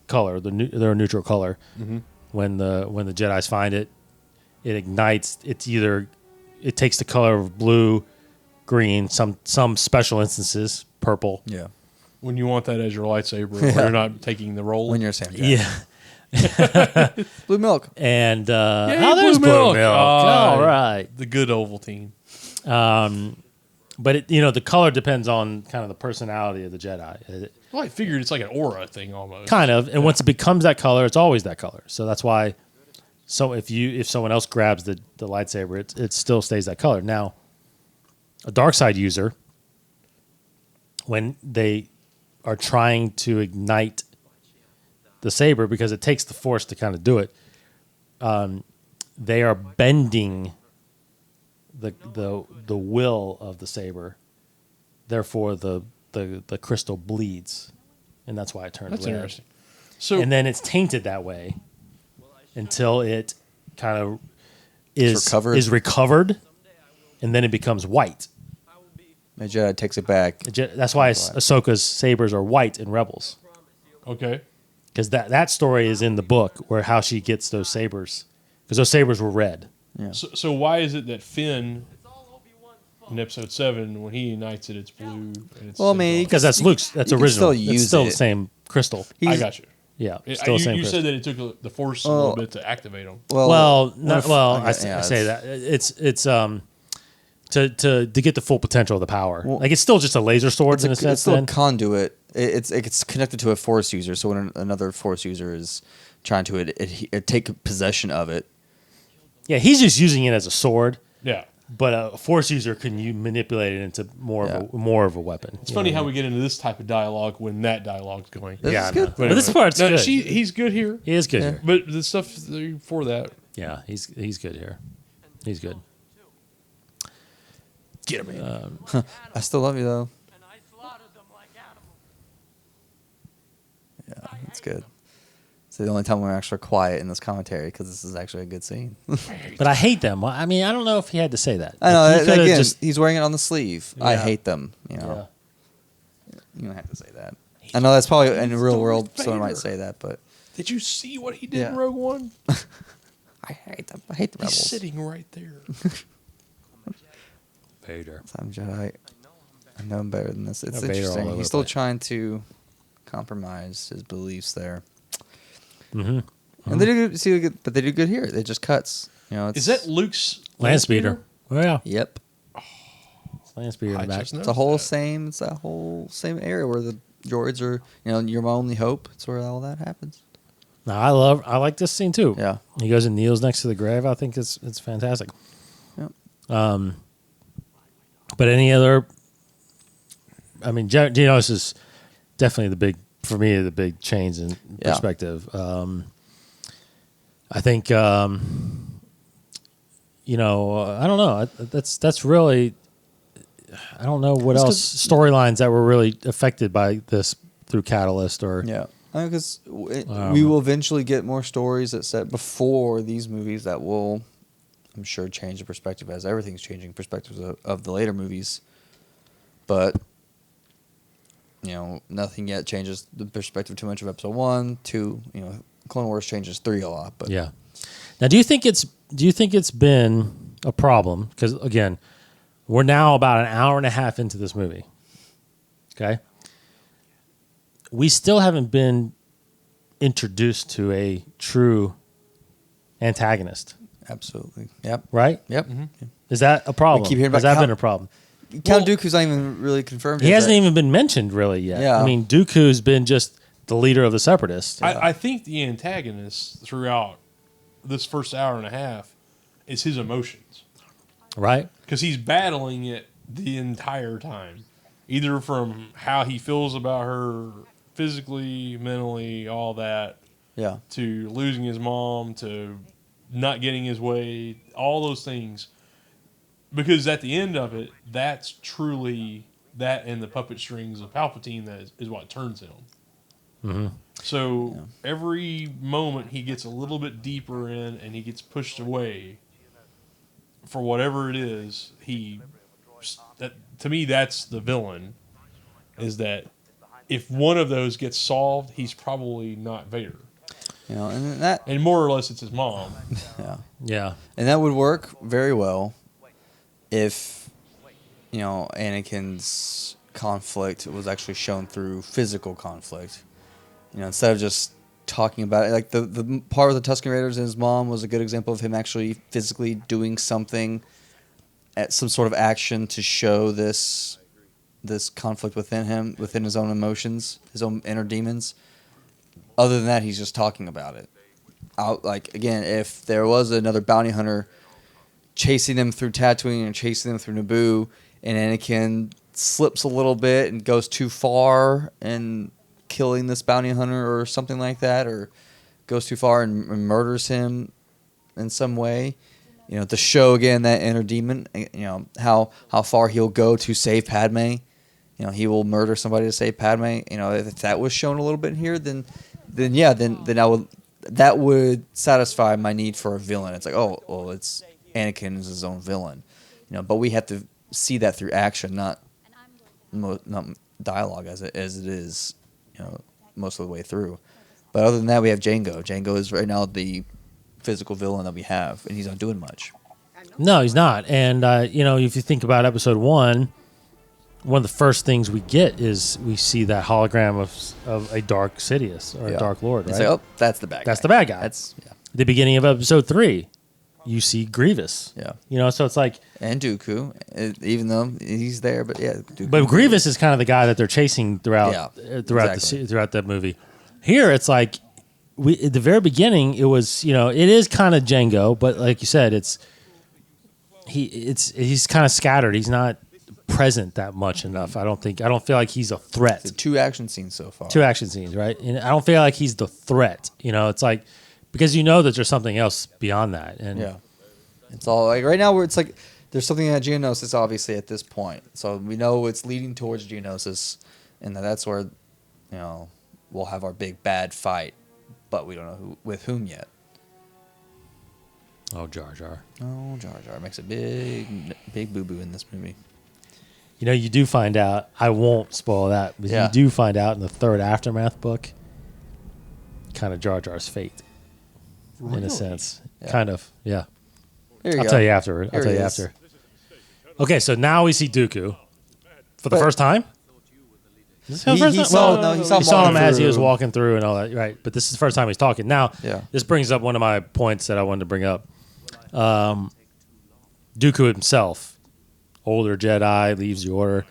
color, they're a neutral color. Mm-hmm. When the Jedis find it, it ignites. It takes the color of blue, green, some special instances, purple. Yeah. When you want that as your lightsaber, when you're not taking the role. When you're Sam Jackson. Yeah. Blue milk. And there's blue milk. All right. The good Ovaltine. But the color depends on kind of the personality of the Jedi. Well, I figured it's like an aura thing almost. Kind of, and once it becomes that color, it's always that color. So that's why. So if someone else grabs the lightsaber, it still stays that color. Now, a dark side user, when they are trying to ignite the saber, because it takes the force to kind of do it, they are bending the will of the saber. Therefore, the crystal bleeds, and that's why it turns red. That's interesting. So, and then it's tainted that way until it kind of is recovered, and then it becomes white. The Jedi takes it back. That's why Ahsoka's sabers are white in Rebels. Okay. Because that story is in the book, where how she gets those sabers, because those sabers were red. Yeah. So why is it that Finn in Episode 7, when he ignites it, it's blue? And it's because that's Luke's. That's original. It's still the same crystal. I got you. Yeah, still the same. You crystal. said that it took the force a little bit to activate them. I say that it's to get the full potential of the power. Like it's still just a laser sword in a sense. It's still a conduit. It's connected to a force user. So when another force user is trying to take possession of it, yeah, he's just using it as a sword. Yeah, but a force user can manipulate it into more of a weapon. It's funny how we get into this type of dialogue when that dialogue's going. This is good. But this part's good. He's good here. He is good here. But the stuff before that, yeah, he's good here. He's good. Get him. I still love you though. Yeah, it's good. It's the only time we're actually quiet in this commentary, because this is actually a good scene. But I hate them. I mean, I don't know if he had to say that. I know. Again, he's wearing it on the sleeve. Yeah. I hate them. You know, you don't have to say that. I know that's probably in the real world. Someone might say that, but did you see what he did in Rogue One? I hate them. I hate the rebels. He's sitting right there. Vader. I'm Jedi. I know him better than this. It's interesting. He's still trying to compromise his beliefs there. Mm-hmm. And they do good, but they do good here. They just cuts. You know, is that Luke's land speeder? Oh, yeah. Yep. Land speeder in the back. It's the whole same. It's that whole same area where the droids are. You're my only hope. It's where all that happens. No, I like this scene too. Yeah. He goes and kneels next to the grave. I think it's fantastic. Yep. But any other? I mean, Geonosis is definitely the big change in perspective. I think I don't know. That's really, I don't know what else storylines that were really affected by this through Catalyst or because we will eventually get more stories that set before these movies that will, I'm sure, change the perspective, as everything's changing perspectives of the later movies. But nothing yet changes the perspective too much of Episode 1, 2. Clone Wars changes 3 a lot. But yeah. Now, do you think it's been a problem? Because again, we're now about an hour and a half into this movie. Okay. We still haven't been introduced to a true antagonist. Absolutely. Yep. Right? Yep. Mm-hmm. Is that a problem? We keep hearing about Has that been a problem? Count Dooku's not even really confirmed. He hasn't even been mentioned really yet. Yeah. I mean, Dooku's been just the leader of the Separatists. I think the antagonist throughout this first hour and a half is his emotions. Right? Because he's battling it the entire time. Either from how he feels about her physically, mentally, all that, Yeah. to losing his mom, to not getting his way, all those things. Because at the end of it, that's truly that and the puppet strings of Palpatine that is what turns him. Mm-hmm. So every moment he gets a little bit deeper in and he gets pushed away for whatever it is, to me, that's the villain, is that if one of those gets solved, he's probably not Vader. And more or less it's his mom. Yeah. And that would work very well if, Anakin's conflict was actually shown through physical conflict. Instead of just talking about it. Like the part with the Tusken Raiders and his mom was a good example of him actually physically doing something, at some sort of action to show this conflict within him, within his own emotions, his own inner demons. Other than that, he's just talking about it. Again, if there was another bounty hunter chasing them through Tatooine and chasing them through Naboo, and Anakin slips a little bit and goes too far and killing this bounty hunter or something like that, or goes too far and murders him in some way, to show again that inner demon, how far he'll go to save Padme. He will murder somebody to save Padme. If that was shown a little bit here, then that would satisfy my need for a villain. It's like, it's Anakin is his own villain, but we have to see that through action, not dialogue as it is, most of the way through. But other than that, we have Jango. Jango is right now the physical villain that we have, and he's not doing much. No, he's not. And, if you think about episode 1, one of the first things we get is we see that hologram of a Dark Sidious or a Dark Lord, right? It's like, that's the bad guy. That's the bad guy. That's the beginning of episode 3. You see Grievous. Yeah. So it's like... And Dooku, even though he's there, but yeah. Dooku. But Grievous is kind of the guy that they're chasing throughout the movie. Here, it's like, at the very beginning, it was, it is kind of Jango, but like you said, he's kind of scattered. He's not present that much enough. I don't feel like he's a threat. It's 2 action scenes so far. 2 action scenes, right? And I don't feel like he's the threat. It's like, because that there's something else beyond that. And it's all like right now where it's like there's something at Geonosis obviously at this point. So we know it's leading towards Geonosis, and that's where we'll have our big bad fight, but we don't know with whom yet. Oh, Jar Jar. Oh, Jar Jar makes a big boo-boo in this movie. You do find out, I won't spoil that, but you do find out in the 3rd Aftermath book kind of Jar Jar's fate. Really? In a sense. Yeah. Kind of, yeah. I'll tell you after. Okay, so now we see Dooku for the first time. Is this he saw him as he was walking through and all that, right? But this is the first time he's talking. Now, this brings up one of my points that I wanted to bring up. Dooku himself, older Jedi, leaves the Order.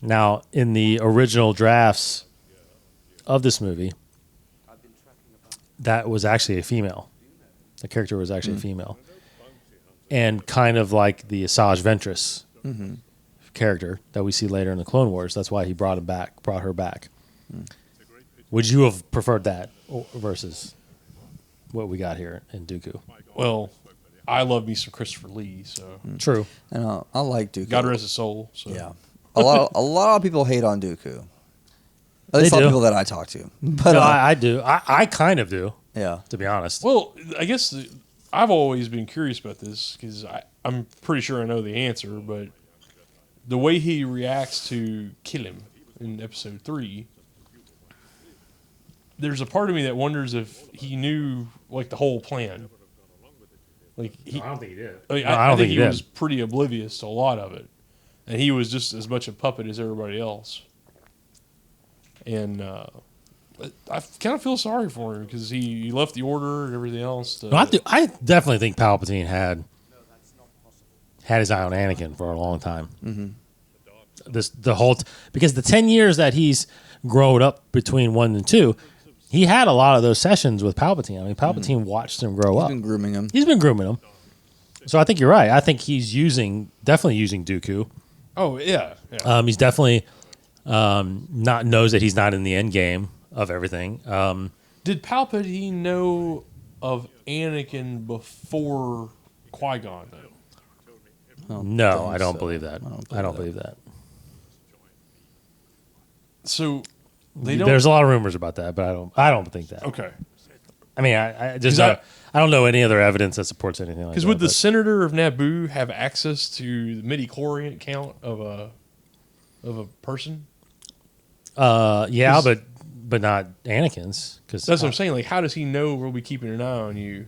Now, in the original drafts of this movie, that was actually a female. The character was actually a female. And kind of like the Asajj Ventress character that we see later in the Clone Wars. That's why he brought her back. Would you have preferred that versus what we got here in Dooku? Well, I love me some Christopher Lee, so true. And I like Dooku. God rest his soul. So. Yeah, a lot of people hate on Dooku. At least some people that I talk to. But no, I do. I kind of do. Yeah, to be honest. Well, I guess I've always been curious about this because I'm pretty sure I know the answer, but the way he reacts to kill him in episode 3, there's a part of me that wonders if he knew like the whole plan. Like I don't think he did. I think he was pretty oblivious to a lot of it, and he was just as much a puppet as everybody else. And I kind of feel sorry for him because he left the Order and everything else. I definitely think Palpatine had his eye on Anakin for a long time. because the 10 years that he's grown up between 1 and 2, he had a lot of those sessions with Palpatine. I mean, Palpatine watched him grow up. He's been grooming him. He's been grooming him. So I think you're right. I think he's definitely using Dooku. Oh yeah. He's definitely knows that he's not in the end game of everything. Did Palpatine know of Anakin before Qui-Gon though? No, I don't believe that. I don't believe that. So they don't. There's a lot of rumors about that, but I don't think that. Okay. I mean, I don't know any other evidence that supports anything like that. Because would the senator of Naboo have access to the midi-chlorian count of a person? Yeah, but not Anakin's. Cause that's what I'm saying. Like, how does he know we'll be keeping an eye on you?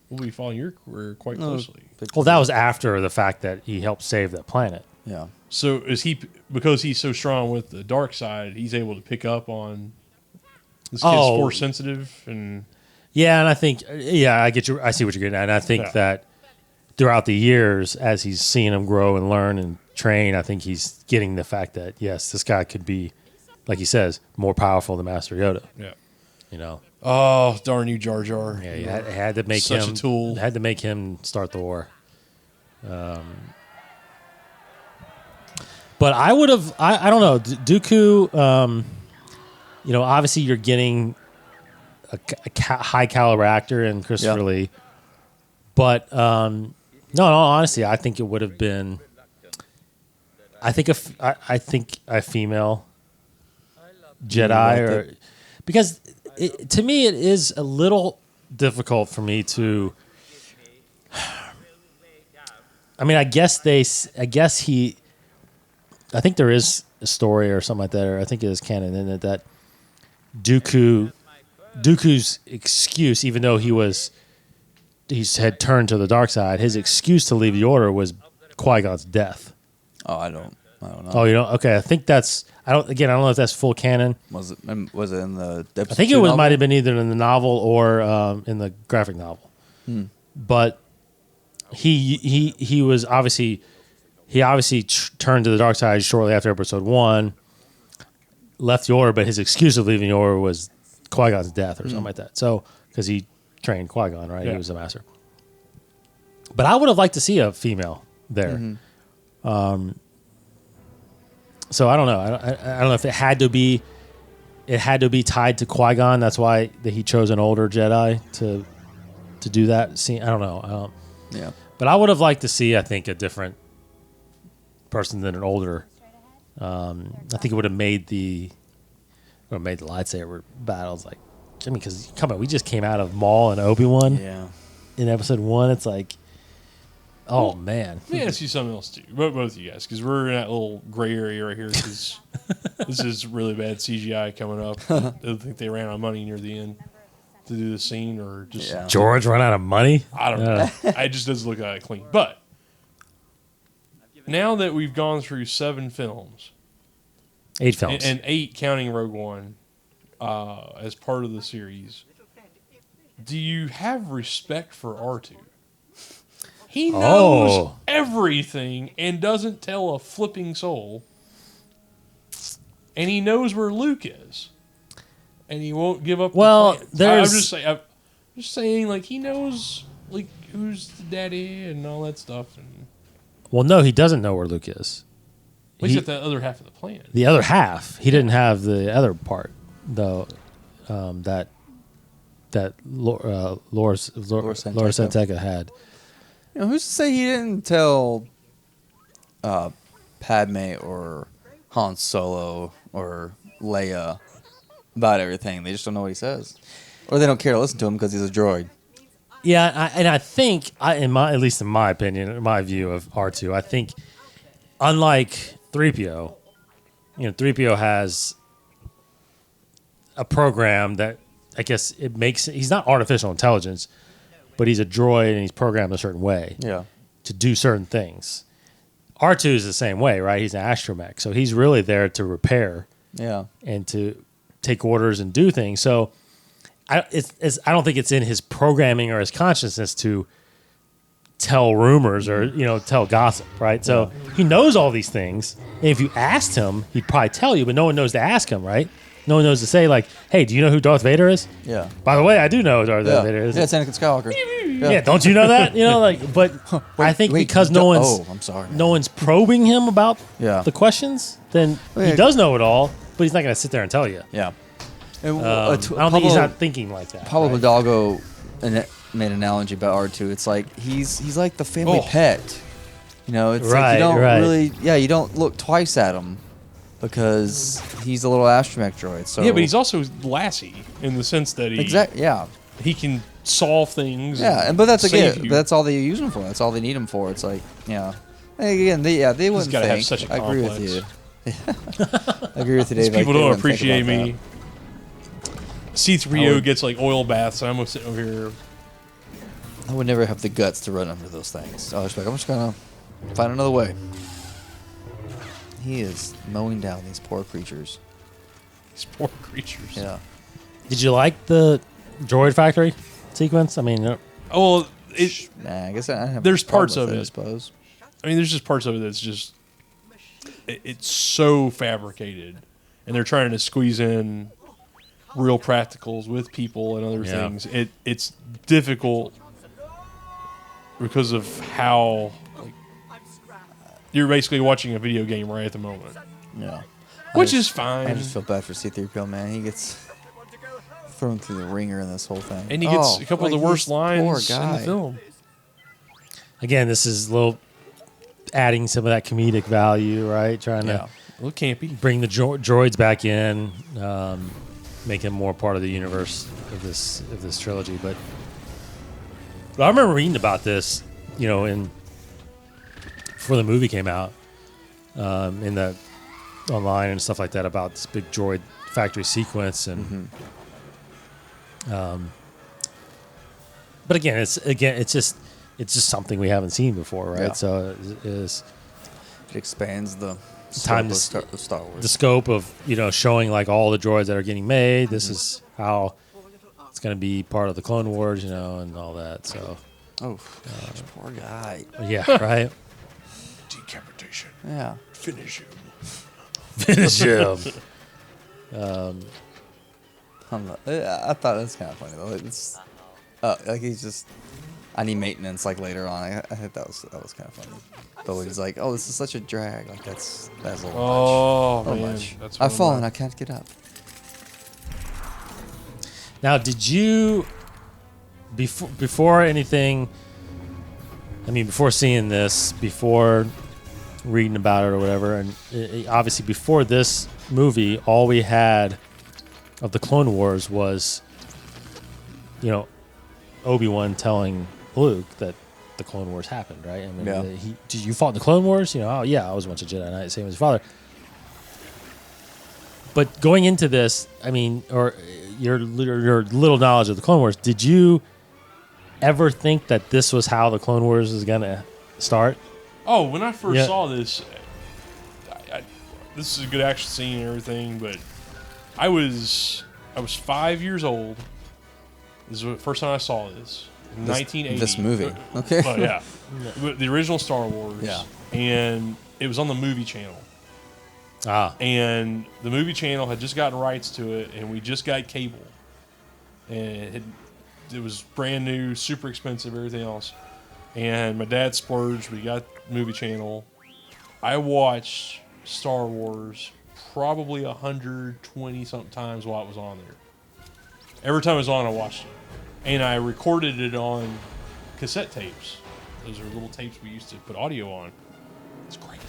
We'll be following your career quite closely. Well, that was after the fact that he helped save that planet. Yeah. So is he, because he's so strong with the dark side, he's able to pick up on this kid's force sensitive and. Yeah, and I think I see what you're getting at. And I think that throughout the years, as he's seeing him grow and learn and train, I think he's getting the fact that yes, this guy could be, like he says, more powerful than Master Yoda. Yeah. You know. Oh, darn you, Jar Jar. Yeah, you had to make Such him a tool. Had to make him start the war. But I would have. I don't know. Dooku. You know, obviously you're getting a high caliber actor in Christopher Lee, but no, honestly, I think it would have been. I think a female Jedi, or because to me it is a little difficult for me to. I mean, I think there is a story or something like that, or I think it is canon in it that Dooku's excuse, even though he had turned to the dark side, his excuse to leave the Order was Qui-Gon's death. Oh, I don't know. Oh, you know? Okay, I think that's. I don't know if that's full canon. Was it in the? I think it might have been either in the novel or in the graphic novel. But he was obviously turned to the dark side shortly after Episode 1. Left the Order, but his excuse of leaving the Order was Qui-Gon's death or something like that. So, because he trained Qui-Gon, right? Yeah. He was a master. But I would have liked to see a female there. So I don't know. I don't know if it had to be tied to Qui-Gon. That's why he chose an older Jedi to do that scene. I don't know. Yeah. But I would have liked to see, I think, a different person than an older. I think it would have made the lightsaber battles like, I mean, because come on, we just came out of Maul and Obi-Wan in Episode 1. It's like, oh man. Let me ask you something else too, both of you guys, because we're in that little gray area right here. Because this is really bad CGI coming up. I don't think they ran out of money near the end to do the scene, or just George run out of money. I don't know. It just doesn't look that clean, but. Now that we've gone through 7 films, 8 films, and 8 counting Rogue One as part of the series, do you have respect for R2? He knows everything and doesn't tell a flipping soul, and he knows where Luke is, and he won't give up. Well, I'm just saying, like he knows, like who's the daddy and all that stuff, and. Well, no, he doesn't know where Luke is. He's at the other half of the planet. The other half. He didn't have the other part, though. That Lars Santeca had. You know, who's to say he didn't tell Padme or Han Solo or Leia about everything? They just don't know what he says, or they don't care to listen to him because he's a droid. Yeah, I think, at least in my opinion, in my view of R2, I think, unlike 3PO, 3PO has a program that I guess he's not artificial intelligence, but he's a droid and he's programmed a certain way to do certain things. R2 is the same way, right? He's an astromech, so he's really there to repair and to take orders and do things. So I don't think it's in his programming or his consciousness to tell rumors or tell gossip, right? So he knows all these things. And if you asked him, he'd probably tell you, but no one knows to ask him, right? No one knows to say like, "Hey, do you know who Darth Vader is?" Yeah. By the way, I do know who Darth Vader is. Yeah, it's Anakin Skywalker. Yeah, don't you know that? But I think because no one's I'm sorry. no one's probing him about Yeah. the questions, then he does know it all, but he's not going to sit there and tell you. Yeah. And, I don't think he's not thinking like that. Pablo right? Hidalgo made an analogy about R2. It's like he's like the family pet. It's like you don't really you don't look twice at him because he's a little astromech droid. So Yeah, but he's also Lassie in the sense that he can solve things. Yeah, and but that's save again, you. that's all they use him for. That's all they need him for. It's like, again, they wouldn't gotta have think. such a I agree with complex. you. I agree with you, These Dave. people They don't wouldn't think appreciate about me. C3PO gets like oil baths. I'm gonna sit over here. I would never have the guts to run under those things. I was like, I'm just gonna find another way. He is mowing down these poor creatures. These poor creatures. Yeah. Did you like the droid factory sequence? I mean, Well, I guess I have there's a problem parts with of I it. suppose. there's just parts of it that's just it's so fabricated, and they're trying to squeeze in real practicals with people and other things. It's difficult because of how you're basically watching a video game right at the moment. Yeah. Which is fine. I just feel bad for C-3PO, man. He gets thrown through the ringer in this whole thing. And he gets a couple of the worst lines poor in the guy. film. again, this is a little adding some of that comedic value, right? Trying to A little campy. bring the droids back in, make them more part of the universe of this trilogy. But I remember reading about this, before the movie came out, in the online and stuff like that, about this big droid factory sequence, and but again, it's just something we haven't seen before, right? Yeah. So it expands the time scope of Star Wars. the scope of showing like all the droids that are getting made. This is how it's going to be part of the Clone Wars, and all that. So Poor guy. yeah, right. Decapitation. Yeah. Finish him. Finish him. I thought it was kind of funny though. It's like he's just. I need maintenance. Like later on, I think that was kind of funny. But when he's like, "Oh, this is such a drag," like that's a little Oh, much. A little man. much. That's I've one of fallen. my- I can't get up. Now, did you before anything? I mean, before seeing this, before reading about it or whatever, and obviously before this movie, all we had of the Clone Wars was, Obi-Wan telling Luke that the Clone Wars happened, right? I mean, Yeah. Did you fought in the Clone Wars? Oh yeah, I was once a Jedi Knight, same as your father. But going into this, I mean, or your little knowledge of the Clone Wars, did you ever think that this was how the Clone Wars was gonna start? Oh, when I first Yeah. saw this, this is a good action scene and everything, but I was 5 years old. This is the first time I saw this. In 1980. This movie. Okay. Oh, yeah. The original Star Wars. Yeah. And it was on the movie channel. Ah, And the movie channel had just gotten rights to it, and we just got cable. And it was brand new, super expensive, everything else. And my dad splurged. We got movie channel. I watched Star Wars probably 120 something times while it was on there. Every time it was on, I watched it. And I recorded it on cassette tapes. Those are little tapes we used to put audio on. It's crazy.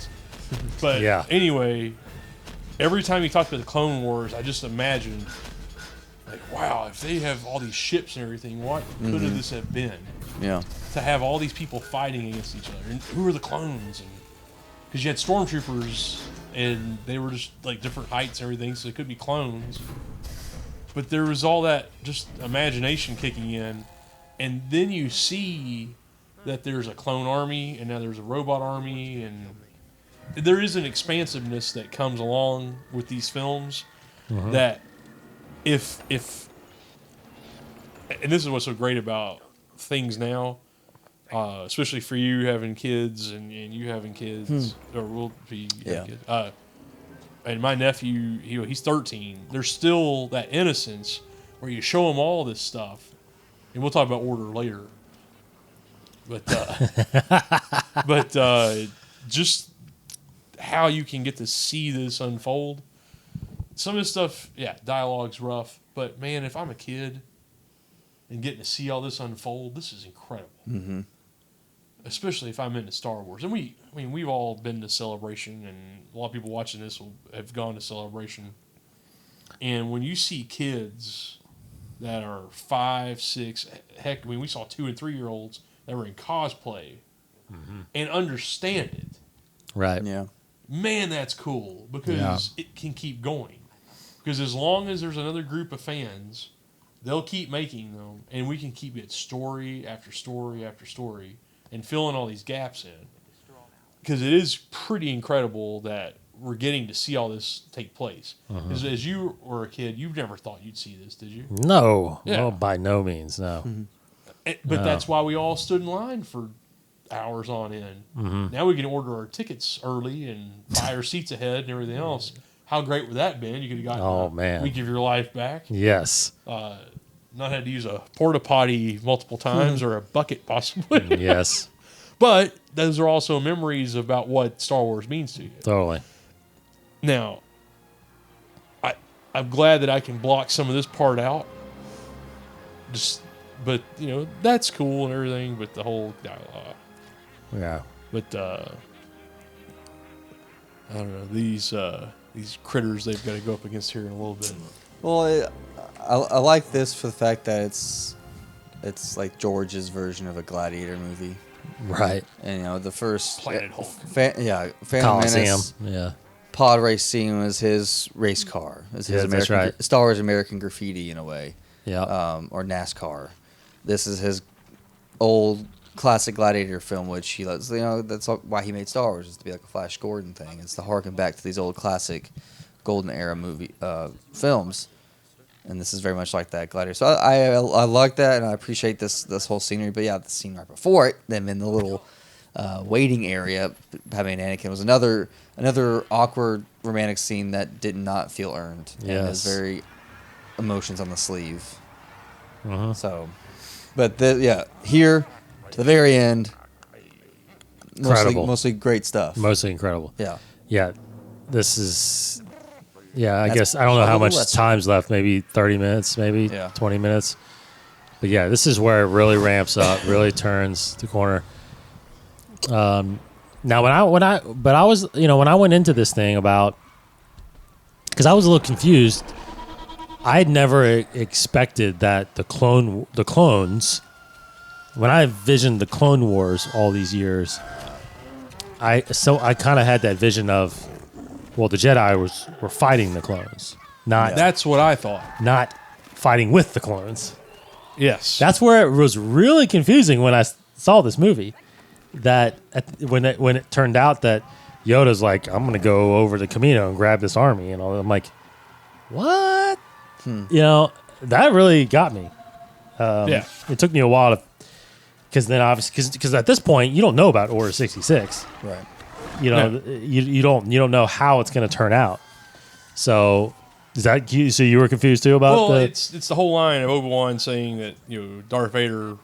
But Yeah. anyway, every time he talked about the Clone Wars, I just imagined, like, wow, if they have all these ships and everything, what could have this have been? Yeah. To have all these people fighting against each other. And who are the clones? Because you had stormtroopers, and they were just like different heights and everything, so they could be clones. But there was all that just imagination kicking in, and then you see that there's a clone army, and now there's a robot army, and there is an expansiveness that comes along with these films that if and this is what's so great about things now, especially for you having kids and you having kids, or will be having kids. And my nephew, he's 13. There's still that innocence where you show him all this stuff, and we'll talk about order later. But just how you can get to see this unfold. Some of this stuff, dialogue's rough, but man, if I'm a kid and getting to see all this unfold, this is incredible. Mm-hmm. Especially if I'm into Star Wars. And we've all been to Celebration, and a lot of people watching this have gone to Celebration. And when you see kids that are 5, 6, heck, we saw 2 and 3-year-olds that were in cosplay and understand it. Right. Yeah. Man, that's cool because it can keep going. Because as long as there's another group of fans, they'll keep making them, and we can keep it story after story after story and filling all these gaps in. Because it is pretty incredible that we're getting to see all this take place. As you were a kid, you never thought you'd see this, did you? No. Yeah. Well, by no means, no. But that's why we all stood in line for hours on end. Now we can order our tickets early and buy our seats ahead and everything else. How great would that have been? You could have gotten a week of your life back. Yes. Not had to use a porta potty multiple times or a bucket possibly. Yes. But those are also memories about what Star Wars means to you. Totally. Now, I'm glad that I can block some of this part out. But that's cool and everything. But the whole dialogue. Yeah. But I don't know these critters they've got to go up against here in a little bit. Well, I like this for the fact that it's like George's version of a Gladiator movie. Right. And the first Planet Hulk. Phantom Coliseum. Menace Yeah. pod race scene was his race car. It was his that's right. Star Wars American Graffiti in a way. Yeah. Or NASCAR. This is his old classic Gladiator film, which he loves. That's why he made Star Wars, is to be like a Flash Gordon thing. It's to harken back to these old classic golden era movie films. And this is very much like that Gladiator. So I like that, and I appreciate this whole scenery. But the scene right before it, them in the little waiting area, having Anakin, was another awkward romantic scene that did not feel earned. Yes. And it was very emotions on the sleeve. Uh-huh. So, but here to the very end, mostly great stuff. Mostly incredible. Yeah. Yeah. This is. Yeah, I That's guess I don't know how much lesser. time's left. Maybe 30 minutes, maybe 20 minutes. But yeah, this is where it really ramps up, really turns the corner. Now, when I went into this thing because I was a little confused. I had never expected that the clones. When I visioned the Clone Wars all these years, I kind of had that vision of. Well, the Jedi were fighting the clones, That's what I thought. not fighting with the clones. Yes. That's where it was really confusing when I saw this movie. That when it turned out that Yoda's like, I'm going to go over to Kamino and grab this army, and all. I'm like, what? That really got me. It took me a while to, because at this point you don't know about Order 66. Right. You don't know how it's going to turn out. So is that so? You were confused too about it's the whole line of Obi-Wan saying that Darth Vader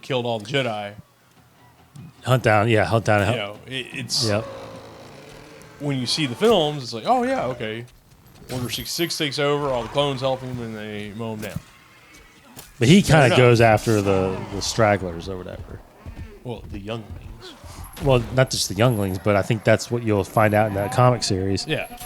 killed all the Jedi. hunt down. It's when you see the films, it's like, oh yeah, okay. Order 66 takes over, all the clones help him, and they mow him down. But he kind of goes after the stragglers or whatever. Well, the younglings. Well, not just the younglings, but I think that's what you'll find out in that comic series. Yeah.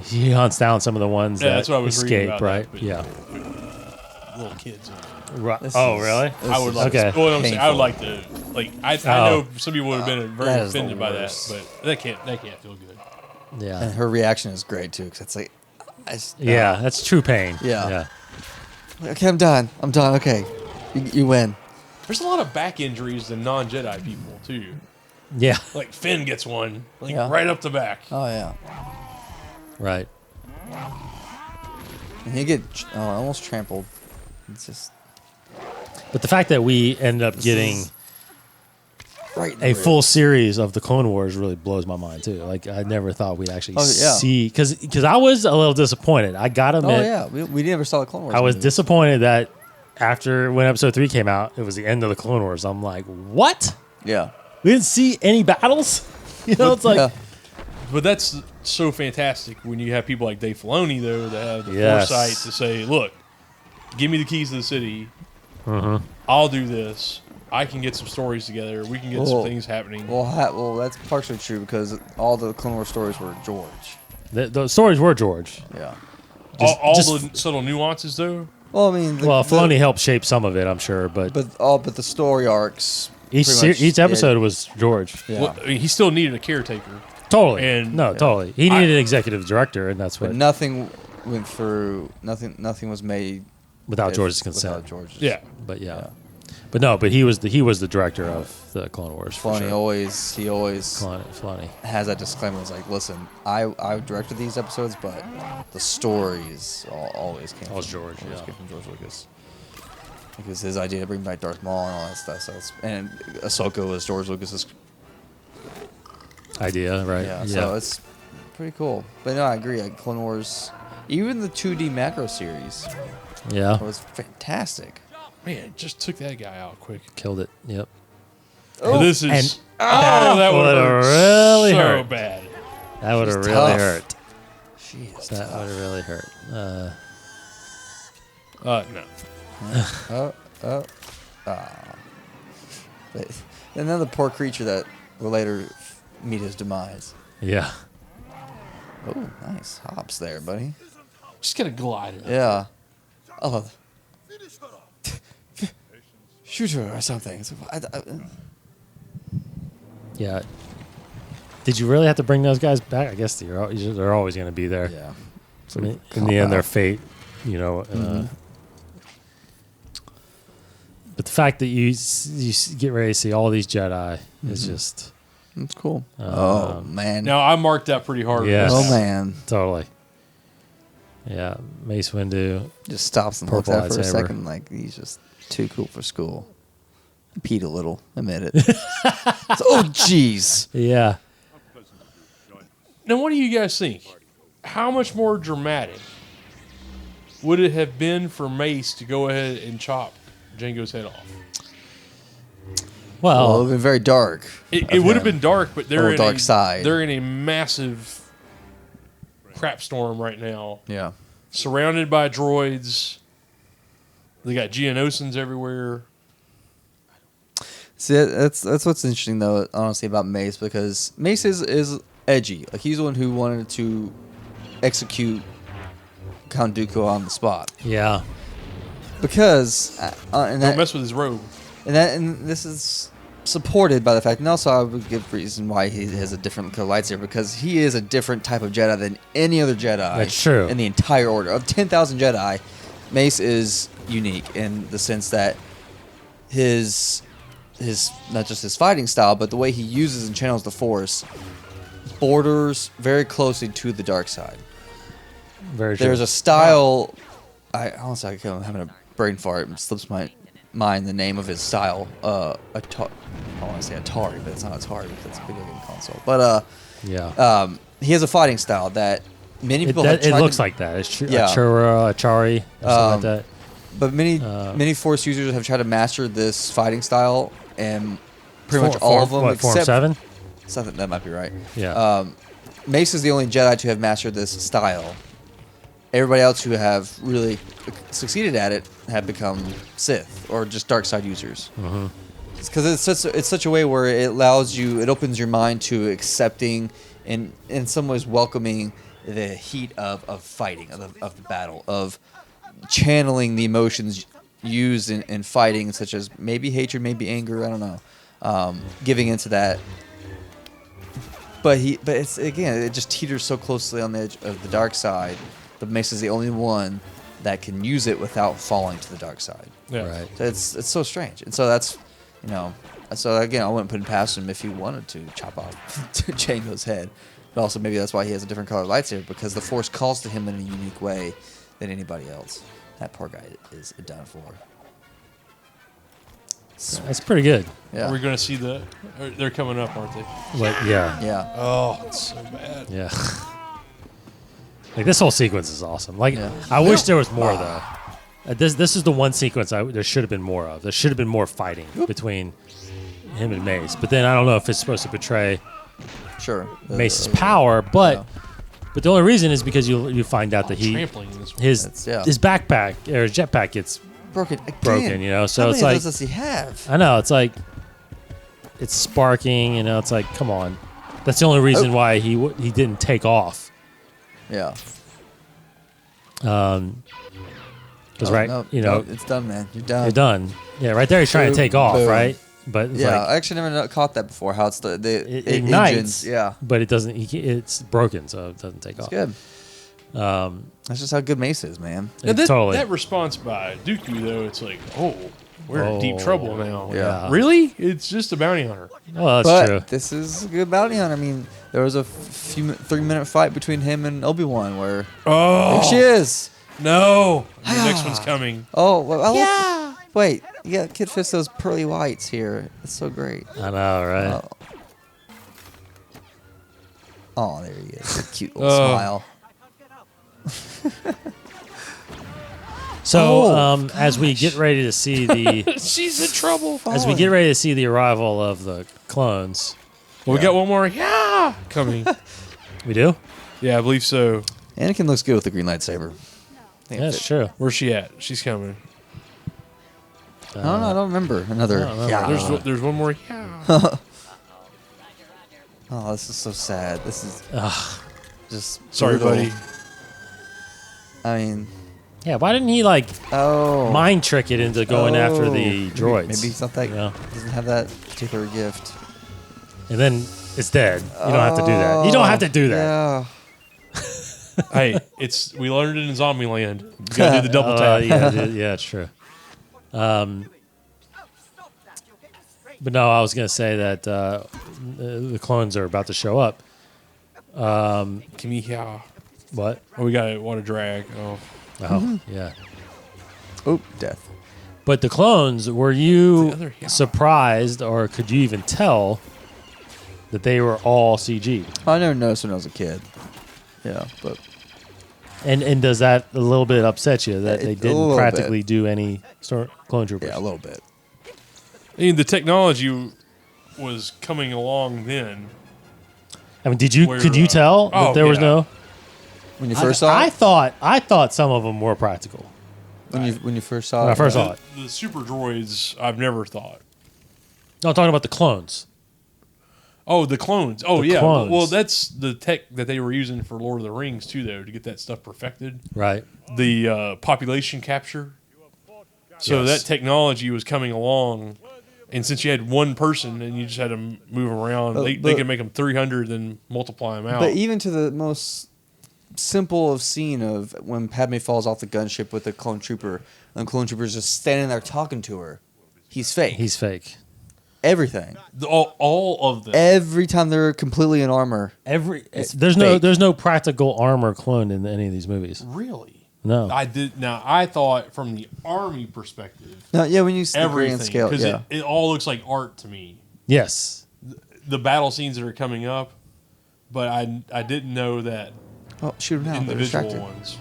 He hunts down some of the ones that that's what I was reading escape, about right? That, little kids. Right. This Oh, is- really? I would like. Okay. Well, I'm saying, I would Painful. like to. I know some people would have been very that is the offended by that, worst. but that can't feel good. Yeah. And her reaction is great too, because it's like, Yeah, that's true pain. Yeah. Okay, I'm done. Okay, you win. There's a lot of back injuries to non-Jedi people too. Yeah. Like Finn gets one, Yeah. right up the back. Oh yeah. Right. And he get almost trampled. It's just But the fact that we end up getting Right. a full series of the Clone Wars really blows my mind too. Like I never thought we'd actually see because I was a little disappointed. I gotta admit, Oh yeah, we never saw the Clone Wars. I was movies. disappointed that after when Episode 3 came out, it was the end of the Clone Wars. I'm like, what? Yeah. We didn't see any battles. You know, it's like Yeah. But that's so fantastic when you have people like Dave Filoni, though, that have the Yes. foresight to say, look, give me the keys to the city. Mm-hmm. I'll do this. I can get some stories together. We can get some things happening. Well, that's partially true because all the Clone Wars stories were George. the stories were George. Yeah. all just- the subtle nuances, though. Well, I mean, Filoni helped shape some of it, I'm sure, but but the story arcs. each pretty much each episode was George. Yeah. Well, I mean, he still needed a caretaker. Totally. And- Totally. He needed an executive director, and that's what But nothing went through. Nothing was made without if- George's consent. Without George's. Yeah. But yeah. Yeah. But he was the director of the Clone Wars. For Filoni sure. always Filoni. has that disclaimer. It's like, listen, I directed these episodes, but the stories always came Always from George, always yeah. came from George Lucas. Because his idea to bring back Darth Maul and all that stuff. And Ahsoka was George Lucas's. Idea, right? Yeah, so it's pretty cool. But no, I agree. Like Clone Wars, even the 2D macro series yeah. was fantastic. Man, just took that guy out quick. Killed it. Yep. But this is... and- that would would've have really so hurt. bad. That would have She's really tough. hurt. Jeez. That would have really hurt. No. But another poor creature that will later meet his demise. Yeah. Oh, nice hops there, buddy. Just get a glider. Yeah. Oh. Shooter or something. Yeah. Did you really have to bring those guys back? I guess they're always going to be there. Yeah. I mean, in the end, their fate, you know. But the fact that you get ready to see all these Jedi is just That's cool. Oh, man. Now, I marked that pretty hard. Yes. Oh, man. totally. Yeah, Mace Windu. Just stops and looks Purple at it for a lightsaber. second like he's just too cool for school. Peed a little. Admit it. Oh, jeez. Yeah. Now, what do you guys think? How much more dramatic would it have been for Mace to go ahead and chop Jango's head off? Well, it would Well, have been very dark. It would have been dark, but they're in dark side. They're in a massive crap storm right now, Yeah. surrounded by droids. They got Geonosins everywhere. See, that's what's interesting though, honestly, about Mace, because Mace is edgy. Like he's the one who wanted to execute Count Dooku on the spot yeah. because and Don't mess with his robe. and this is supported by the fact, and also I would give reason why he has a different color lightsaber, because he is a different type of Jedi than any other Jedi. That's true. In the entire order of 10,000 Jedi, Mace is unique in the sense that his not just his fighting style, but the way he uses and channels the Force borders very closely to the dark side. Very true. There's a style. I honestly, I'm having a brain fart. It slips my mind the name of his style. I want to say Atari, but it's not Atari because it's a video game console. But yeah. he has a fighting style that many people have It tried looks to, like that. It's Yeah. Achari, or something like that. but many Force users have tried to master this fighting style, and pretty much Form- all of them, what, Form except 7? something that might be right. Yeah. Mace is the only Jedi to have mastered this style. Everybody else who have really succeeded at it have become Sith or just dark side users. Because it's such a way where it allows you, it opens your mind to accepting and in some ways welcoming the heat of fighting, of the battle, of channeling the emotions used in fighting, such as maybe hatred, maybe anger, I don't know, giving into that. But it's again, it just teeters so closely on the edge of the dark side. But Mace is the only one that can use it without falling to the dark side. Yeah. Right. So it's so strange, and so that's, so again, I wouldn't put it past him if he wanted to chop off Jango's head, but also maybe that's why he has a different color lightsaber, because the Force calls to him in a unique way than anybody else. That poor guy is done for. It's pretty good. Yeah. Are we going to see they're coming up, aren't they? Like, yeah. Yeah. Oh, it's so bad. Yeah. Like, this whole sequence is awesome. Like, Yeah. I wish there was more, though. This is the one sequence there should have been more of. There should have been more fighting between him and Mace. But then I don't know if it's supposed to portray Sure. Mace's power, but the only reason is because you find out that Trampling in this one. his That's- backpack or his jetpack gets broken again. broken, you know. So How it's many like of those does he have? I know it's like it's sparking, you know. It's like come on, that's the only reason why he didn't take off. Yeah. Because right, you know, it's done, man. You're done. you're done. Yeah, right there he's trying to take off, Boom. right? But it's Yeah, like, I actually never caught that before. How it's it ignites, engines. Yeah, but it doesn't. It's broken, so it doesn't take it's off. good. That's just how good Mace is, man. And that, totally. that response by Dooku, though, it's like, oh, we're in deep trouble now. Yeah. Really? It's just a bounty hunter. Well, that's But true. this is a good bounty hunter. I mean, there was a 3-minute fight between him and Obi-Wan where Oh, there she is. no. The next one's coming. Oh, well, wait. Yeah, Kid Fist those pearly whites here. It's so great. I know, right? Oh, there he is. A cute little Oh. smile. So, as we get ready to see the She's in trouble. as we get ready to see the arrival of the clones, Well, we got one more coming. we do. Yeah, I believe so. Anakin looks good with the green lightsaber. Yeah, that's true. Where's she at? She's coming. I don't know. I don't remember another. I don't remember. Yeah. There's one more. Oh, this is so sad. This is just Sorry, brutal. buddy. I mean, Yeah, why didn't he like oh, mind trick it into going after the droids? Maybe he's not that. you know? Doesn't have that particular gift. And then it's dead. You don't have to do that. You don't have to do that. Yeah. Hey, we learned it in Zombieland. You gotta do the double tap. Yeah, it's true. But no, I was gonna say that the clones are about to show up. Can you hear? What? Oh, we got what a drag. Oh, Oh, yeah. Oh, death. But the clones, were you The other- yeah. surprised, or could you even tell that they were all CG? I never noticed when I was a kid. Yeah, but And does that a little bit upset you that A they didn't little practically do any clone troopers? yeah, a little bit. I mean, the technology was coming along then. I mean, could Where, you tell oh, that there was yeah. no? When you first saw I it, thought some of them were practical. when you first saw When I it, first saw it. The super droids, I've never thought. No, I'm talking about the clones. Oh, the clones. Oh, The yeah. clones. Well, that's the tech that they were using for Lord of the Rings, too, though, to get that stuff perfected. Right. The population capture. So Yes. that technology was coming along. And since you had one person and you just had to move around, they could make them 300 and multiply them out. but even to the most simple of scene of when Padme falls off the gunship with the clone trooper, and the clone trooper's just standing there talking to her. He's fake. He's fake. Everything. All of them. Every time they're completely in armor. There's fake. no practical armor cloned in any of these movies. Really? No. I thought from the army perspective, No, yeah, when you see the everything. grand scale, Because yeah. it all looks like art to me. Yes. The battle scenes that are coming up, but I didn't know that Oh, shoot him now. They're individual distracted. ones.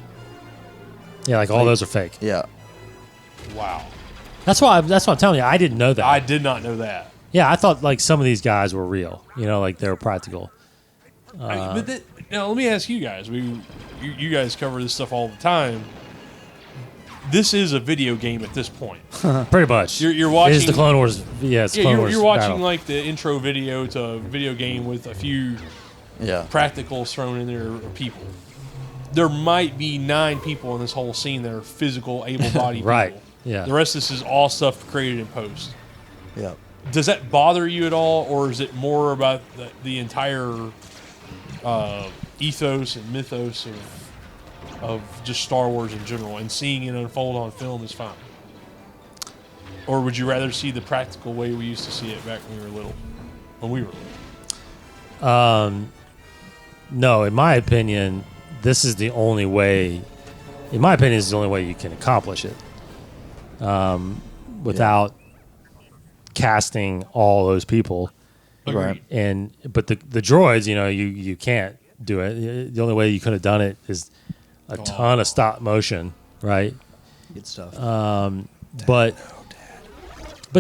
Yeah, like all those are fake. Yeah. Wow. That's why I'm telling you. I didn't know that. I did not know that. Yeah, I thought like some of these guys were real. You know, like they were practical. Now let me ask you guys. You guys cover this stuff all the time. This is a video game at this point. Pretty much. You're It watching is the Clone Wars. Yeah, it's Yeah, Clone Wars you're watching battle. like the intro video to a video game with a few Yeah. practicals thrown in there of people. There might be 9 people in this whole scene that are physical, able-bodied Right. people. Yeah. The rest of this is all stuff created in post. Yeah. Does that bother you at all, or is it more about the entire ethos and mythos of just Star Wars in general, and seeing it unfold on film is fine? Or would you rather see the practical way we used to see it back when we were little? No, in my opinion, this is the only way. In my opinion, this is the only way you can accomplish it. Without casting all those people. Agreed. But the droids, you can't do it. The only way you could have done it is a ton of stop motion, right? Good stuff. But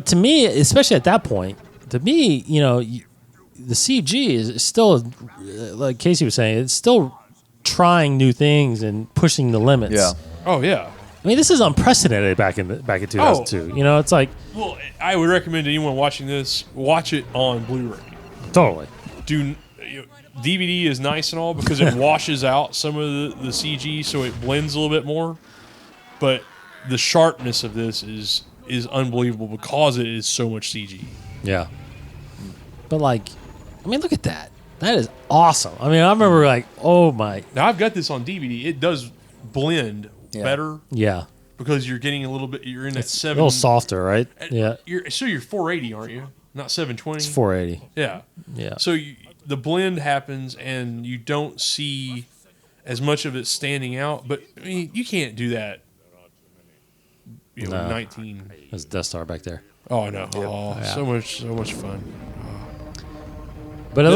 to me, especially at that point, the CG is still, like Casey was saying, it's still trying new things and pushing the limits. Yeah. Oh yeah. I mean, this is unprecedented back in 2002. It's like Well, I would recommend anyone watching this watch it on Blu-ray. totally. DVD is nice and all because it washes out some of the CG, so it blends a little bit more. But the sharpness of this is unbelievable because it is so much CG. Yeah. But look at that. That is awesome. I mean, I remember oh my. Now I've got this on DVD. It does blend better Yeah. because you're getting a little bit. You're in that A 7. little softer, right? Yeah. You're 480, aren't you? Not 720. It's 480. Yeah. Yeah. So the blend happens, and you don't see as much of it standing out. But I mean, you can't do that. No. 19. There's Death Star back there. Oh no! Yep. Oh, Yeah. so much fun. But it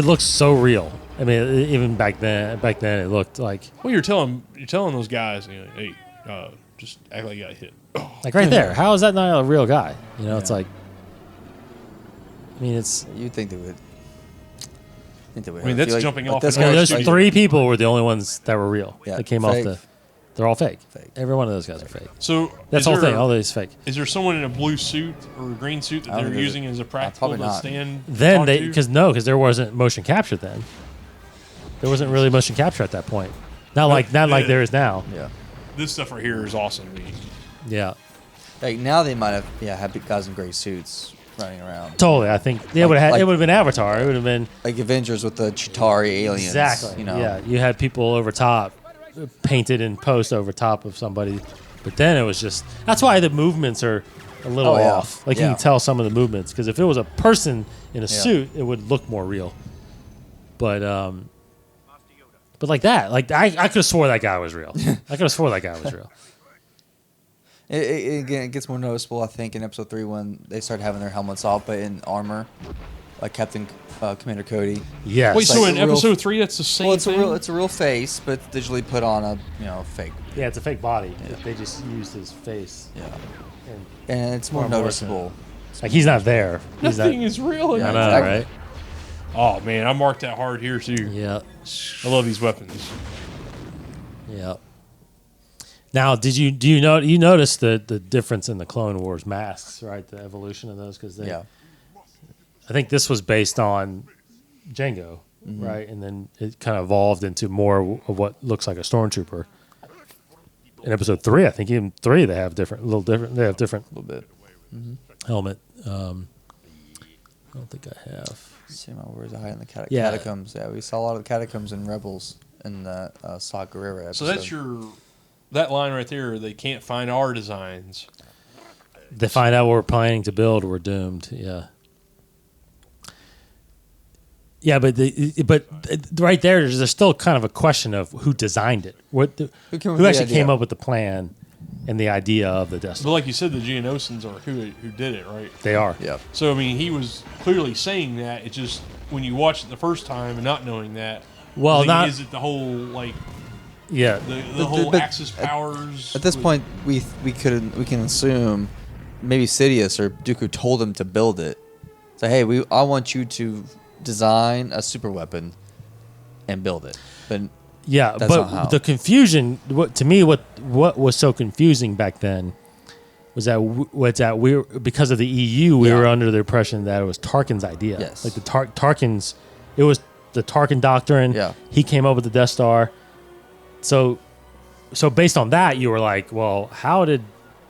looks so real. I mean, even back then it looked like Well, you're telling those guys, hey, just act like you got hit. Oh, right there. How is that not a real guy? It's like. I mean, it's. You'd think they would. I mean, that's jumping off this the I mean, guy's those studio. 3 people were the only ones that were real. Yeah, That came fake. off the. They're all fake. Fake. Every one of those guys are fake. So That's is the whole there- thing. All these fake. Is there someone in a blue suit or a green suit that I don't they're think using as a practical probably to not. stand? Then talk they to? because there wasn't motion capture then. There wasn't really motion capture at that point. Not like there is now. Yeah. This stuff right here is awesome to me. Yeah. Like now they might have had guys in gray suits running around. Totally. I think it would have like- it would have been Avatar. It would have been Like Avengers with the Chitauri aliens. exactly. You know. Yeah. You had people over top, painted in post over top of somebody, but then it was just. That's why the movements are a little Oh, yeah. off. Like you Yeah. can tell some of the movements because if it was a person in a suit, it would look more real. But like that, I could have swore that guy was real. I could have swore that guy was real. Again, it gets more noticeable, I think, in episode 3 when they start having their helmets off, but in armor, like Commander Cody. Yes. Wait, so like in a real- episode 3, that's the same Well, it's thing? a real face, but digitally put on a fake. Yeah, it's a fake body. They just used his face. Yeah, And, and it's more More noticeable. like he's not there. He's Nothing not, is real. in Yeah, I that. know, exactly. right? Oh, man, I marked that hard here, too. Yeah. I love these weapons. Yeah. Now, you notice the difference in the Clone Wars masks, right? The evolution of those, because Yeah. I think this was based on Jango, right? And then it kind of evolved into more of what looks like a stormtrooper. In episode 3, I think even 3 they have different. They have different A little bit. helmet. I don't think I have. See my words are high in the Yeah. catacombs. Yeah, we saw a lot of the catacombs in Rebels in the Saw Gerrera episode. So that's that line right there, they can't find our designs. They find out what we're planning to build, we're doomed. Yeah. Yeah, but right there's still kind of a question of who designed it. Who came up with Who the actually idea? came up with the plan and the idea of the Death But Star? like you said, the Geonosins are who did it, right? They are. Yeah. So, I mean, he was clearly saying that. It's just when you watch it the first time and not knowing that. Well, I think, not is it the whole, like, yeah. the whole but Axis powers? At this point, we can assume maybe Sidious or Dooku told him to build it. Say, hey, I want you to design a super weapon and build it. But Yeah, That's not but how. the confusion, to me, what was so confusing back then was that we were, because of the EU, we Yeah. were under the impression that it was Tarkin's idea. Yes. Like the Tarkin's, it was the Tarkin doctrine. Yeah. He came up with the Death Star. So based on that, you were like, well, how did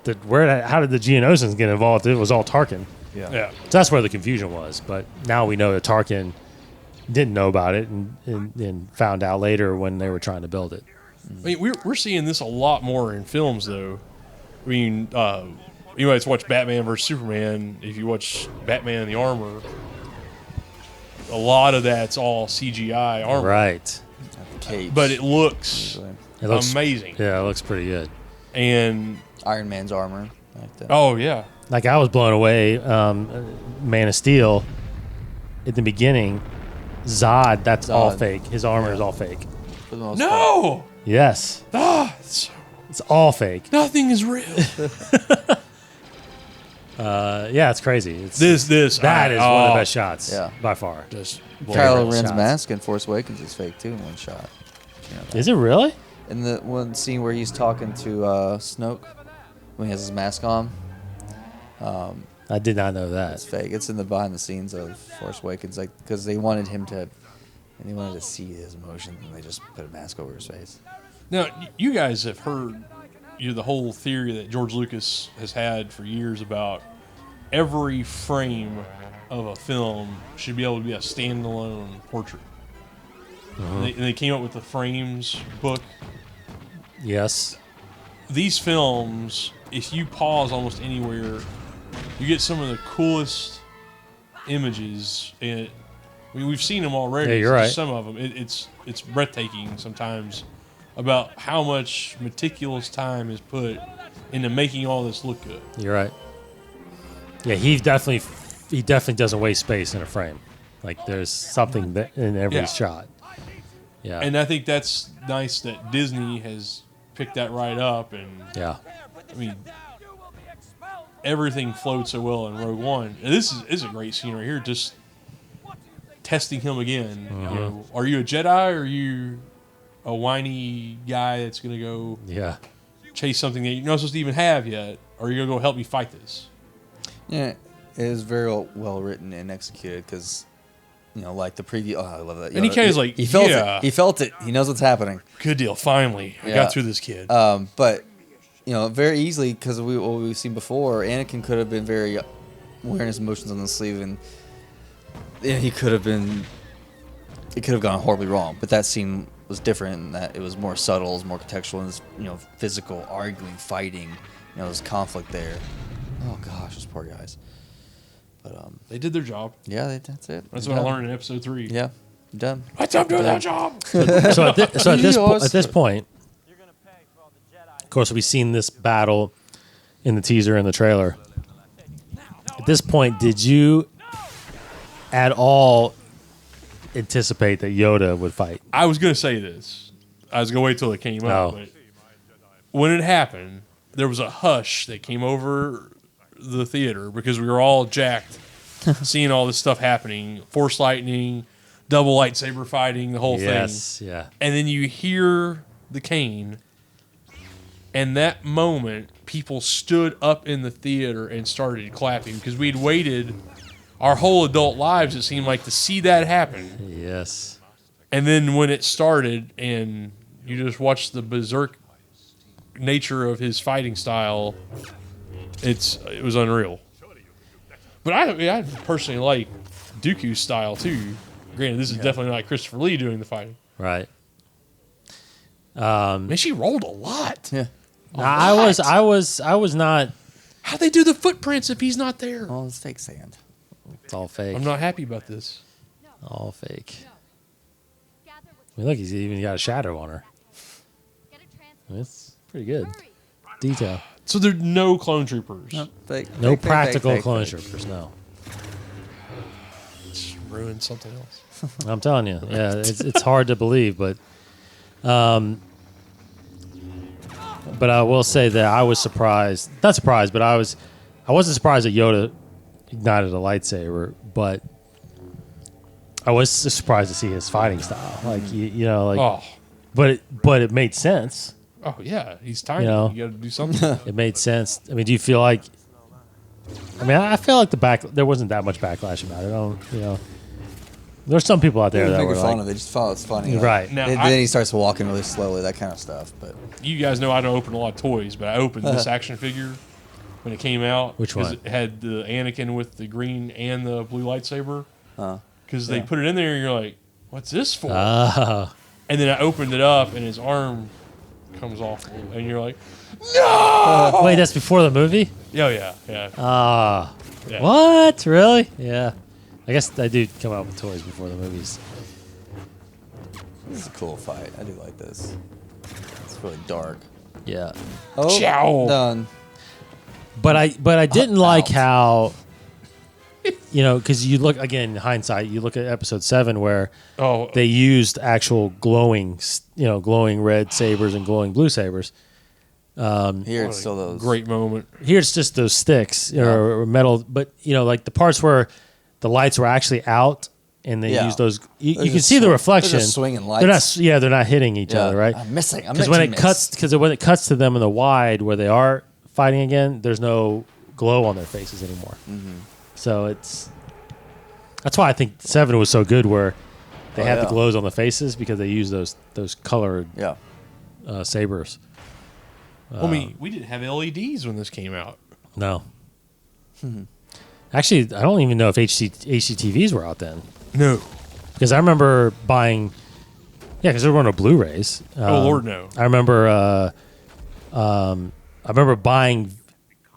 the Geonosins get involved? It was all Tarkin. Yeah. So that's where the confusion was. But now we know that Tarkin didn't know about it and found out later when they were trying to build it. I mean, we're seeing this a lot more in films, though. I mean, you might watch Batman vs Superman. If you watch Batman in the Armor, a lot of that's all CGI armor, Right. capes, but it looks usually. It looks amazing. Yeah, it looks pretty good. And Iron Man's armor. Oh yeah. Like I was blown away. Man of Steel. At the beginning, Zod. That's all fake. His armor is all fake. For the most part. No. Yes, it's all fake. Nothing is real. Yeah, it's crazy. It's, That is one of the best shots. Yeah. By far. Just Kylo Ren's shots. mask in Force Awakens is fake too in one shot. You know that? Is it really? In the one scene where he's talking to Snoke, when he has his mask on, I did not know it's that. fake. It's in the behind the scenes of Force Awakens, like because they wanted him to, and they wanted to see his emotions, and they just put a mask over his face. Now, you guys have heard the whole theory that George Lucas has had for years about every frame of a film should be able to be a standalone portrait. And they came up with the Frames book. Yes. These films, if you pause almost anywhere, you get some of the coolest images. And we've seen them already. Yeah, you're right. Some of them, it's breathtaking sometimes about how much meticulous time is put into making all this look good. You're right. Yeah, he definitely doesn't waste space in a frame. Like there's something in every shot. Yeah. And I think that's nice that Disney has picked that right up. And yeah. I mean, everything flowed so well in Rogue One. And this is a great scene right here. Just testing him again. You know, are you a Jedi or are you a whiny guy that's going to go chase something that you're not supposed to even have yet? Or are you going to go help me fight this? Yeah, it is very well written and executed because, you know, like the preview. Oh, I love that. And he kind of like, he felt it. He felt it. He knows what's happening. Good deal. Finally, I got through this kid. But you know, very easily because what we've seen before, Anakin could have been very wearing his emotions on the sleeve, and he could have been. It could have gone horribly wrong. But that scene was different in that it was more subtle, it was more contextual, and you know, physical, arguing, fighting. You know, there's conflict there. Oh gosh, those poor guys. But they did their job. yeah, that's it. That's what I learned in episode 3. Yeah, done. Let them do their job. So at this point, of course, we've seen this battle in the teaser and the trailer. At this point, did you at all anticipate that Yoda would fight? I was going to say this. I was going to wait till it came out. But when it happened, there was a hush that came over the theater because we were all jacked seeing all this stuff happening. Force lightning, double lightsaber fighting, the whole thing. Yes, yeah. And then you hear the cane, and that moment, people stood up in the theater and started clapping because we'd waited our whole adult lives, it seemed like, to see that happen. Yes. And then when it started and you just watched the berserk nature of his fighting style, it was unreal. But I personally like Dooku's style too. Granted, this is definitely not Christopher Lee doing the fighting. Right. Man, she rolled a lot. Yeah. I was not. How'd they do the footprints if he's not there? Oh, it's fake sand. It's all fake. I'm not happy about this. All fake. I mean, look, he's even got a shadow on her. It's pretty good. Detail. So there's no clone troopers. No, fake, No fake, practical fake, clone fake. troopers, no. It's ruined something else. I'm telling you. Yeah, it's hard to believe, but I will say that I was surprised. Not surprised, but I wasn't surprised that Yoda ignited a lightsaber, but I was surprised to see his fighting style. Like you know, like but it made sense. Oh yeah, he's tiny. You know. You got to do something. It made sense. I mean, do you feel like? I mean, I feel like there wasn't that much backlash about it. I don't, you know, there's some people out there that were fun like, of it. Just thought it's funny. right. Now, Then he starts walking really slowly, that kind of stuff. But You guys know I don't open a lot of toys, but I opened this action figure when it came out. Which one? 'Cause it had the Anakin with the green and the blue lightsaber. Because they yeah. put it in there, and you're like, "What's this for?" Oh, And then I opened it up, and his arm comes off, and you're like, "No!" wait, that's before the movie? Yeah. Ah, Yeah. what? Really? Yeah. I guess they do come out with toys before the movies. this is a cool fight. I do like this. It's really dark. Yeah. Oh, Ciao. done. But I didn't like how, because you look again in hindsight, you look at episode 7 where they used actual glowing red sabers and glowing blue sabers. Here it's still those. Great moment. Here it's just those sticks or metal, but like the parts where the lights were actually out and they use those. You can see the reflection. They're just swinging lights. They're not hitting each other, right? I'm missing. Because when it cuts to them in the wide where they are fighting again, there's no glow on their faces anymore. Mm-hmm. So that's why I think 7 was so good, where they had the glows on the faces because they used those colored sabers. We didn't have LEDs when this came out. No. Actually, I don't even know if HDTVs were out then. No. Because I remember buying... Yeah, because there were no Blu-rays. Lord, no. I remember buying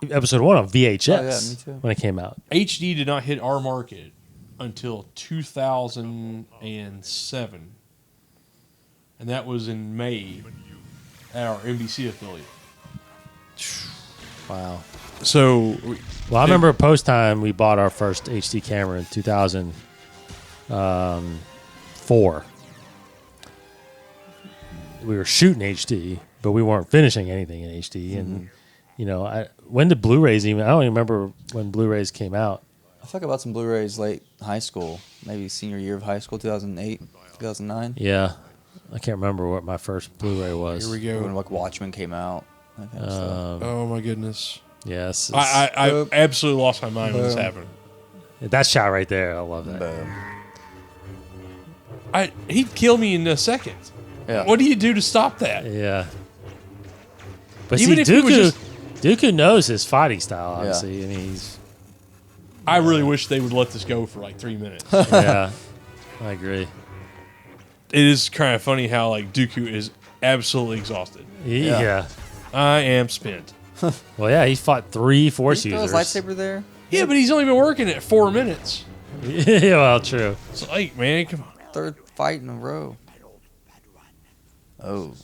episode 1 on VHS when it came out. HD did not hit our market until 2007. And that was in May at our NBC affiliate. Wow. So... I remember post-time we bought our first HD camera in 2004. We were shooting HD, but we weren't finishing anything in HD. And, when did Blu-rays even... I don't even remember when Blu-rays came out. I thought about some Blu-rays late high school, maybe senior year of high school, 2008, 2009. Yeah. I can't remember what my first Blu-ray was. Here we go. When Watchmen came out. That kind of stuff. Oh, my goodness. Yes. I absolutely lost my mind when this happened. That shot right there, I love that. Boom. He'd kill me in a second. Yeah. What do you do to stop that? Yeah. But Even see, if he was Dooku knows his fighting style, obviously. I mean, I really wish they would let this go for like 3 minutes. Yeah. I agree. It is kind of funny how Dooku is absolutely exhausted. Yeah. I am spent. Well, yeah, he fought 3 Force Did he throw his users. lightsaber there? Yeah, but he's only been working it 4 minutes. Yeah, well, true. It's like, man, come on. Third fight in a row. Oh.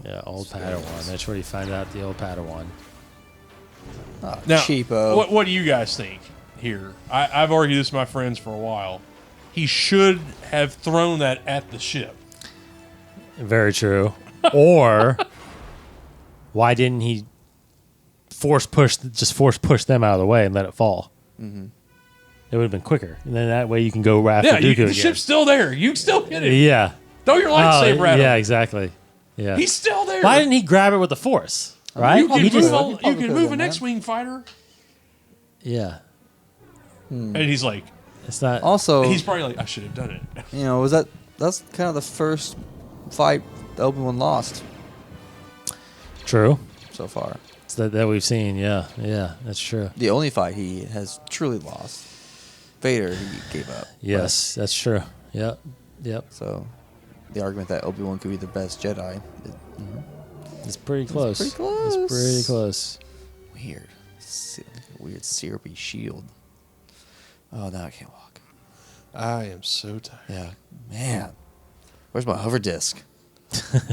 Yeah, old Padawan. That's where you find out the old Padawan. Oh, Now, cheapo. What do you guys think here? I've argued this with my friends for a while. He should have thrown that at the ship. Very true. Or why didn't he force push them out of the way and let it fall? Mm-hmm. It would have been quicker, and then that way you can go after Dooku again. The ship's still there. You can still hit it. Yeah. Throw your lightsaber at him. Yeah, exactly. Yeah. He's still there. Why didn't he grab it with the Force? Right? You can could've move done an that. X-wing fighter. Yeah. And he's like, It's not. Also, he's probably like, I should have done it. that's kind of the first fight that Obi-Wan lost True. so far. It's that we've seen. Yeah. Yeah, that's true. The only fight he has truly lost. Vader, he gave up. Yes, that's true. Yep. Yep. So, the argument that Obi-Wan could be the best Jedi, It's pretty close. pretty close. It's pretty close. weird. Weird syrupy shield. Oh, now I can't walk. I am so tired. Yeah, man. Where's my hover disc?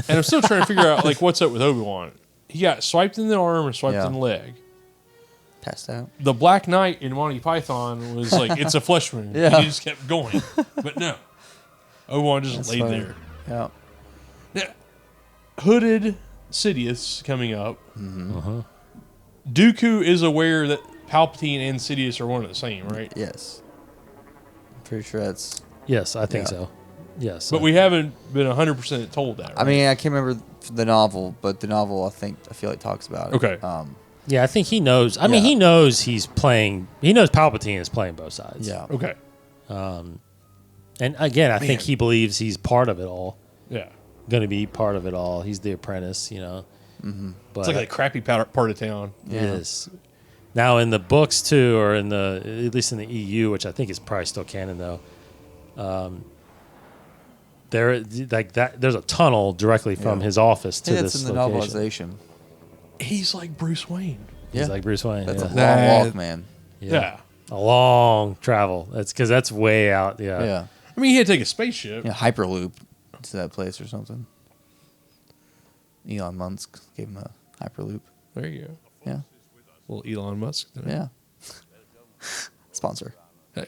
And I'm still trying to figure out what's up with Obi-Wan. He got swiped in the arm or swiped in the leg. Passed out. The Black Knight in Monty Python was like, it's a flesh wound. Yeah. And he just kept going. But no. Obi-Wan just That's laid funny. there. Yeah. Now, hooded Sidious coming up. Mm-hmm. Uh-huh. Dooku is aware that Palpatine and Sidious are one and the same, right? Yes. I'm pretty sure that's... Yes, I think Yeah. so. Yes. But we haven't been 100% told that, right? I mean, I can't remember the novel, but the novel, I feel like talks about it. Okay. Yeah, I think he knows. I mean, Yeah. he knows he's playing. He knows Palpatine is playing both sides. Yeah. Okay. And again, I think he believes he's part of it all. Yeah. Going to be part of it all. He's the apprentice, Mm-hmm. But It's like a crappy part of town. it is. Now in the books too, or at least in the EU, which I think is probably still canon though. There's a tunnel directly from his office to it's this in the location. novelization. He's like Bruce Wayne. He's like Bruce Wayne. That's yeah. a long walk, man. Yeah. A long travel. That's because that's way out. Yeah. Yeah. I mean, he had to take a spaceship. Yeah, Hyperloop to that place or something. Elon Musk gave him a Hyperloop. There you go. Yeah. Well, Elon Musk. Yeah. Sponsor. Hey.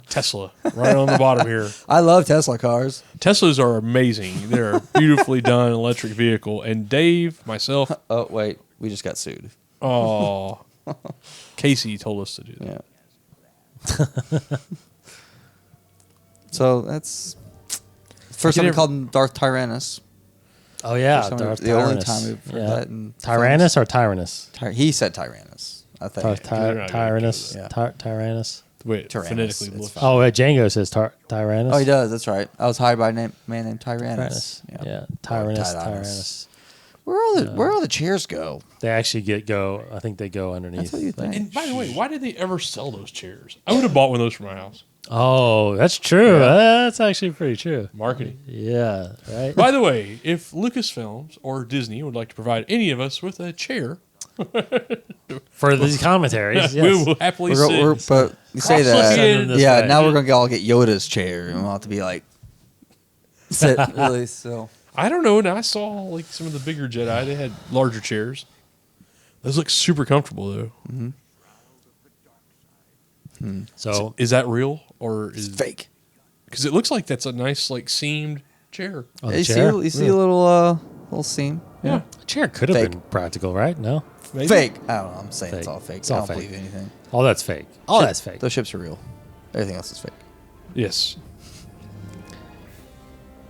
Tesla, right on the bottom here. I love Tesla cars. Teslas are amazing. They're a beautifully done electric vehicle. And Dave, myself. Oh, wait. We just got sued. Oh, Casey told us to do that. Yeah. So that's first time we called him Darth Tyrannus. Oh yeah, First time Darth the only Tyrannus. time we've heard that in Tyrannus or Tyrannus? He said Tyrannus. I think. Darth Tyrannus. Yeah. Tyrannus. Wait, Tyrannus, phonetically. it's Look. Oh, Django says Tyrannus. Oh, he does. That's right. I was hired by a man named Tyrannus. Yeah, Tyrannus. Tyrannus. Where all the chairs go? They actually go. I think they go underneath. That's what you think. And by the way, why did they ever sell those chairs? I would have bought one of those for my house. Oh, that's true. That's actually pretty true. Marketing. Yeah, right. By the way, if Lucasfilms or Disney would like to provide any of us with a chair, For these commentaries, we yes. will happily sit. But you say Cross-looking. that. Yeah, now we're going to all get Yoda's chair. And we'll have to be like, sit really still. I don't know. Now I saw like some of the bigger Jedi. They had larger chairs. Those look super comfortable though. So Is that real or is Fake. Because it looks like that's a nice like seamed chair. oh, the You chair? see a little seam? Yeah. The chair could have Fake. been practical, right? No, Maybe. Fake. I don't know. I'm saying it's Fake. all fake. It's all I don't fake. believe anything. all that's fake. All that's fake. Those ships are real. Everything else is fake. Yes.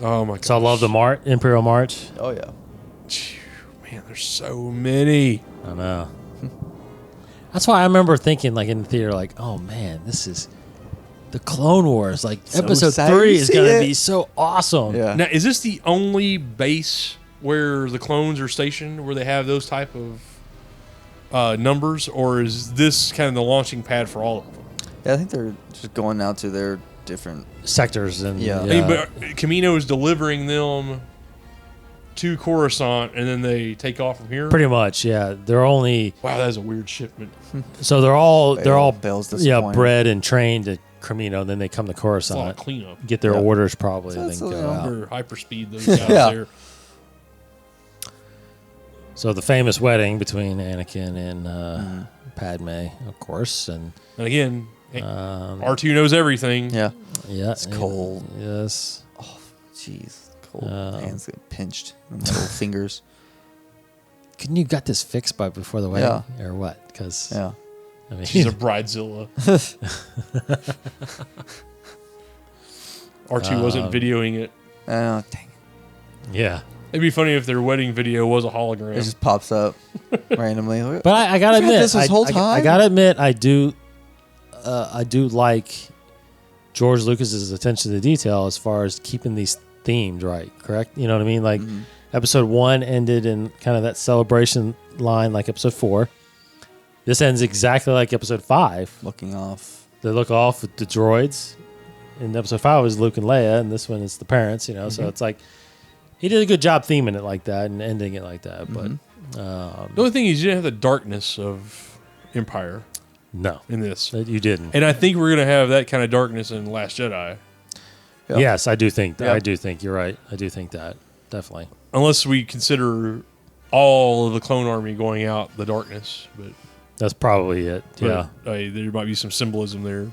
Oh my god. So I love the Imperial March. Oh, yeah. Man, there's so many. I know. That's why I remember thinking, like in the theater, like, oh man, this is the Clone Wars. Like So episode excited 3 to is see going to it. be so awesome. Yeah. Now, is this the only base where the clones are stationed, where they have those type of numbers, or is this kind of the launching pad for all of them? Yeah, I think they're just going out to their different. Sectors and Yeah. I mean, but Kamino is delivering them to Coruscant, and then they take off from here. pretty much, yeah. They're only Wow, that is a weird shipment. so they're all Bale's yeah, disappointed. bred and trained at Kamino. Then they come to It's a lot of Coruscant, cleanup. get their Yeah. orders probably, So and it's then a go little out. Or hyperspeed those guys Yeah. there. So the famous wedding between Anakin and Padme, of course, and And again, R2 knows everything. Yeah. yeah, It's cold. Yes. Jeez. Cold. Hands get pinched. And little fingers. Couldn't you got this fixed by before the wedding, or what? Because Yeah. I mean, She's a bridezilla. R2 wasn't videoing it. Oh, dang. yeah. It'd be funny if their wedding video was a hologram. It just pops up randomly. But I gotta You've had admit, this whole I time? gotta admit, I do like George Lucas's attention to detail as far as keeping these themed right. Correct? You know what I mean? Like episode 1 ended in kind of that celebration line, like episode 4. This ends exactly like episode 5. Looking off. They look off with the droids. In episode 5 was Luke and Leia, and this one is the parents. You know, so it's like he did a good job theming it like that and ending it like that. But The only thing is you didn't have the darkness of Empire no, in this. you didn't. And I think we're going to have that kind of darkness in Last Jedi. Yeah. Yes, I do think that. Yeah. I do think you're right. I do think that definitely. Unless we consider all of the clone army going out the darkness. But That's probably it. Yeah. there might be some symbolism there.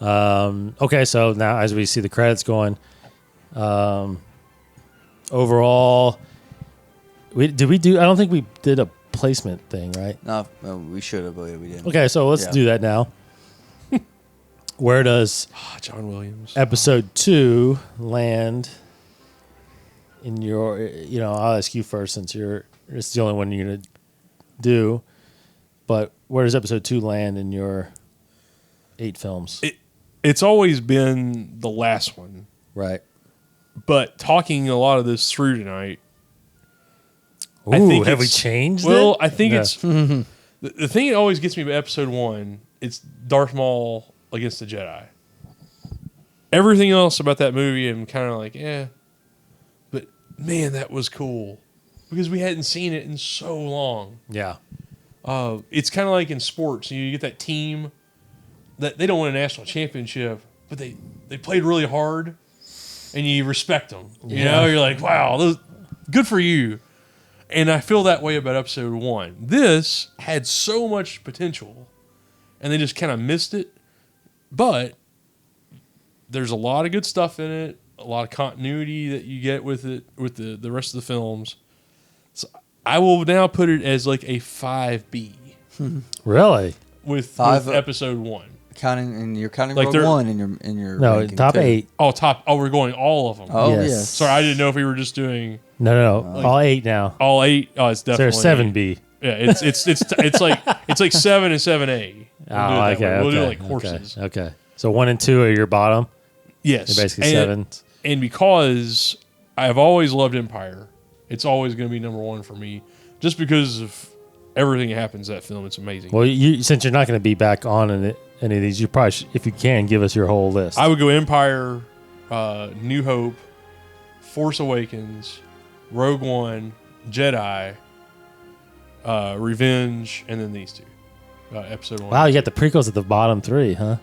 Okay, so now as we see the credits going, overall, I don't think we did a placement thing, right? No, we should have, but we didn't. Okay, so let's Yeah. do that now. Where does John Williams. episode 2 land in your, I'll ask you first since it's the only one you're going to do, but where does episode 2 land in your 8 films? It's always been the last one. Right. But talking a lot of this through tonight, Ooh, I think have we it's- changed Well, it? I think Yeah. it's the thing that always gets me about episode 1. It's Darth Maul against the Jedi. Everything else about that movie, I'm kind of like, but man, that was cool because we hadn't seen it in so long. Yeah. It's kind of like in sports, you get that team that they don't win a national championship, but they played really hard, and you respect them. You know, you're like, wow, good for you. And I feel that way about episode 1. This had so much potential, and they just kind of missed it. But there's a lot of good stuff in it, a lot of continuity that you get with it, with the rest of the films. So I will now put it as like a 5B. Really? With episode 1. You're counting Like Rogue One in your No, ranking top too. 8. Oh, we're going all of them. Oh Yes. yes. Sorry, I didn't know if we were just doing No. All 8 now. all 8. Oh, it's So definitely there's 7B. Yeah, it's like 7 and 7A. Oh, okay. We'll do it Okay. like horses. Okay. So 1 and 2 are your bottom. Yes, They're basically 7. And because I've always loved Empire, it's always going to be number 1 for me, just because of everything that happens in that film. It's amazing. Well, since you're not going to be back on any of these, you probably, if you can, give us your whole list. I would go Empire, New Hope, Force Awakens, Rogue One, Jedi, Revenge, and then these 2. Episode 1. Wow, you got the prequels at the bottom 3, huh?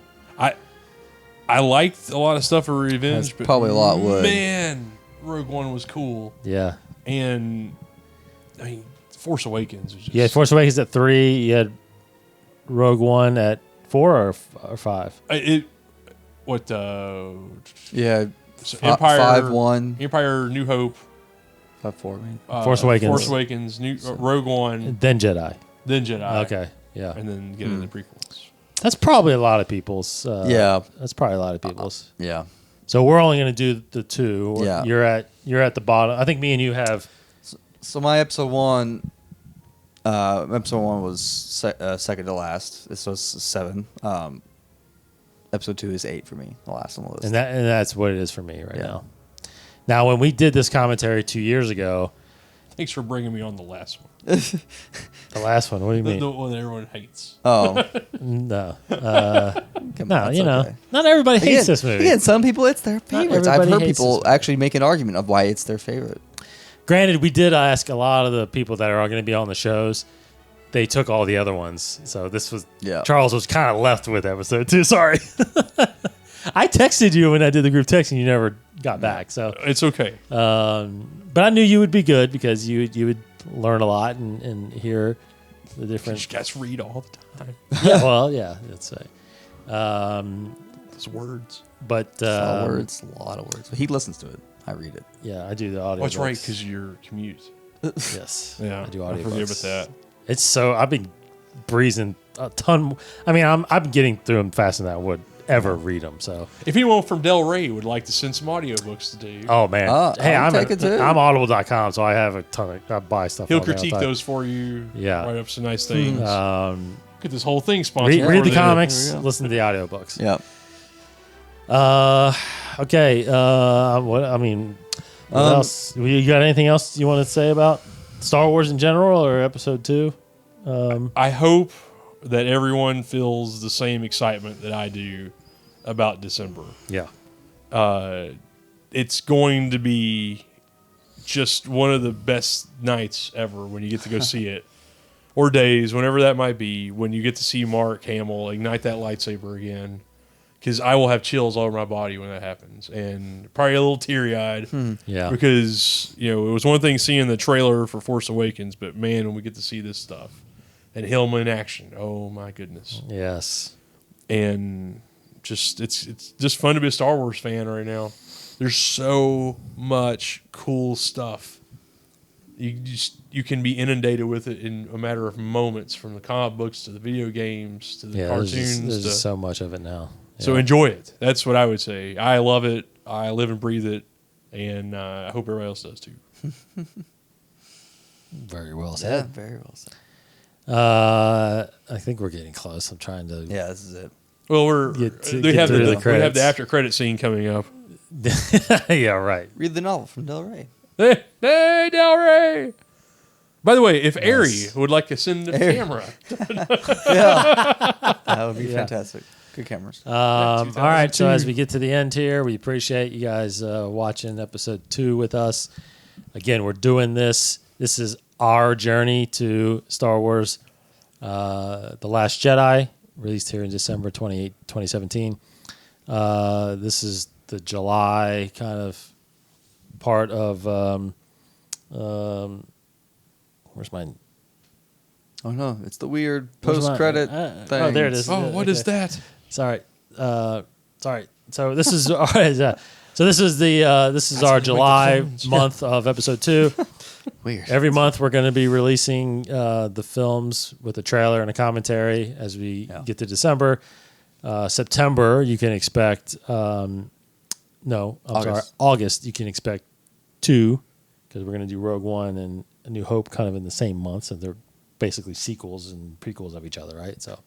I liked a lot of stuff for Revenge, That's but probably a lot would. Man, Rogue One was cool. Yeah. And I mean, Force Awakens was just... You had Force Awakens at 3. You had Rogue One at 4 or 5? Yeah. So Empire, 5-1. Empire, New Hope, 5-4. I mean. Force Awakens. Force Awakens, Rogue One, Then Jedi. then Jedi. Okay. Yeah. And then get into the prequels. That's probably a lot of people's. Yeah. That's probably a lot of people's. Yeah. So we're only going to do the 2. Yeah. You're at the bottom. I think me and you have. So my episode 1 was second to last. This was 7. Episode 2 is 8 for me, the last on the list. And that's what it is for me right now. Now, when we did this commentary 2 years ago, Thanks for bringing me on the last one. the last one. What do you mean? The one that everyone hates. Oh, No, come no. on, it's okay. Not everybody hates Again, this movie. Again, some people it's their favorites. I've everybody heard hates people this movie. actually make an argument of why it's their favorite. Granted, we did ask a lot of the people that are going to be on the shows. They took all the other ones, so this was Charles was kind of left with episode 2. Sorry, I texted you when I did the group text, and you never got back. So It's okay. but I knew you would be good because you would learn a lot and hear the different. You guys read all the time. Yeah, well, yeah, that's right. Those words. But A lot of words. He listens to it. I read it. yeah, I do the audio. Oh, that's right, because your commute. Yes, Yeah, I do I audio. forget about that. It's so I've been breezing a ton. I mean, I've been getting through them faster than I would ever read them. So, If anyone from Del Rey would like to send some audiobooks to Dave, oh man, hey, I'll I'm take it too. I'm Audible.com, so I have a ton of I buy stuff. he'll all the critique time. those for you. Yeah. Write up some nice things. Get this whole thing sponsored. Read the for comics, There we go. listen to the audiobooks. Yeah. Okay. What I mean, what else? You got anything else you want to say about Star Wars in general or Episode 2? I hope that everyone feels the same excitement that I do about December. Yeah. It's going to be just one of the best nights ever when you get to go see it. Or days, whenever that might be, when you get to see Mark Hamill ignite that lightsaber again. Because I will have chills all over my body when that happens. And probably a little teary-eyed. Yeah. Because, it was one thing seeing the trailer for Force Awakens, but man, when we get to see this stuff. And him in action. Oh, my goodness. Yes. And just it's just fun to be a Star Wars fan right now. There's so much cool stuff. You can be inundated with it in a matter of moments, from the comic books to the video games to the cartoons. There's just so much of it now. So Yeah. enjoy it. That's what I would say. I love it. I live and breathe it, and I hope everybody else does too. Very well Yeah, said. very well said. I think we're getting close. I'm trying to. Yeah, this is it. Well, Get we through have the we have credits. the after credit scene coming up. Yeah, right. Read the novel from Del Rey. Hey, Del Rey. By the way, if Ari would like to send a camera, Yeah. That would be fantastic. Good cameras. All right. So as we get to the end here, we appreciate you guys watching episode 2 with us. Again, we're doing this. This is our journey to Star Wars, The Last Jedi, released here in December 28, 2017. This is the July kind of part of Where's my? Oh no, it's the weird Where's my- post-credit thing. Oh, there it is. Oh, what is that? Sorry. Sorry. So this is all right. So this is our July month of episode 2. Weird. Every month we're going to be releasing the films with a trailer and a commentary as we get to December. September you can expect. August you can expect 2 because we're going to do Rogue One and A New Hope kind of in the same month, so they're basically sequels and prequels of each other, right? So.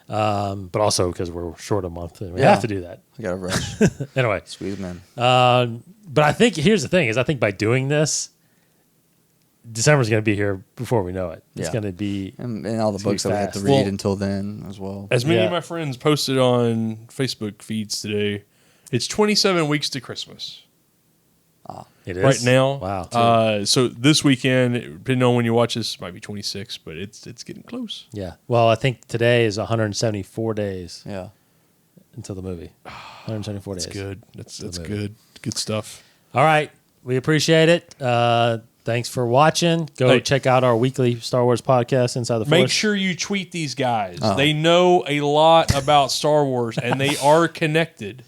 But also because we're short a month, and we have to do that. We got to rush. Anyway, Sweet man. but I think here's the thing: I think by doing this, December's going to be here before we know it. It's going to be and all the it's gonna books be that we have to fast. read until then as well. As many of my friends posted on Facebook feeds today, it's 27 weeks to Christmas. It is Right now. Wow. So this weekend, depending on when you watch this, might be 26, but it's getting close. Yeah. Well, I think today is 174 days Yeah. until the movie. 174 days. That's good. That's good. Good stuff. All right. We appreciate it. Thanks for watching. Go check out our weekly Star Wars podcast, Inside the Force. Make sure you tweet these guys. They know a lot about Star Wars, and they are connected.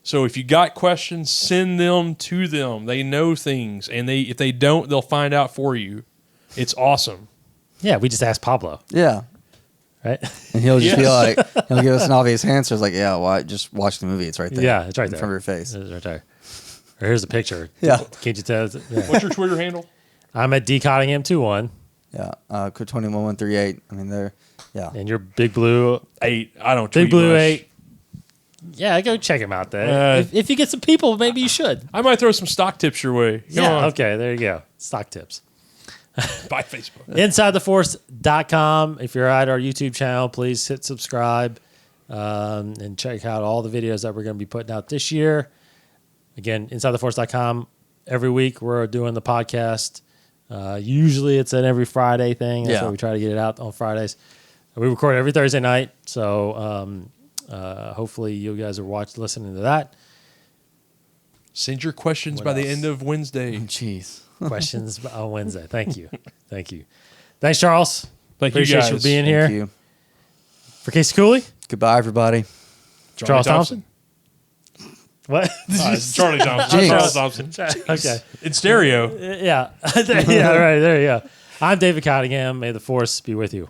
So if you got questions, send them to them. They know things, and if they don't, they'll find out for you. It's awesome. Yeah, we just asked Pablo. Yeah. Right? And he'll just be like, he'll give us an obvious answer. It's like, yeah, why? Just watch the movie. It's right there. Yeah, it's right in there. front of your face. It's right there. Or here's a picture. Yeah. Can't you tell? Yeah. What's your Twitter handle? I'm at dcottingham21. Yeah. 21138. I mean, they're, yeah. And you're Big Blue 8. I don't Big tweet Blue much. 8. Yeah, go check him out there. If you get some people, maybe you should. I might throw some stock tips your way. Come on. Okay, there you go. Stock tips. By Facebook. InsideTheForce.com. If you're at our YouTube channel, please hit subscribe and check out all the videos that we're going to be putting out this year. Again, InsideTheForce.com. Every week we're doing the podcast. Usually it's an every Friday thing. That's why we try to get it out on Fridays. We record every Thursday night, so hopefully you guys are listening to that. Send your questions What by else? the end of Wednesday. Jeez. Questions on Wednesday. Thank you. Thanks, Charles. Thank Appreciate you guys. you for being Thank here. you. For Casey Cooley, Goodbye, everybody. Charles Thompson. What? Charlie Thompson. Jinx. Charles Thompson. Okay. In stereo. Yeah. Yeah, right. There you go. I'm David Cottingham. May the Force be with you.